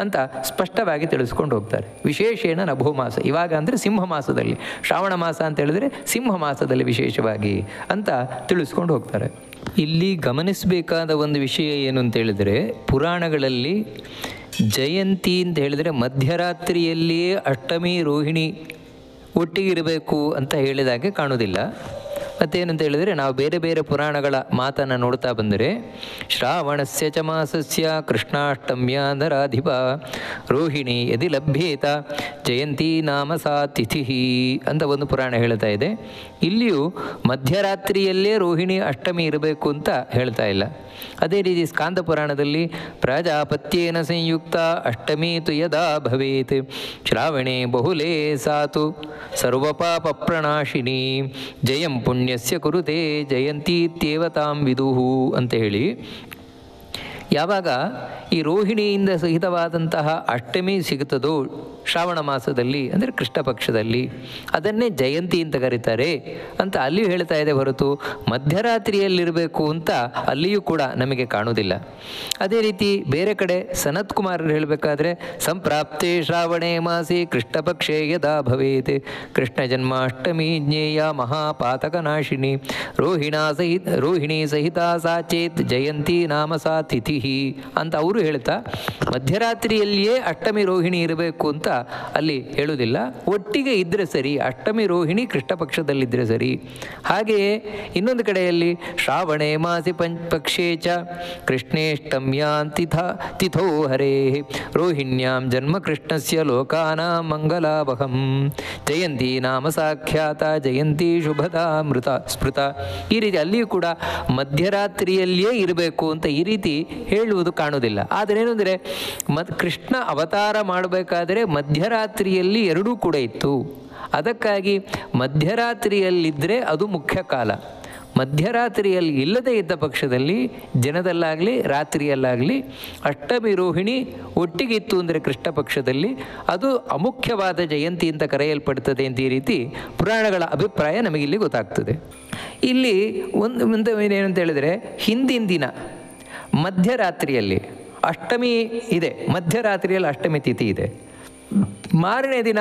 ಅಂತ ಸ್ಪಷ್ಟವಾಗಿ ತಿಳಿಸ್ಕೊಂಡು ಹೋಗ್ತಾರೆ. ವಿಶೇಷೇಣ ನಭೋಮಾಸ, ಇವಾಗ ಅಂದರೆ ಸಿಂಹ ಮಾಸದಲ್ಲಿ, ಶ್ರಾವಣ ಮಾಸ ಅಂತ ಹೇಳಿದ್ರೆ ಸಿಂಹ ಮಾಸದಲ್ಲಿ ವಿಶೇಷವಾಗಿ ಅಂತ ತಿಳಿಸ್ಕೊಂಡು ಹೋಗ್ತಾರೆ. ಇಲ್ಲಿ ಗಮನಿಸಬೇಕಾದ ಒಂದು ವಿಷಯ ಏನು ಅಂತ ಹೇಳಿದರೆ, ಪುರಾಣಗಳಲ್ಲಿ ಜಯಂತಿ ಅಂತ ಹೇಳಿದರೆ ಮಧ್ಯರಾತ್ರಿಯಲ್ಲಿಯೇ ಅಷ್ಟಮಿ ರೋಹಿಣಿ ಒಟ್ಟಿಗಿರಬೇಕು ಅಂತ ಹೇಳಿದಾಗೆ ಕಾಣುವುದಿಲ್ಲ. ಮತ್ತೇನಂತ ಹೇಳಿದರೆ ನಾವು ಬೇರೆ ಬೇರೆ ಪುರಾಣಗಳ ಮಾತನ್ನು ನೋಡ್ತಾ ಬಂದರೆ, ಶ್ರಾವಣಸ್ಯ ಚ ಮಾಸಸ್ಯ ಕೃಷ್ಣಾಷ್ಟಮ್ಯಾಧರಾಧಿಪ ರೋಹಿಣಿ ಯದಿ ಲಭ್ಯೇತ ಜಯಂತಿ ನಾಮ ಸಾ ತಿಥಿ ಅಂತ ಒಂದು ಪುರಾಣ ಹೇಳ್ತಾ ಇದೆ. ಇಲ್ಲಿಯೂ ಮಧ್ಯರಾತ್ರಿಯಲ್ಲೇ ರೋಹಿಣಿ ಅಷ್ಟಮಿ ಇರಬೇಕು ಅಂತ ಹೇಳ್ತಾ ಇಲ್ಲ. ಅದೇ ರೀತಿ ಸ್ಕಾಂದ ಪುರಾಣದಲ್ಲಿ ಪ್ರಜಾಪತ್ಯೇನ ಸಂಯುಕ್ತ ಅಷ್ಟಮಿ ತು ಯದಾ ಭವೇತ್ ಶ್ರಾವಣೇ ಬಹುಲೇ ಸಾತು ಸರ್ವಪಾಪ ಪ್ರಣಾಶಿನಿ ಜಯಂ ಪುಣ್ಯಸ್ಯ ಕುರುತೆ ಜಯಂತೀತ್ಯೇವ ತಾಂ ವಿದುಹು ಅಂತ ಹೇಳಿ, ಯಾವಾಗ ಈ ರೋಹಿಣಿಯಿಂದ ಸಹಿತವಾದಂತಹ ಅಷ್ಟಮಿ ಸಿಗುತ್ತದೋ ಶ್ರಾವಣ ಮಾಸದಲ್ಲಿ ಅಂದರೆ ಕೃಷ್ಣ ಪಕ್ಷದಲ್ಲಿ, ಅದನ್ನೇ ಜಯಂತಿ ಅಂತ ಕರೀತಾರೆ ಅಂತ ಅಲ್ಲಿಯೂ ಹೇಳ್ತಾ ಇದೆ ಹೊರತು ಮಧ್ಯರಾತ್ರಿಯಲ್ಲಿರಬೇಕು ಅಂತ ಅಲ್ಲಿಯೂ ಕೂಡ ನಮಗೆ ಕಾಣುವುದಿಲ್ಲ. ಅದೇ ರೀತಿ ಬೇರೆ ಕಡೆ ಸನತ್ ಕುಮಾರರು ಹೇಳಬೇಕಾದ್ರೆ, ಸಂಪ್ರಾಪ್ತೆ ಶ್ರಾವಣೇ ಮಾಸೆ ಕೃಷ್ಣಪಕ್ಷೇ ಯದಾ ಭವೇತ್ ಕೃಷ್ಣ ಜನ್ಮಾಷ್ಟಮಿ ಜ್ಞೇಯ ಮಹಾಪಾತಕನಾಶಿನಿ ರೋಹಿಣಿ ಸಹಿತ ಸಾ ಚೇತ್ ಜಯಂತಿ ನಾಮ ಸಾ ತಿಥಿ ಅಂತ ಅವರು ಹೇಳ್ತಾ ಮಧ್ಯರಾತ್ರಿಯಲ್ಲಿಯೇ ಅಷ್ಟಮಿ ರೋಹಿಣಿ ಇರಬೇಕು ಅಂತ ಅಲ್ಲಿ ಹೇಳುವುದಿಲ್ಲ. ಒಟ್ಟಿಗೆ ಇದ್ದರೆ ಸರಿ, ಅಷ್ಟಮಿ ರೋಹಿಣಿ ಕೃಷ್ಣ ಪಕ್ಷದಲ್ಲಿದ್ದರೆ ಸರಿ. ಹಾಗೆಯೇ ಇನ್ನೊಂದು ಕಡೆಯಲ್ಲಿ ಶ್ರಾವಣೇ ಮಾಸಿ ಪಕ್ಷೇ ಚ ಕೃಷ್ಣೇಷ್ಟಮ್ಯಾಂ ತಿಥೋ ಹರೇ ರೋಹಿಣ್ಯಾಂ ಜನ್ಮ ಕೃಷ್ಣಸ್ಯ ಲೋಕಾನಾಂ ಮಂಗಲಾವಹಂ ಜಯಂತಿ ನಾಮ ಸಾಖ್ಯಾತ ಜಯಂತಿ ಶುಭದಾ ಮೃತ ಸ್ಮೃತ. ಈ ರೀತಿ ಅಲ್ಲಿಯೂ ಕೂಡ ಮಧ್ಯರಾತ್ರಿಯಲ್ಲಿಯೇ ಇರಬೇಕು ಅಂತ ಈ ರೀತಿ ಹೇಳುವುದು ಕಾಣುವುದಿಲ್ಲ. ಆದರೆ ಏನು ಅಂದರೆ ಕೃಷ್ಣ ಅವತಾರ ಮಾಡಬೇಕಾದರೆ ಮಧ್ಯರಾತ್ರಿಯಲ್ಲಿ ಎರಡೂ ಕೂಡ ಇತ್ತು. ಅದಕ್ಕಾಗಿ ಮಧ್ಯರಾತ್ರಿಯಲ್ಲಿದ್ದರೆ ಅದು ಮುಖ್ಯ ಕಾಲ. ಮಧ್ಯರಾತ್ರಿಯಲ್ಲಿ ಇಲ್ಲದೇ ಇದ್ದ ಪಕ್ಷದಲ್ಲಿ ಜನದಲ್ಲಾಗಲಿ ರಾತ್ರಿಯಲ್ಲಾಗಲಿ ಅಷ್ಟಮಿ ರೋಹಿಣಿ ಒಟ್ಟಿಗಿತ್ತು ಅಂದರೆ ಕೃಷ್ಣ ಪಕ್ಷದಲ್ಲಿ ಅದು ಅಮುಖ್ಯವಾದ ಜಯಂತಿ ಅಂತ ಕರೆಯಲ್ಪಡ್ತದೆ ಅಂತ ಈ ರೀತಿ ಪುರಾಣಗಳ ಅಭಿಪ್ರಾಯ ನಮಗಿಲ್ಲಿ ಗೊತ್ತಾಗ್ತದೆ. ಇಲ್ಲಿ ಒಂದು ಏನಂತ ಹೇಳಿದರೆ, ಹಿಂದಿನ ದಿನ ಮಧ್ಯರಾತ್ರಿಯಲ್ಲಿ ಅಷ್ಟಮಿ ಇದೆ, ಮಧ್ಯರಾತ್ರಿಯಲ್ಲಿ ಅಷ್ಟಮಿ ತಿಥಿ ಇದೆ. ಮಾರನೇ ದಿನ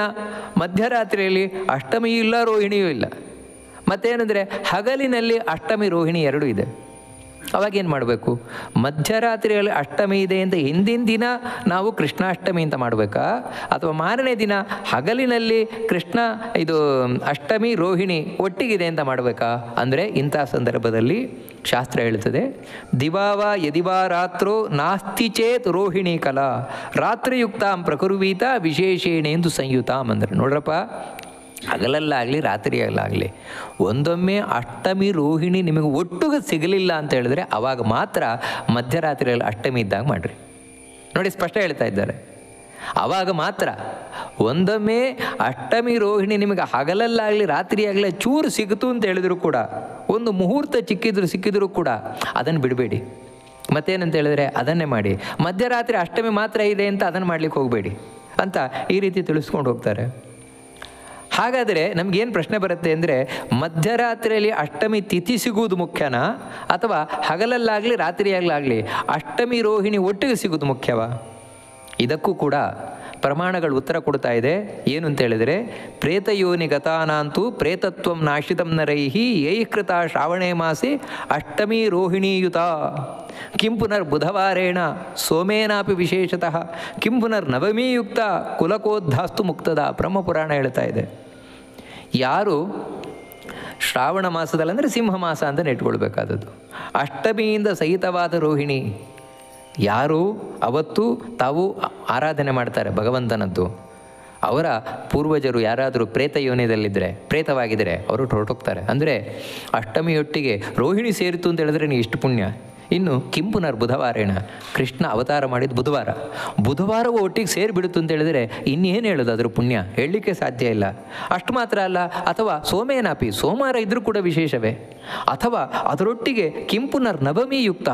ಮಧ್ಯರಾತ್ರಿಯಲ್ಲಿ ಅಷ್ಟಮಿಯೂ ಇಲ್ಲ ರೋಹಿಣಿಯೂ ಇಲ್ಲ. ಮತ್ತೇನೆಂದರೆ ಹಗಲಿನಲ್ಲಿ ಅಷ್ಟಮಿ ರೋಹಿಣಿ ಎರಡೂ ಇದೆ. ಅವಾಗೇನು ಮಾಡಬೇಕು? ಮಧ್ಯರಾತ್ರಿಯಲ್ಲಿ ಅಷ್ಟಮಿ ಇದೆ ಅಂತ ಹಿಂದಿನ ದಿನ ನಾವು ಕೃಷ್ಣಾಷ್ಟಮಿ ಅಂತ ಮಾಡಬೇಕಾ, ಅಥವಾ ಮಾರನೇ ದಿನ ಹಗಲಿನಲ್ಲಿ ಕೃಷ್ಣ ಇದು ಅಷ್ಟಮಿ ರೋಹಿಣಿ ಒಟ್ಟಿಗಿದೆ ಅಂತ ಮಾಡಬೇಕಾ? ಅಂದರೆ ಇಂಥ ಸಂದರ್ಭದಲ್ಲಿ ಶಾಸ್ತ್ರ ಹೇಳ್ತದೆ, ದಿವಾವ ಯದಿವಾ ರಾತ್ರೋ ನಾಸ್ತಿ ಚೇತ್ ರೋಹಿಣಿ ಕಲಾ ರಾತ್ರಿಯುಕ್ತಾಂ ಪ್ರಕುರ್ವೀತ ವಿಶೇಷೇಣೆಂದು ಸಂಯುತಾಂ. ಅಂದರೆ ನೋಡ್ರಪ್ಪ, ಹಗಲಲ್ಲಾಗಲಿ ರಾತ್ರಿಯಲ್ಲಾಗಲಿ ಒಂದೊಮ್ಮೆ ಅಷ್ಟಮಿ ರೋಹಿಣಿ ನಿಮಗೆ ಒಟ್ಟಿಗೆ ಸಿಗಲಿಲ್ಲ ಅಂತ ಹೇಳಿದ್ರೆ ಆವಾಗ ಮಾತ್ರ ಮಧ್ಯರಾತ್ರಿಯಲ್ಲಿ ಅಷ್ಟಮಿ ಇದ್ದಾಗ ಮಾಡಿರಿ. ನೋಡಿ, ಸ್ಪಷ್ಟ ಹೇಳ್ತಾ ಇದ್ದಾರೆ. ಆವಾಗ ಮಾತ್ರ. ಒಂದೊಮ್ಮೆ ಅಷ್ಟಮಿ ರೋಹಿಣಿ ನಿಮಗೆ ಹಗಲಲ್ಲಾಗಲಿ ರಾತ್ರಿಯಾಗಲಿ ಚೂರು ಸಿಗುತ್ತು ಅಂತ ಹೇಳಿದ್ರು ಕೂಡ, ಒಂದು ಮುಹೂರ್ತ ಸಿಕ್ಕಿದ್ರು ಕೂಡ ಅದನ್ನು ಬಿಡಬೇಡಿ. ಮತ್ತೇನಂತ ಹೇಳಿದ್ರೆ ಅದನ್ನೇ ಮಾಡಿ. ಮಧ್ಯರಾತ್ರಿ ಅಷ್ಟಮಿ ಮಾತ್ರ ಇದೆ ಅಂತ ಅದನ್ನು ಮಾಡಲಿಕ್ಕೆ ಹೋಗಬೇಡಿ ಅಂತ ಈ ರೀತಿ ತಿಳಿಸ್ಕೊಂಡು ಹೋಗ್ತಾರೆ. ಹಾಗಾದರೆ ನಮಗೇನು ಪ್ರಶ್ನೆ ಬರುತ್ತೆ ಅಂದರೆ, ಮಧ್ಯರಾತ್ರಿಯಲ್ಲಿ ಅಷ್ಟಮಿ ತಿಥಿ ಸಿಗುವುದು ಮುಖ್ಯನಾ, ಅಥವಾ ಹಗಲಲ್ಲಾಗಲಿ ರಾತ್ರಿಯಲ್ಲಾಗಲಿ ಅಷ್ಟಮಿ ರೋಹಿಣಿ ಒಟ್ಟಿಗೆ ಸಿಗೋದು ಮುಖ್ಯವಾ? ಇದಕ್ಕೂ ಕೂಡ ಪ್ರಮಾಣಗಳು ಉತ್ತರ ಕೊಡ್ತಾ ಇದೆ. ಏನು ಅಂತ ಹೇಳಿದರೆ, ಪ್ರೇತಯೋನಿ ಗತಾನಾಂತೂ ಪ್ರೇತತ್ವಂ ನಾಶಿತಂ ನರೈಹಿ ಯೈಕೃತ ಶ್ರಾವಣೇ ಮಾಸೆ ಅಷ್ಟಮಿ ರೋಹಿಣೀಯುತ ಕಿಂ ಪುನರ್ ಬುಧವಾರೇಣ ಸೋಮೇನಾಪಿ ವಿಶೇಷತಃ ಕಿಂ ಪುನರ್ ನವಮೀಯುಕ್ತ ಕುಲಕೋದ್ಧಾಸ್ತು ಮುಕ್ತದ. ಬ್ರಹ್ಮಪುರಾಣ ಹೇಳ್ತಾ ಇದೆ. ಯಾರು ಶ್ರಾವಣ ಮಾಸದಲ್ಲಿ ಅಂದರೆ ಸಿಂಹ ಮಾಸ ಅಂತ ನೆಟ್ಕೊಳ್ಬೇಕಾದದ್ದು, ಅಷ್ಟಮಿಯಿಂದ ಸಹಿತವಾದ ರೋಹಿಣಿ ಯಾರು ಅವತ್ತು ತಾವು ಆರಾಧನೆ ಮಾಡ್ತಾರೆ ಭಗವಂತನದ್ದು, ಅವರ ಪೂರ್ವಜರು ಯಾರಾದರೂ ಪ್ರೇತ ಯೋನಿಯದಲ್ಲಿದ್ದರೆ, ಪ್ರೇತವಾಗಿದ್ದರೆ ಅವರು ಹೊರಟೋಗ್ತಾರೆ. ಅಂದರೆ ಅಷ್ಟಮಿಯೊಟ್ಟಿಗೆ ರೋಹಿಣಿ ಸೇರಿತು ಅಂತ ಹೇಳಿದ್ರೆ ನೀವು ಇಷ್ಟು ಪುಣ್ಯ. ಇನ್ನು ಕಿಂಪುನರ್ ಬುಧವಾರೇಣ, ಕೃಷ್ಣ ಅವತಾರ ಮಾಡಿದ ಬುಧವಾರವೂ ಒಟ್ಟಿಗೆ ಸೇರಿಬಿಡುತ್ತು ಅಂತ ಹೇಳಿದರೆ ಇನ್ನೇನು ಹೇಳೋದು ಅದ್ರ ಪುಣ್ಯ? ಹೇಳಲಿಕ್ಕೆ ಸಾಧ್ಯ ಇಲ್ಲ. ಅಷ್ಟು ಮಾತ್ರ ಅಲ್ಲ, ಅಥವಾ ಸೋಮೇನಾಪಿ, ಸೋಮವಾರ ಇದ್ದರೂ ಕೂಡ ವಿಶೇಷವೇ, ಅಥವಾ ಅದರೊಟ್ಟಿಗೆ ಕಿಂಪುನರ್ ನವಮಿ ಯುಕ್ತ,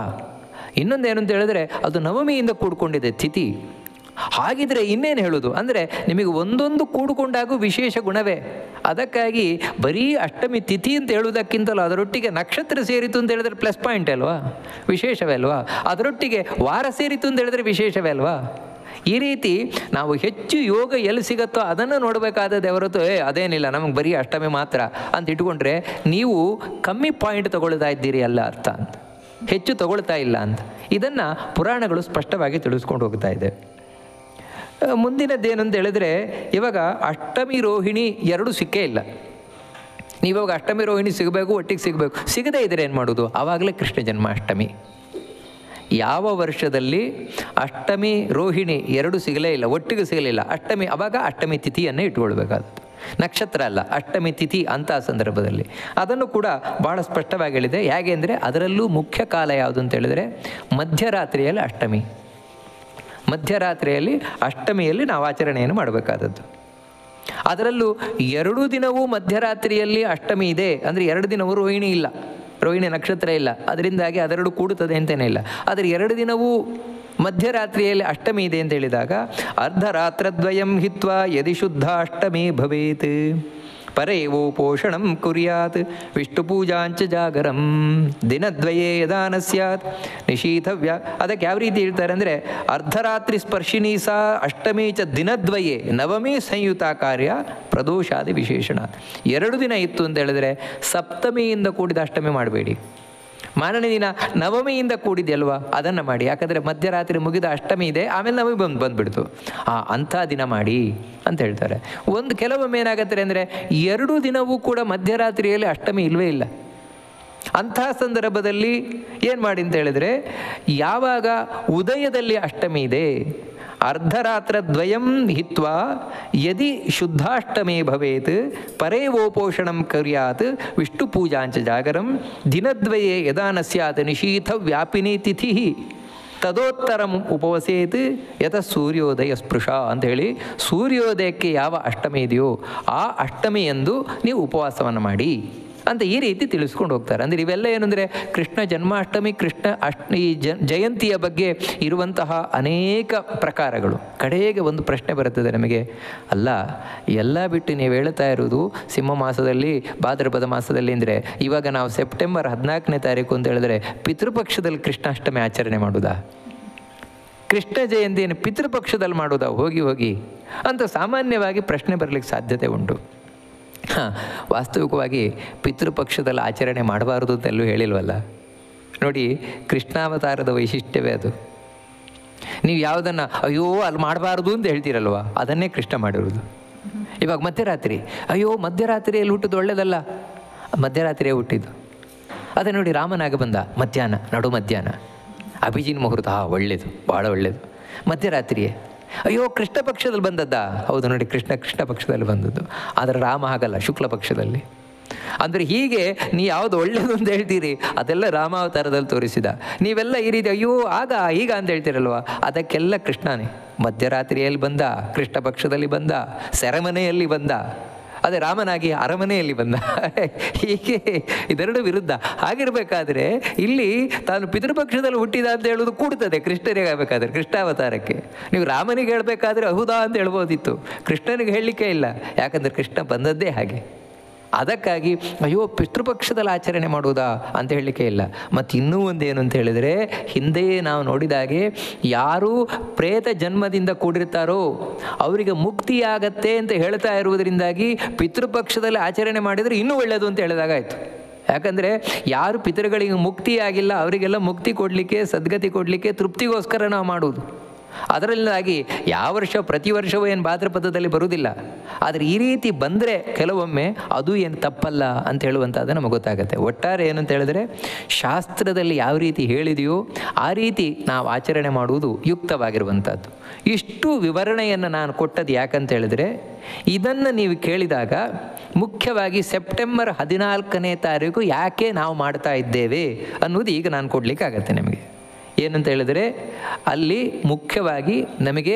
ಇನ್ನೊಂದೇನು ಅಂತ ಹೇಳಿದ್ರೆ ಅದು ನವಮಿಯಿಂದ ಕೂಡ್ಕೊಂಡಿದೆ ತಿಥಿ. ಹಾಗಿದ್ರೆ ಇನ್ನೇನು ಹೇಳೋದು? ಅಂದರೆ ನಿಮಗೆ ಒಂದೊಂದು ಕೂಡಿಕೊಂಡಾಗೂ ವಿಶೇಷ ಗುಣವೇ. ಅದಕ್ಕಾಗಿ ಬರೀ ಅಷ್ಟಮಿ ತಿಥಿ ಅಂತ ಹೇಳುವುದಕ್ಕಿಂತಲೂ ಅದರೊಟ್ಟಿಗೆ ನಕ್ಷತ್ರ ಸೇರಿತು ಅಂತ ಹೇಳಿದ್ರೆ ಪ್ಲಸ್ ಪಾಯಿಂಟ್ ಅಲ್ವಾ, ವಿಶೇಷವೇ ಅಲ್ವಾ? ಅದರೊಟ್ಟಿಗೆ ವಾರ ಸೇರಿತು ಅಂತ ಹೇಳಿದ್ರೆ ವಿಶೇಷವೇ ಅಲ್ವಾ? ಈ ರೀತಿ ನಾವು ಹೆಚ್ಚು ಯೋಗ ಎಲ್ಲಿ ಸಿಗುತ್ತೋ ಅದನ್ನು ನೋಡಬೇಕಾದದ್ದೇ ಹೊರತು ಅದೇನಿಲ್ಲ ನಮಗೆ ಬರೀ ಅಷ್ಟಮಿ ಮಾತ್ರ ಅಂತ ಇಟ್ಕೊಂಡ್ರೆ ನೀವು ಕಮ್ಮಿ ಪಾಯಿಂಟ್ ತಗೊಳ್ತಾ ಇದ್ದೀರಿ ಅಲ್ಲ ಅರ್ಥ ಅಂತ, ಹೆಚ್ಚು ತಗೊಳ್ತಾ ಇಲ್ಲ ಅಂತ. ಇದನ್ನು ಪುರಾಣಗಳು ಸ್ಪಷ್ಟವಾಗಿ ತಿಳಿಸ್ಕೊಂಡು ಹೋಗ್ತಾ ಇದೆ. ಮುಂದಿನದ್ದೇನು ಅಂತ ಹೇಳಿದ್ರೆ, ಇವಾಗ ಅಷ್ಟಮಿ ರೋಹಿಣಿ ಎರಡೂ ಸಿಕ್ಕೇ ಇಲ್ಲ. ನೀವಾಗ ಅಷ್ಟಮಿ ರೋಹಿಣಿ ಸಿಗಬೇಕು, ಒಟ್ಟಿಗೆ ಸಿಗದೇ ಇದ್ರೆ ಏನು ಮಾಡೋದು? ಆವಾಗಲೇ ಕೃಷ್ಣ ಜನ್ಮಾಷ್ಟಮಿ. ಯಾವ ವರ್ಷದಲ್ಲಿ ಅಷ್ಟಮಿ ರೋಹಿಣಿ ಎರಡು ಸಿಗಲೇ ಇಲ್ಲ, ಒಟ್ಟಿಗೆ ಸಿಗಲಿಲ್ಲ ಅಷ್ಟಮಿ, ಆವಾಗ ಅಷ್ಟಮಿ ತಿಥಿಯನ್ನೇ ಇಟ್ಕೊಳ್ಬೇಕಾದದ್ದು, ನಕ್ಷತ್ರ ಅಲ್ಲ, ಅಷ್ಟಮಿ ತಿಥಿ ಅಂತ ಸಂದರ್ಭದಲ್ಲಿ. ಅದನ್ನು ಕೂಡ ಭಾಳ ಸ್ಪಷ್ಟವಾಗಿ ಹೇಳಿದೆ. ಹೇಗೆ ಅಂದರೆ ಅದರಲ್ಲೂ ಮುಖ್ಯ ಕಾಲ ಯಾವುದು ಅಂತ ಹೇಳಿದರೆ ಮಧ್ಯರಾತ್ರಿಯಲ್ಲಿ ಅಷ್ಟಮಿ. ಮಧ್ಯರಾತ್ರಿಯಲ್ಲಿ ಅಷ್ಟಮಿಯಲ್ಲಿ ನಾವು ಆಚರಣೆಯನ್ನು ಮಾಡಬೇಕಾದದ್ದು. ಅದರಲ್ಲೂ 2 ದಿನವೂ ಮಧ್ಯರಾತ್ರಿಯಲ್ಲಿ ಅಷ್ಟಮಿ ಇದೆ ಅಂದರೆ 2 ದಿನವೂ ರೋಹಿಣಿ ಇಲ್ಲ, ರೋಹಿಣಿ ನಕ್ಷತ್ರ ಇಲ್ಲ, ಅದರಿಂದಾಗಿ ಅದೆರಡು ಕೂಡುತ್ತದೆ ಅಂತಲೇ ಇಲ್ಲ. ಆದರೆ 2 ದಿನವೂ ಮಧ್ಯರಾತ್ರಿಯಲ್ಲಿ ಅಷ್ಟಮಿ ಇದೆ ಅಂತ ಹೇಳಿದಾಗ ಅರ್ಧರಾತ್ರದ್ವಯಂ ಹಿತ್ವಾ ಯದಿ ಶುದ್ಧ ಅಷ್ಟಮಿ ಭವೇತ್ ಪರೇವೋ ಪೋಷಣಂ ಕುರ್ಯಾತ್ ವಿಷ್ಣು ಪೂಜಾಂಚ ಜಾಗರಂ ದಿನದ್ವಯೇ ಯದಾನ ಸ್ಯಾತ್ ನಿಶೀಥವ್ಯ. ಅದಕ್ಕೆ ಯಾವ ರೀತಿ ಹೇಳ್ತಾರೆ ಅಂದರೆ, ಅರ್ಧರಾತ್ರಿ ಸ್ಪರ್ಶಿನಿ ಸಾ ಅಷ್ಟಮಿ ಚ ದಿನದ್ವಯೇ ನವಮಿ ಸಂಯುತ ಕಾರ್ಯ ಪ್ರದೋಷಾದಿ ವಿಶೇಷಣ. 2 ದಿನ ಇತ್ತು ಅಂತ ಹೇಳಿದ್ರೆ ಸಪ್ತಮಿಯಿಂದ ಕೂಡಿದ ಅಷ್ಟಮಿ ಮಾಡಬೇಡಿ, ಮಾರನೇ ದಿನ ನವಮಿಯಿಂದ ಕೂಡಿದೆಯಲ್ವಾ ಅದನ್ನು ಮಾಡಿ. ಯಾಕಂದರೆ ಮಧ್ಯರಾತ್ರಿ ಮುಗಿದ ಅಷ್ಟಮಿ ಇದೆ, ಆಮೇಲೆ ನವಮಿ ಬಂದುಬಿಡ್ತು, ಅಂಥ ದಿನ ಮಾಡಿ ಅಂತ ಹೇಳ್ತಾರೆ. ಕೆಲವೊಮ್ಮೆ ಏನಾಗತ್ತೆ ಅಂದರೆ 2 ದಿನವೂ ಕೂಡ ಮಧ್ಯರಾತ್ರಿಯಲ್ಲಿ ಅಷ್ಟಮಿ ಇಲ್ಲವೇ ಇಲ್ಲ. ಅಂತಹ ಸಂದರ್ಭದಲ್ಲಿ ಏನು ಮಾಡಿ ಅಂತ ಹೇಳಿದರೆ, ಯಾವಾಗ ಉದಯದಲ್ಲಿ ಅಷ್ಟಮಿ ಇದೆ ಅರ್ಧರಾತ್ರದ್ವಯಂ ಹಿತ್ವಾ ಯದಿ ಶುದ್ಧಾಷ್ಟಮೇ ಭವೇತ್ ಪರೇವೋಪೋಷಣಂ ಕರ್ಯಾತ್ ವಿಷ್ಣು ಪೂಜಾಂಚ ಜಾಗರಂ ದಿನದ್ವಯೇ ಯದಾನ ಸ್ಯಾತ್ ನಿಶೀಥ ವ್ಯಾಪಿನಿ ತಿಥಿ ತದೋತ್ತರಂ ಉಪವಸೇತ್ ಯತ ಸೂರ್ಯೋದಯ ಸ್ಪೃಶ ಅಂಥೇಳಿ, ಸೂರ್ಯೋದಯಕ್ಕೆ ಯಾವ ಅಷ್ಟಮಿ ಇದೆಯೋ ಆ ಅಷ್ಟಮಿಯಂದು ನೀವು ಉಪವಾಸವನ್ನು ಮಾಡಿ ಅಂತ ಈ ರೀತಿ ತಿಳಿಸ್ಕೊಂಡು ಹೋಗ್ತಾರೆ. ಅಂದರೆ ಇವೆಲ್ಲ ಏನಂದರೆ ಕೃಷ್ಣ ಜನ್ಮಾಷ್ಟಮಿ, ಈ ಜಯಂತಿಯ ಬಗ್ಗೆ ಇರುವಂತಹ ಅನೇಕ ಪ್ರಕಾರಗಳು. ಕಡೆಗೆ ಒಂದು ಪ್ರಶ್ನೆ ಬರುತ್ತದೆ ನಮಗೆ, ಅಲ್ಲ ಎಲ್ಲ ಬಿಟ್ಟು ನೀವು ಹೇಳ್ತಾ ಇರೋದು ಸಿಂಹ ಮಾಸದಲ್ಲಿ ಭಾದ್ರಪದ ಮಾಸದಲ್ಲಿ ಅಂದರೆ ಇವಾಗ ನಾವು ಸೆಪ್ಟೆಂಬರ್ 14ನೇ ತಾರೀಕು ಅಂತ ಹೇಳಿದ್ರೆ ಪಿತೃಪಕ್ಷದಲ್ಲಿ ಕೃಷ್ಣಾಷ್ಟಮಿ ಆಚರಣೆ ಮಾಡೋದಾ? ಕೃಷ್ಣ ಜಯಂತಿಯನ್ನು ಪಿತೃಪಕ್ಷದಲ್ಲಿ ಮಾಡೋದಾ? ಹೋಗಿ ಅಂತ ಸಾಮಾನ್ಯವಾಗಿ ಪ್ರಶ್ನೆ ಬರಲಿಕ್ಕೆ ಸಾಧ್ಯತೆ ಉಂಟು. ವಾಸ್ತವಿಕವಾಗಿ ಪಿತೃಪಕ್ಷದಲ್ಲಿ ಆಚರಣೆ ಮಾಡಬಾರ್ದು ಅಂತೆಲ್ಲೂ ಹೇಳಿಲ್ವಲ್ಲ. ನೋಡಿ, ಕೃಷ್ಣಾವತಾರದ ವೈಶಿಷ್ಟ್ಯವೇ ಅದು. ನೀವು ಯಾವುದನ್ನು ಅಯ್ಯೋ ಅಲ್ಲಿ ಮಾಡಬಾರ್ದು ಅಂತ ಹೇಳ್ತೀರಲ್ವ, ಅದನ್ನೇ ಕೃಷ್ಣ ಮಾಡಿರೋದು. ಇವಾಗ ಮಧ್ಯರಾತ್ರಿ, ಅಯ್ಯೋ ಮಧ್ಯರಾತ್ರಿಯಲ್ಲಿ ಹುಟ್ಟಿದ್ದು ಒಳ್ಳೆಯದಲ್ಲ, ಮಧ್ಯರಾತ್ರಿಯೇ ಹುಟ್ಟಿದ್ದು. ಅದೇ ನೋಡಿ, ರಾಮನಾಗ ಬಂದ ಮಧ್ಯಾಹ್ನ, ನಡು ಮಧ್ಯಾಹ್ನ, ಅಭಿಜಿನ್ ಮುಹೂರ್ತ, ಒಳ್ಳೆಯದು, ಭಾಳ ಒಳ್ಳೆಯದು. ಮಧ್ಯರಾತ್ರಿಯೇ, ಅಯ್ಯೋ ಕೃಷ್ಣ ಪಕ್ಷದಲ್ಲಿ ಬಂದದ್ದಾ? ಹೌದು ನೋಡಿ, ಕೃಷ್ಣ ಪಕ್ಷದಲ್ಲಿ ಬಂದದ್ದು. ಆದರೆ ರಾಮ ಹಾಗಲ್ಲ, ಶುಕ್ಲ ಪಕ್ಷದಲ್ಲಿ. ಅಂದರೆ ಹೀಗೆ ನೀ ಯಾವುದು ಒಳ್ಳೆಯದು ಅಂತ ಹೇಳ್ತೀರಿ, ಅದೆಲ್ಲ ರಾಮಾವತಾರದಲ್ಲಿ ತೋರಿಸಿದ. ನೀವೆಲ್ಲ ಈ ರೀತಿ ಅಯ್ಯೋ ಆಗ ಈಗ ಅಂತ ಹೇಳ್ತೀರಲ್ವ, ಅದಕ್ಕೆಲ್ಲ ಕೃಷ್ಣನೇ. ಮಧ್ಯರಾತ್ರಿಯಲ್ಲಿ ಬಂದ, ಕೃಷ್ಣ ಪಕ್ಷದಲ್ಲಿ ಬಂದ, ಸೆರೆಮನೆಯಲ್ಲಿ ಬಂದ, ಅದೇ ರಾಮನಾಗಿ ಅರಮನೆಯಲ್ಲಿ ಬಂದ. ಹೀಗೆ ಇದೆರಡು ವಿರುದ್ಧ. ಹಾಗಿರಬೇಕಾದ್ರೆ ಇಲ್ಲಿ ತಾನು ಪಿತೃಪಕ್ಷದಲ್ಲಿ ಹುಟ್ಟಿದ ಅಂತ ಹೇಳೋದು ಕೂಡ್ತದೆ ಕೃಷ್ಣನಿಗೆ ಆಗಬೇಕಾದ್ರೆ, ಕೃಷ್ಣಾವತಾರಕ್ಕೆ. ನೀವು ರಾಮನಿಗೆ ಹೇಳಬೇಕಾದ್ರೆ ಅಹುದಾ ಅಂತ ಹೇಳ್ಬೋದಿತ್ತು, ಕೃಷ್ಣನಿಗೆ ಹೇಳಲಿಕ್ಕೆ ಇಲ್ಲ. ಯಾಕಂದರೆ ಕೃಷ್ಣ ಬಂದದ್ದೇ ಹಾಗೆ. ಅದಕ್ಕಾಗಿ ಅಯ್ಯೋ ಪಿತೃಪಕ್ಷದಲ್ಲಿ ಆಚರಣೆ ಮಾಡುವುದಾ ಅಂತ ಹೇಳಲಿಕ್ಕೆ ಇಲ್ಲ. ಮತ್ತು ಇನ್ನೂ ಒಂದೇನು ಅಂತ ಹೇಳಿದರೆ, ಹಿಂದೆಯೇ ನಾವು ನೋಡಿದಾಗೆ ಯಾರು ಪ್ರೇತ ಜನ್ಮದಿಂದ ಕೂಡಿರ್ತಾರೋ ಅವರಿಗೆ ಮುಕ್ತಿಯಾಗತ್ತೆ ಅಂತ ಹೇಳ್ತಾ ಇರುವುದರಿಂದಾಗಿ ಪಿತೃಪಕ್ಷದಲ್ಲಿ ಆಚರಣೆ ಮಾಡಿದರೆ ಇನ್ನೂ ಒಳ್ಳೆಯದು ಅಂತ ಹೇಳಿದಾಗಾಯಿತು. ಯಾಕಂದರೆ ಯಾರು ಪಿತೃಗಳಿಗೆ ಮುಕ್ತಿಯಾಗಿಲ್ಲ ಅವರಿಗೆಲ್ಲ ಮುಕ್ತಿ ಕೊಡಲಿಕ್ಕೆ, ಸದ್ಗತಿ ಕೊಡಲಿಕ್ಕೆ, ತೃಪ್ತಿಗೋಸ್ಕರ ನಾವು ಮಾಡುವುದು. ಅದರಿಂದಾಗಿ ಯಾವ ವರ್ಷ ಪ್ರತಿ ವರ್ಷವೂ ಏನು ಭಾದ್ರಪದದಲ್ಲಿ ಬರುವುದಿಲ್ಲ. ಆದರೆ ಈ ರೀತಿ ಬಂದರೆ ಕೆಲವೊಮ್ಮೆ ಅದು ಏನು ತಪ್ಪಲ್ಲ ಅಂತ ಹೇಳುವಂಥದ್ದು ನಮಗೆ ಗೊತ್ತಾಗುತ್ತೆ. ಒಟ್ಟಾರೆ ಏನು ಅಂತ ಹೇಳಿದ್ರೆ, ಶಾಸ್ತ್ರದಲ್ಲಿ ಯಾವ ರೀತಿ ಹೇಳಿದೆಯೋ ಆ ರೀತಿ ನಾವು ಆಚರಣೆ ಮಾಡುವುದು ಯುಕ್ತವಾಗಿರುವಂಥದ್ದು. ಇಷ್ಟು ವಿವರಣೆಯನ್ನು ನಾನು ಕೊಟ್ಟದ್ದು ಯಾಕಂತ ಹೇಳಿದ್ರೆ, ಇದನ್ನು ನೀವು ಕೇಳಿದಾಗ ಮುಖ್ಯವಾಗಿ ಸೆಪ್ಟೆಂಬರ್ 14ನೇ ತಾರೀಕು ಯಾಕೆ ನಾವು ಮಾಡ್ತಾ ಇದ್ದೇವೆ ಅನ್ನೋದು ಈಗ ನಾನು ಕೊಡಲಿಕ್ಕಾಗತ್ತೆ ನಿಮಗೆ. ಏನಂತ ಹೇಳಿದರೆ, ಅಲ್ಲಿ ಮುಖ್ಯವಾಗಿ ನಮಗೆ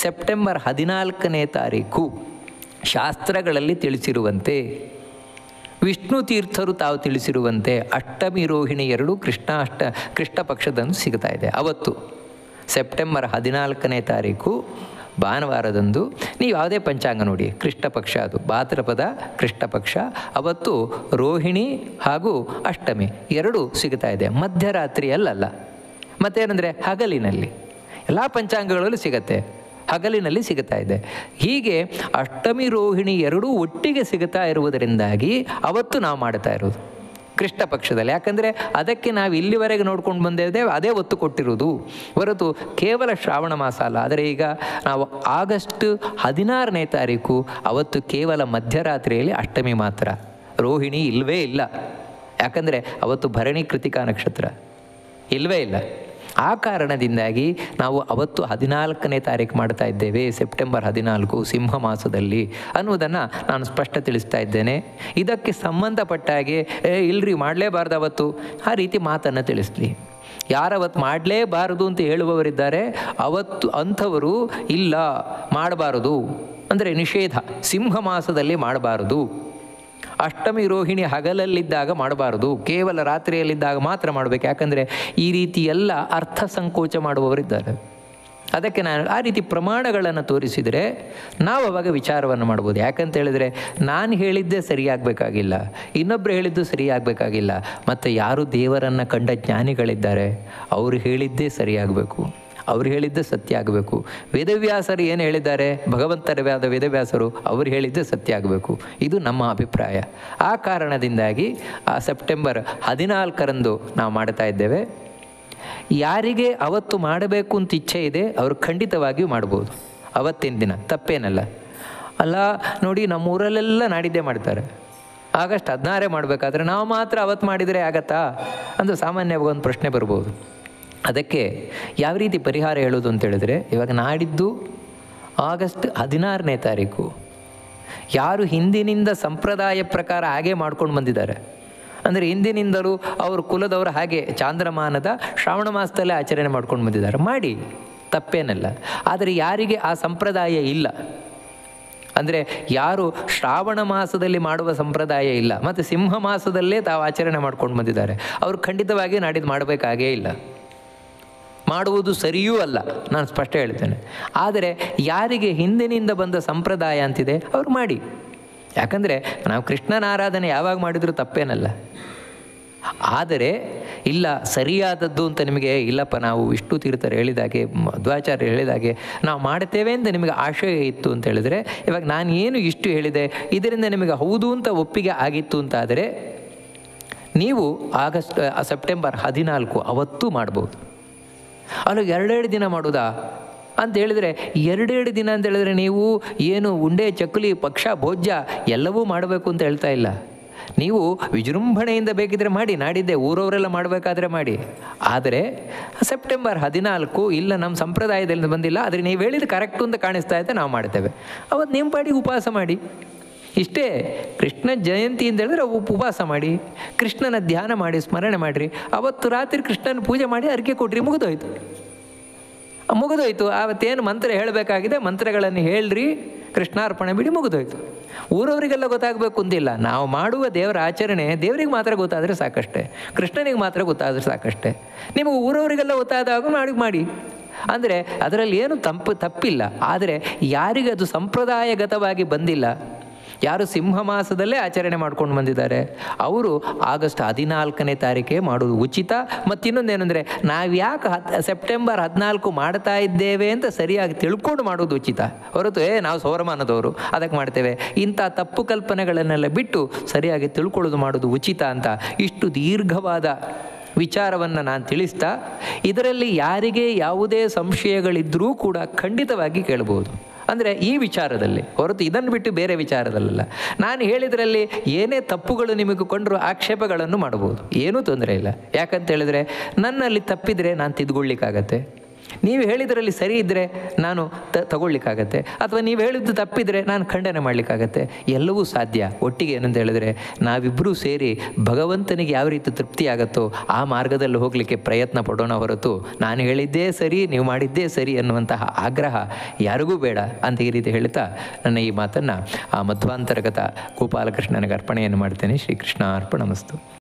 ಸೆಪ್ಟೆಂಬರ್ 14ನೇ ತಾರೀಕು ಶಾಸ್ತ್ರಗಳಲ್ಲಿ ತಿಳಿಸಿರುವಂತೆ, ವಿಷ್ಣು ತೀರ್ಥರು ತಾವು ತಿಳಿಸಿರುವಂತೆ ಅಷ್ಟಮಿ ರೋಹಿಣಿ 2 ಕೃಷ್ಣ ಪಕ್ಷದಂದು ಸಿಗ್ತಾ ಇದೆ. ಅವತ್ತು ಸೆಪ್ಟೆಂಬರ್ 14ನೇ ತಾರೀಕು ಭಾನುವಾರದಂದು ನೀವು ಯಾವುದೇ ಪಂಚಾಂಗ ನೋಡಿ, ಕೃಷ್ಣ ಪಕ್ಷ, ಅದು ಭಾದ್ರಪದ ಕೃಷ್ಣ ಪಕ್ಷ. ಅವತ್ತು ರೋಹಿಣಿ ಹಾಗೂ ಅಷ್ಟಮಿ 2 ಸಿಗ್ತಾ ಇದೆ, ಮಧ್ಯರಾತ್ರಿಯಲ್ಲ. ಮತ್ತೇನೆಂದರೆ ಹಗಲಿನಲ್ಲಿ, ಎಲ್ಲ ಪಂಚಾಂಗಗಳಲ್ಲೂ ಸಿಗತ್ತೆ, ಹಗಲಿನಲ್ಲಿ ಸಿಗುತ್ತಾ ಇದೆ. ಹೀಗೆ ಅಷ್ಟಮಿ ರೋಹಿಣಿ 2 ಒಟ್ಟಿಗೆ ಸಿಗುತ್ತಾ ಇರುವುದರಿಂದಾಗಿ ಅವತ್ತು ನಾವು ಮಾಡ್ತಾ ಇರೋದು ಕೃಷ್ಣ ಪಕ್ಷದಲ್ಲಿ. ಯಾಕಂದರೆ ಅದಕ್ಕೆ ನಾವು ಇಲ್ಲಿವರೆಗೆ ನೋಡ್ಕೊಂಡು ಬಂದಿದ್ದೇವೆ, ಅದೇ ಒತ್ತು ಕೊಟ್ಟಿರುವುದು ಹೊರತು ಕೇವಲ ಶ್ರಾವಣ ಮಾಸ ಅಲ್ಲ. ಆದರೆ ಈಗ ನಾವು ಆಗಸ್ಟ್ 16ನೇ ತಾರೀಕು ಅವತ್ತು ಕೇವಲ ಮಧ್ಯರಾತ್ರಿಯಲ್ಲಿ ಅಷ್ಟಮಿ ಮಾತ್ರ, ರೋಹಿಣಿ ಇಲ್ಲವೇ ಇಲ್ಲ. ಯಾಕಂದರೆ ಅವತ್ತು ಭರಣಿ ಕೃತಿಕಾ ನಕ್ಷತ್ರ ಇಲ್ಲವೇ ಇಲ್ಲ. ಆ ಕಾರಣದಿಂದಾಗಿ ನಾವು ಅವತ್ತು 14ನೇ ತಾರೀಕು ಮಾಡ್ತಾ ಇದ್ದೇವೆ, ಸೆಪ್ಟೆಂಬರ್ 14 ಸಿಂಹ ಮಾಸದಲ್ಲಿ ಅನ್ನುವುದನ್ನು ನಾನು ಸ್ಪಷ್ಟ ತಿಳಿಸ್ತಾ ಇದ್ದೇನೆ. ಇದಕ್ಕೆ ಸಂಬಂಧಪಟ್ಟ ಹಾಗೆ ಇಲ್ರಿ ಮಾಡಲೇಬಾರ್ದು ಅವತ್ತು, ಆ ರೀತಿ ಮಾತನ್ನು ತಿಳಿಸ್ಲಿ. ಯಾರವತ್ತು ಮಾಡಲೇಬಾರದು ಅಂತ ಹೇಳುವವರಿದ್ದಾರೆ, ಅವತ್ತು ಅಂಥವರು ಇಲ್ಲ ಮಾಡಬಾರದು ಅಂದರೆ ನಿಷೇಧ, ಸಿಂಹ ಮಾಸದಲ್ಲಿ ಮಾಡಬಾರದು. ಅಷ್ಟಮಿ ರೋಹಿಣಿ ಹಗಲಲ್ಲಿದ್ದಾಗ ಮಾಡಬಾರದು, ಕೇವಲ ರಾತ್ರಿಯಲ್ಲಿದ್ದಾಗ ಮಾತ್ರ ಮಾಡಬೇಕು. ಯಾಕಂದರೆ ಈ ರೀತಿ ಎಲ್ಲ ಅರ್ಥ ಸಂಕೋಚ ಮಾಡುವವರಿದ್ದಾರೆ. ಅದಕ್ಕೆ ನಾನು ಆ ರೀತಿ ಪ್ರಮಾಣಗಳನ್ನು ತೋರಿಸಿದರೆ ನಾವು ಅವಾಗ ವಿಚಾರವನ್ನು ಮಾಡ್ಬೋದು. ಯಾಕಂತ ಹೇಳಿದರೆ, ನಾನು ಹೇಳಿದ್ದೇ ಸರಿಯಾಗಬೇಕಾಗಿಲ್ಲ, ಇನ್ನೊಬ್ಬರು ಹೇಳಿದ್ದು ಸರಿಯಾಗಬೇಕಾಗಿಲ್ಲ. ಮತ್ತು ಯಾರು ದೇವರನ್ನು ಕಂಡ ಜ್ಞಾನಿಗಳಿದ್ದಾರೆ ಅವರು ಹೇಳಿದ್ದೇ ಸರಿಯಾಗಬೇಕು, ಅವ್ರು ಹೇಳಿದ್ದೇ ಸತ್ಯ ಆಗಬೇಕು. ವೇದವ್ಯಾಸರು ಏನು ಹೇಳಿದ್ದಾರೆ, ಭಗವಂತರವಾದ ವೇದವ್ಯಾಸರು ಅವರು ಹೇಳಿದ್ದೇ ಸತ್ಯ ಆಗಬೇಕು. ಇದು ನಮ್ಮ ಅಭಿಪ್ರಾಯ. ಆ ಕಾರಣದಿಂದಾಗಿ ಆ ಸೆಪ್ಟೆಂಬರ್ 14ರಂದು ನಾವು ಮಾಡ್ತಾ ಇದ್ದೇವೆ. ಯಾರಿಗೆ ಅವತ್ತು ಮಾಡಬೇಕು ಅಂತ ಇಚ್ಛೆ ಇದೆ ಅವರು ಖಂಡಿತವಾಗಿಯೂ ಮಾಡ್ಬೋದು. ಅವತ್ತಿನ ದಿನ ತಪ್ಪೇನಲ್ಲ. ಅಲ್ಲ ನೋಡಿ, ನಮ್ಮೂರಲ್ಲೆಲ್ಲ ನಾಡಿದ್ದೇ ಮಾಡ್ತಾರೆ, ಆಗಸ್ಟ್ 16 ಮಾಡಬೇಕಾದ್ರೆ ನಾವು ಮಾತ್ರ ಅವತ್ತು ಮಾಡಿದರೆ ಆಗತ್ತಾ ಅಂತ ಸಾಮಾನ್ಯವಾಗಿ ಒಂದು ಪ್ರಶ್ನೆ ಬರ್ಬೋದು. ಅದಕ್ಕೆ ಯಾವ ರೀತಿ ಪರಿಹಾರ ಹೇಳೋದು ಅಂತೇಳಿದರೆ, ಇವಾಗ ನಾಡಿದ್ದು ಆಗಸ್ಟ್ 16ನೇ ತಾರೀಕು ಯಾರು ಹಿಂದಿನಿಂದ ಸಂಪ್ರದಾಯ ಪ್ರಕಾರ ಹಾಗೆ ಮಾಡ್ಕೊಂಡು ಬಂದಿದ್ದಾರೆ, ಅಂದರೆ ಹಿಂದಿನಿಂದಲೂ ಅವ್ರ ಕುಲದವರು ಹಾಗೆ ಚಾಂದ್ರಮಾನದ ಶ್ರಾವಣ ಮಾಸದಲ್ಲೇ ಆಚರಣೆ ಮಾಡ್ಕೊಂಡು ಬಂದಿದ್ದಾರೆ, ಮಾಡಿ ತಪ್ಪೇನಲ್ಲ. ಆದರೆ ಯಾರಿಗೆ ಆ ಸಂಪ್ರದಾಯ ಇಲ್ಲ, ಅಂದರೆ ಯಾರು ಶ್ರಾವಣ ಮಾಸದಲ್ಲಿ ಮಾಡುವ ಸಂಪ್ರದಾಯ ಇಲ್ಲ ಮತ್ತು ಸಿಂಹ ಮಾಸದಲ್ಲೇ ತಾವು ಆಚರಣೆ ಮಾಡ್ಕೊಂಡು ಬಂದಿದ್ದಾರೆ, ಅವರು ಖಂಡಿತವಾಗಿ ನಾಡಿದ್ದು ಮಾಡಬೇಕಾಗೇ ಇಲ್ಲ, ಮಾಡುವುದು ಸರಿಯೂ ಅಲ್ಲ, ನಾನು ಸ್ಪಷ್ಟ ಹೇಳ್ತೇನೆ. ಆದರೆ ಯಾರಿಗೆ ಹಿಂದಿನಿಂದ ಬಂದ ಸಂಪ್ರದಾಯ ಅಂತಿದೆ ಅವರು ಮಾಡಿ. ಯಾಕಂದರೆ ನಾವು ಕೃಷ್ಣನ ಆರಾಧನೆ ಯಾವಾಗ ಮಾಡಿದರೂ ತಪ್ಪೇನಲ್ಲ. ಆದರೆ ಇಲ್ಲ ಸರಿಯಾದದ್ದು ಅಂತ ನಿಮಗೆ ಇಲ್ಲಪ್ಪ, ನಾವು ವಿಷ್ಣು ತೀರ್ಥರು ಹೇಳಿದಾಗೆ, ಮಧ್ವಾಚಾರ್ಯರು ಹೇಳಿದಾಗೆ ನಾವು ಮಾಡ್ತೇವೆ ಅಂತ ನಿಮಗೆ ಆಶಯ ಇತ್ತು ಅಂತ ಹೇಳಿದರೆ, ಇವಾಗ ನಾನು ಏನು ಇಷ್ಟು ಹೇಳಿದೆ ಇದರಿಂದ ನಿಮಗೆ ಹೌದು ಅಂತ ಒಪ್ಪಿಗೆ ಆಗಿತ್ತು ಅಂತಾದರೆ ನೀವು ಸೆಪ್ಟೆಂಬರ್ 14 ಅವತ್ತೂ ಮಾಡ್ಬೋದು. ಅಲ್ಲ 2 ದಿನ ಮಾಡೋದಾ ಅಂತ ಹೇಳಿದರೆ, 2 ದಿನ ಅಂತ ಹೇಳಿದ್ರೆ ನೀವು ಏನು ಉಂಡೆ ಚಕ್ಕುಲಿ ಪಕ್ಷ ಭೋಜ್ಯ ಎಲ್ಲವೂ ಮಾಡಬೇಕು ಅಂತ ಹೇಳ್ತಾ ಇಲ್ಲ. ನೀವು ವಿಜೃಂಭಣೆಯಿಂದ ಬೇಕಿದ್ರೆ ಮಾಡಿ, ನಾಡಿದ್ದೆ ಊರವರೆಲ್ಲ ಮಾಡಬೇಕಾದ್ರೆ ಮಾಡಿ. ಆದರೆ ಸೆಪ್ಟೆಂಬರ್ 14 ಇಲ್ಲ ನಮ್ಮ ಸಂಪ್ರದಾಯದಲ್ಲಿ ಬಂದಿಲ್ಲ, ಆದರೆ ನೀವು ಹೇಳಿದ ಕರೆಕ್ಟು ಅಂತ ಕಾಣಿಸ್ತಾ ಇದ್ದೆ, ನಾವು ಮಾಡ್ತೇವೆ. ಅವತ್ತು ನಿಮ್ಮ ಪಾಡಿಗೆ ಉಪವಾಸ ಮಾಡಿ. ಇಷ್ಟೇ. ಕೃಷ್ಣ ಜಯಂತಿ ಅಂತ ಹೇಳಿದ್ರೆ ಉಪವಾಸ ಮಾಡಿ, ಕೃಷ್ಣನ ಧ್ಯಾನ ಮಾಡಿ, ಸ್ಮರಣೆ ಮಾಡಿರಿ. ಅವತ್ತು ರಾತ್ರಿ ಕೃಷ್ಣನ ಪೂಜೆ ಮಾಡಿ ಅರ್ಕೆ ಕೊಟ್ರಿ, ಮುಗಿದೋಯ್ತು. ಆವತ್ತೇನು ಮಂತ್ರ ಹೇಳಬೇಕಾಗಿದೆ ಮಂತ್ರಗಳನ್ನು ಹೇಳ್ರಿ, ಕೃಷ್ಣಾರ್ಪಣೆ ಬಿಡಿ, ಮುಗಿದೋಯ್ತು. ಊರವರಿಗೆಲ್ಲ ಗೊತ್ತಾಗಬೇಕು ಅಂತಿಲ್ಲ. ನಾವು ಮಾಡುವ ದೇವರ ಆಚರಣೆ ದೇವರಿಗೆ ಮಾತ್ರ ಗೊತ್ತಾದರೆ ಸಾಕಷ್ಟೇ, ಕೃಷ್ಣನಿಗೆ ಮಾತ್ರ ಗೊತ್ತಾದರೆ ಸಾಕಷ್ಟೇ. ನಿಮಗೆ ಊರವರಿಗೆಲ್ಲ ಗೊತ್ತಾದಾಗ ಮಾಡಿ. ಅಂದರೆ ಅದರಲ್ಲಿ ಏನು ತಪ್ಪಿಲ್ಲ. ಆದರೆ ಯಾರಿಗೆ ಅದು ಸಂಪ್ರದಾಯಗತವಾಗಿ ಬಂದಿಲ್ಲ, ಯಾರು ಸಿಂಹ ಮಾಸದಲ್ಲೇ ಆಚರಣೆ ಮಾಡ್ಕೊಂಡು ಬಂದಿದ್ದಾರೆ, ಅವರು ಆಗಸ್ಟ್ 14ನೇ ತಾರೀಕೆ ಮಾಡೋದು ಉಚಿತ. ಮತ್ತು ಇನ್ನೊಂದೇನೆಂದರೆ, ನಾವು ಯಾಕೆ ಸೆಪ್ಟೆಂಬರ್ 14 ಮಾಡ್ತಾ ಇದ್ದೇವೆ ಅಂತ ಸರಿಯಾಗಿ ತಿಳ್ಕೊಂಡು ಮಾಡೋದು ಉಚಿತ ಹೊರತು ನಾವು ಸೌರಮಾನದವರು ಅದಕ್ಕೆ ಮಾಡ್ತೇವೆ ಇಂಥ ತಪ್ಪು ಕಲ್ಪನೆಗಳನ್ನೆಲ್ಲ ಬಿಟ್ಟು ಸರಿಯಾಗಿ ತಿಳ್ಕೊಳ್ಳೋದು ಮಾಡೋದು ಉಚಿತ ಅಂತ ಇಷ್ಟು ದೀರ್ಘವಾದ ವಿಚಾರವನ್ನು ನಾನು ತಿಳಿಸ್ತಾ, ಇದರಲ್ಲಿ ಯಾರಿಗೆ ಯಾವುದೇ ಸಂಶಯಗಳಿದ್ದರೂ ಕೂಡ ಖಂಡಿತವಾಗಿ ಕೇಳ್ಬೋದು. ಅಂದರೆ ಈ ವಿಚಾರದಲ್ಲಿ ಹೊರತು ಇದನ್ನು ಬಿಟ್ಟು ಬೇರೆ ವಿಚಾರದಲ್ಲ. ನಾನು ಹೇಳಿದ್ರಲ್ಲಿ ಏನೇ ತಪ್ಪುಗಳು ನಿಮಗೆ ಕೊಂಡರೂ ಆಕ್ಷೇಪಗಳನ್ನು ಮಾಡ್ಬೋದು, ಏನೂ ತೊಂದರೆ ಇಲ್ಲ. ಯಾಕಂತ ಹೇಳಿದ್ರೆ ನನ್ನಲ್ಲಿ ತಪ್ಪಿದರೆ ನಾನು ತಿದ್ದುಕೊಳ್ಳಿಕ್ಕಾಗತ್ತೆ, ನೀವು ಹೇಳಿದ್ರಲ್ಲಿ ಸರಿ ಇದ್ದರೆ ನಾನು ತಗೊಳ್ಳಿಕ್ಕಾಗತ್ತೆ, ಅಥವಾ ನೀವು ಹೇಳಿದ್ದು ತಪ್ಪಿದರೆ ನಾನು ಖಂಡನೆ ಮಾಡಲಿಕ್ಕಾಗತ್ತೆ. ಎಲ್ಲವೂ ಸಾಧ್ಯ. ಒಟ್ಟಿಗೆ ಏನಂತ ಹೇಳಿದ್ರೆ ನಾವಿಬ್ಬರೂ ಸೇರಿ ಭಗವಂತನಿಗೆ ಯಾವ ರೀತಿ ತೃಪ್ತಿ ಆಗುತ್ತೋ ಆ ಮಾರ್ಗದಲ್ಲಿ ಹೋಗಲಿಕ್ಕೆ ಪ್ರಯತ್ನ ಪಡೋಣ ಹೊರತು ನಾನು ಹೇಳಿದ್ದೇ ಸರಿ ನೀವು ಮಾಡಿದ್ದೇ ಸರಿ ಅನ್ನುವಂತಹ ಆಗ್ರಹ ಯಾರಿಗೂ ಬೇಡ ಅಂತ ಈ ರೀತಿ ಹೇಳ್ತಾ ನನ್ನ ಈ ಮಾತನ್ನು ಆ ಮಧ್ವಾಂತರ್ಗತ ಗೋಪಾಲಕೃಷ್ಣನಿಗೆ ಅರ್ಪಣೆಯನ್ನು ಮಾಡ್ತೇನೆ. ಶ್ರೀಕೃಷ್ಣ ಅರ್ಪಣಮಸ್ತು.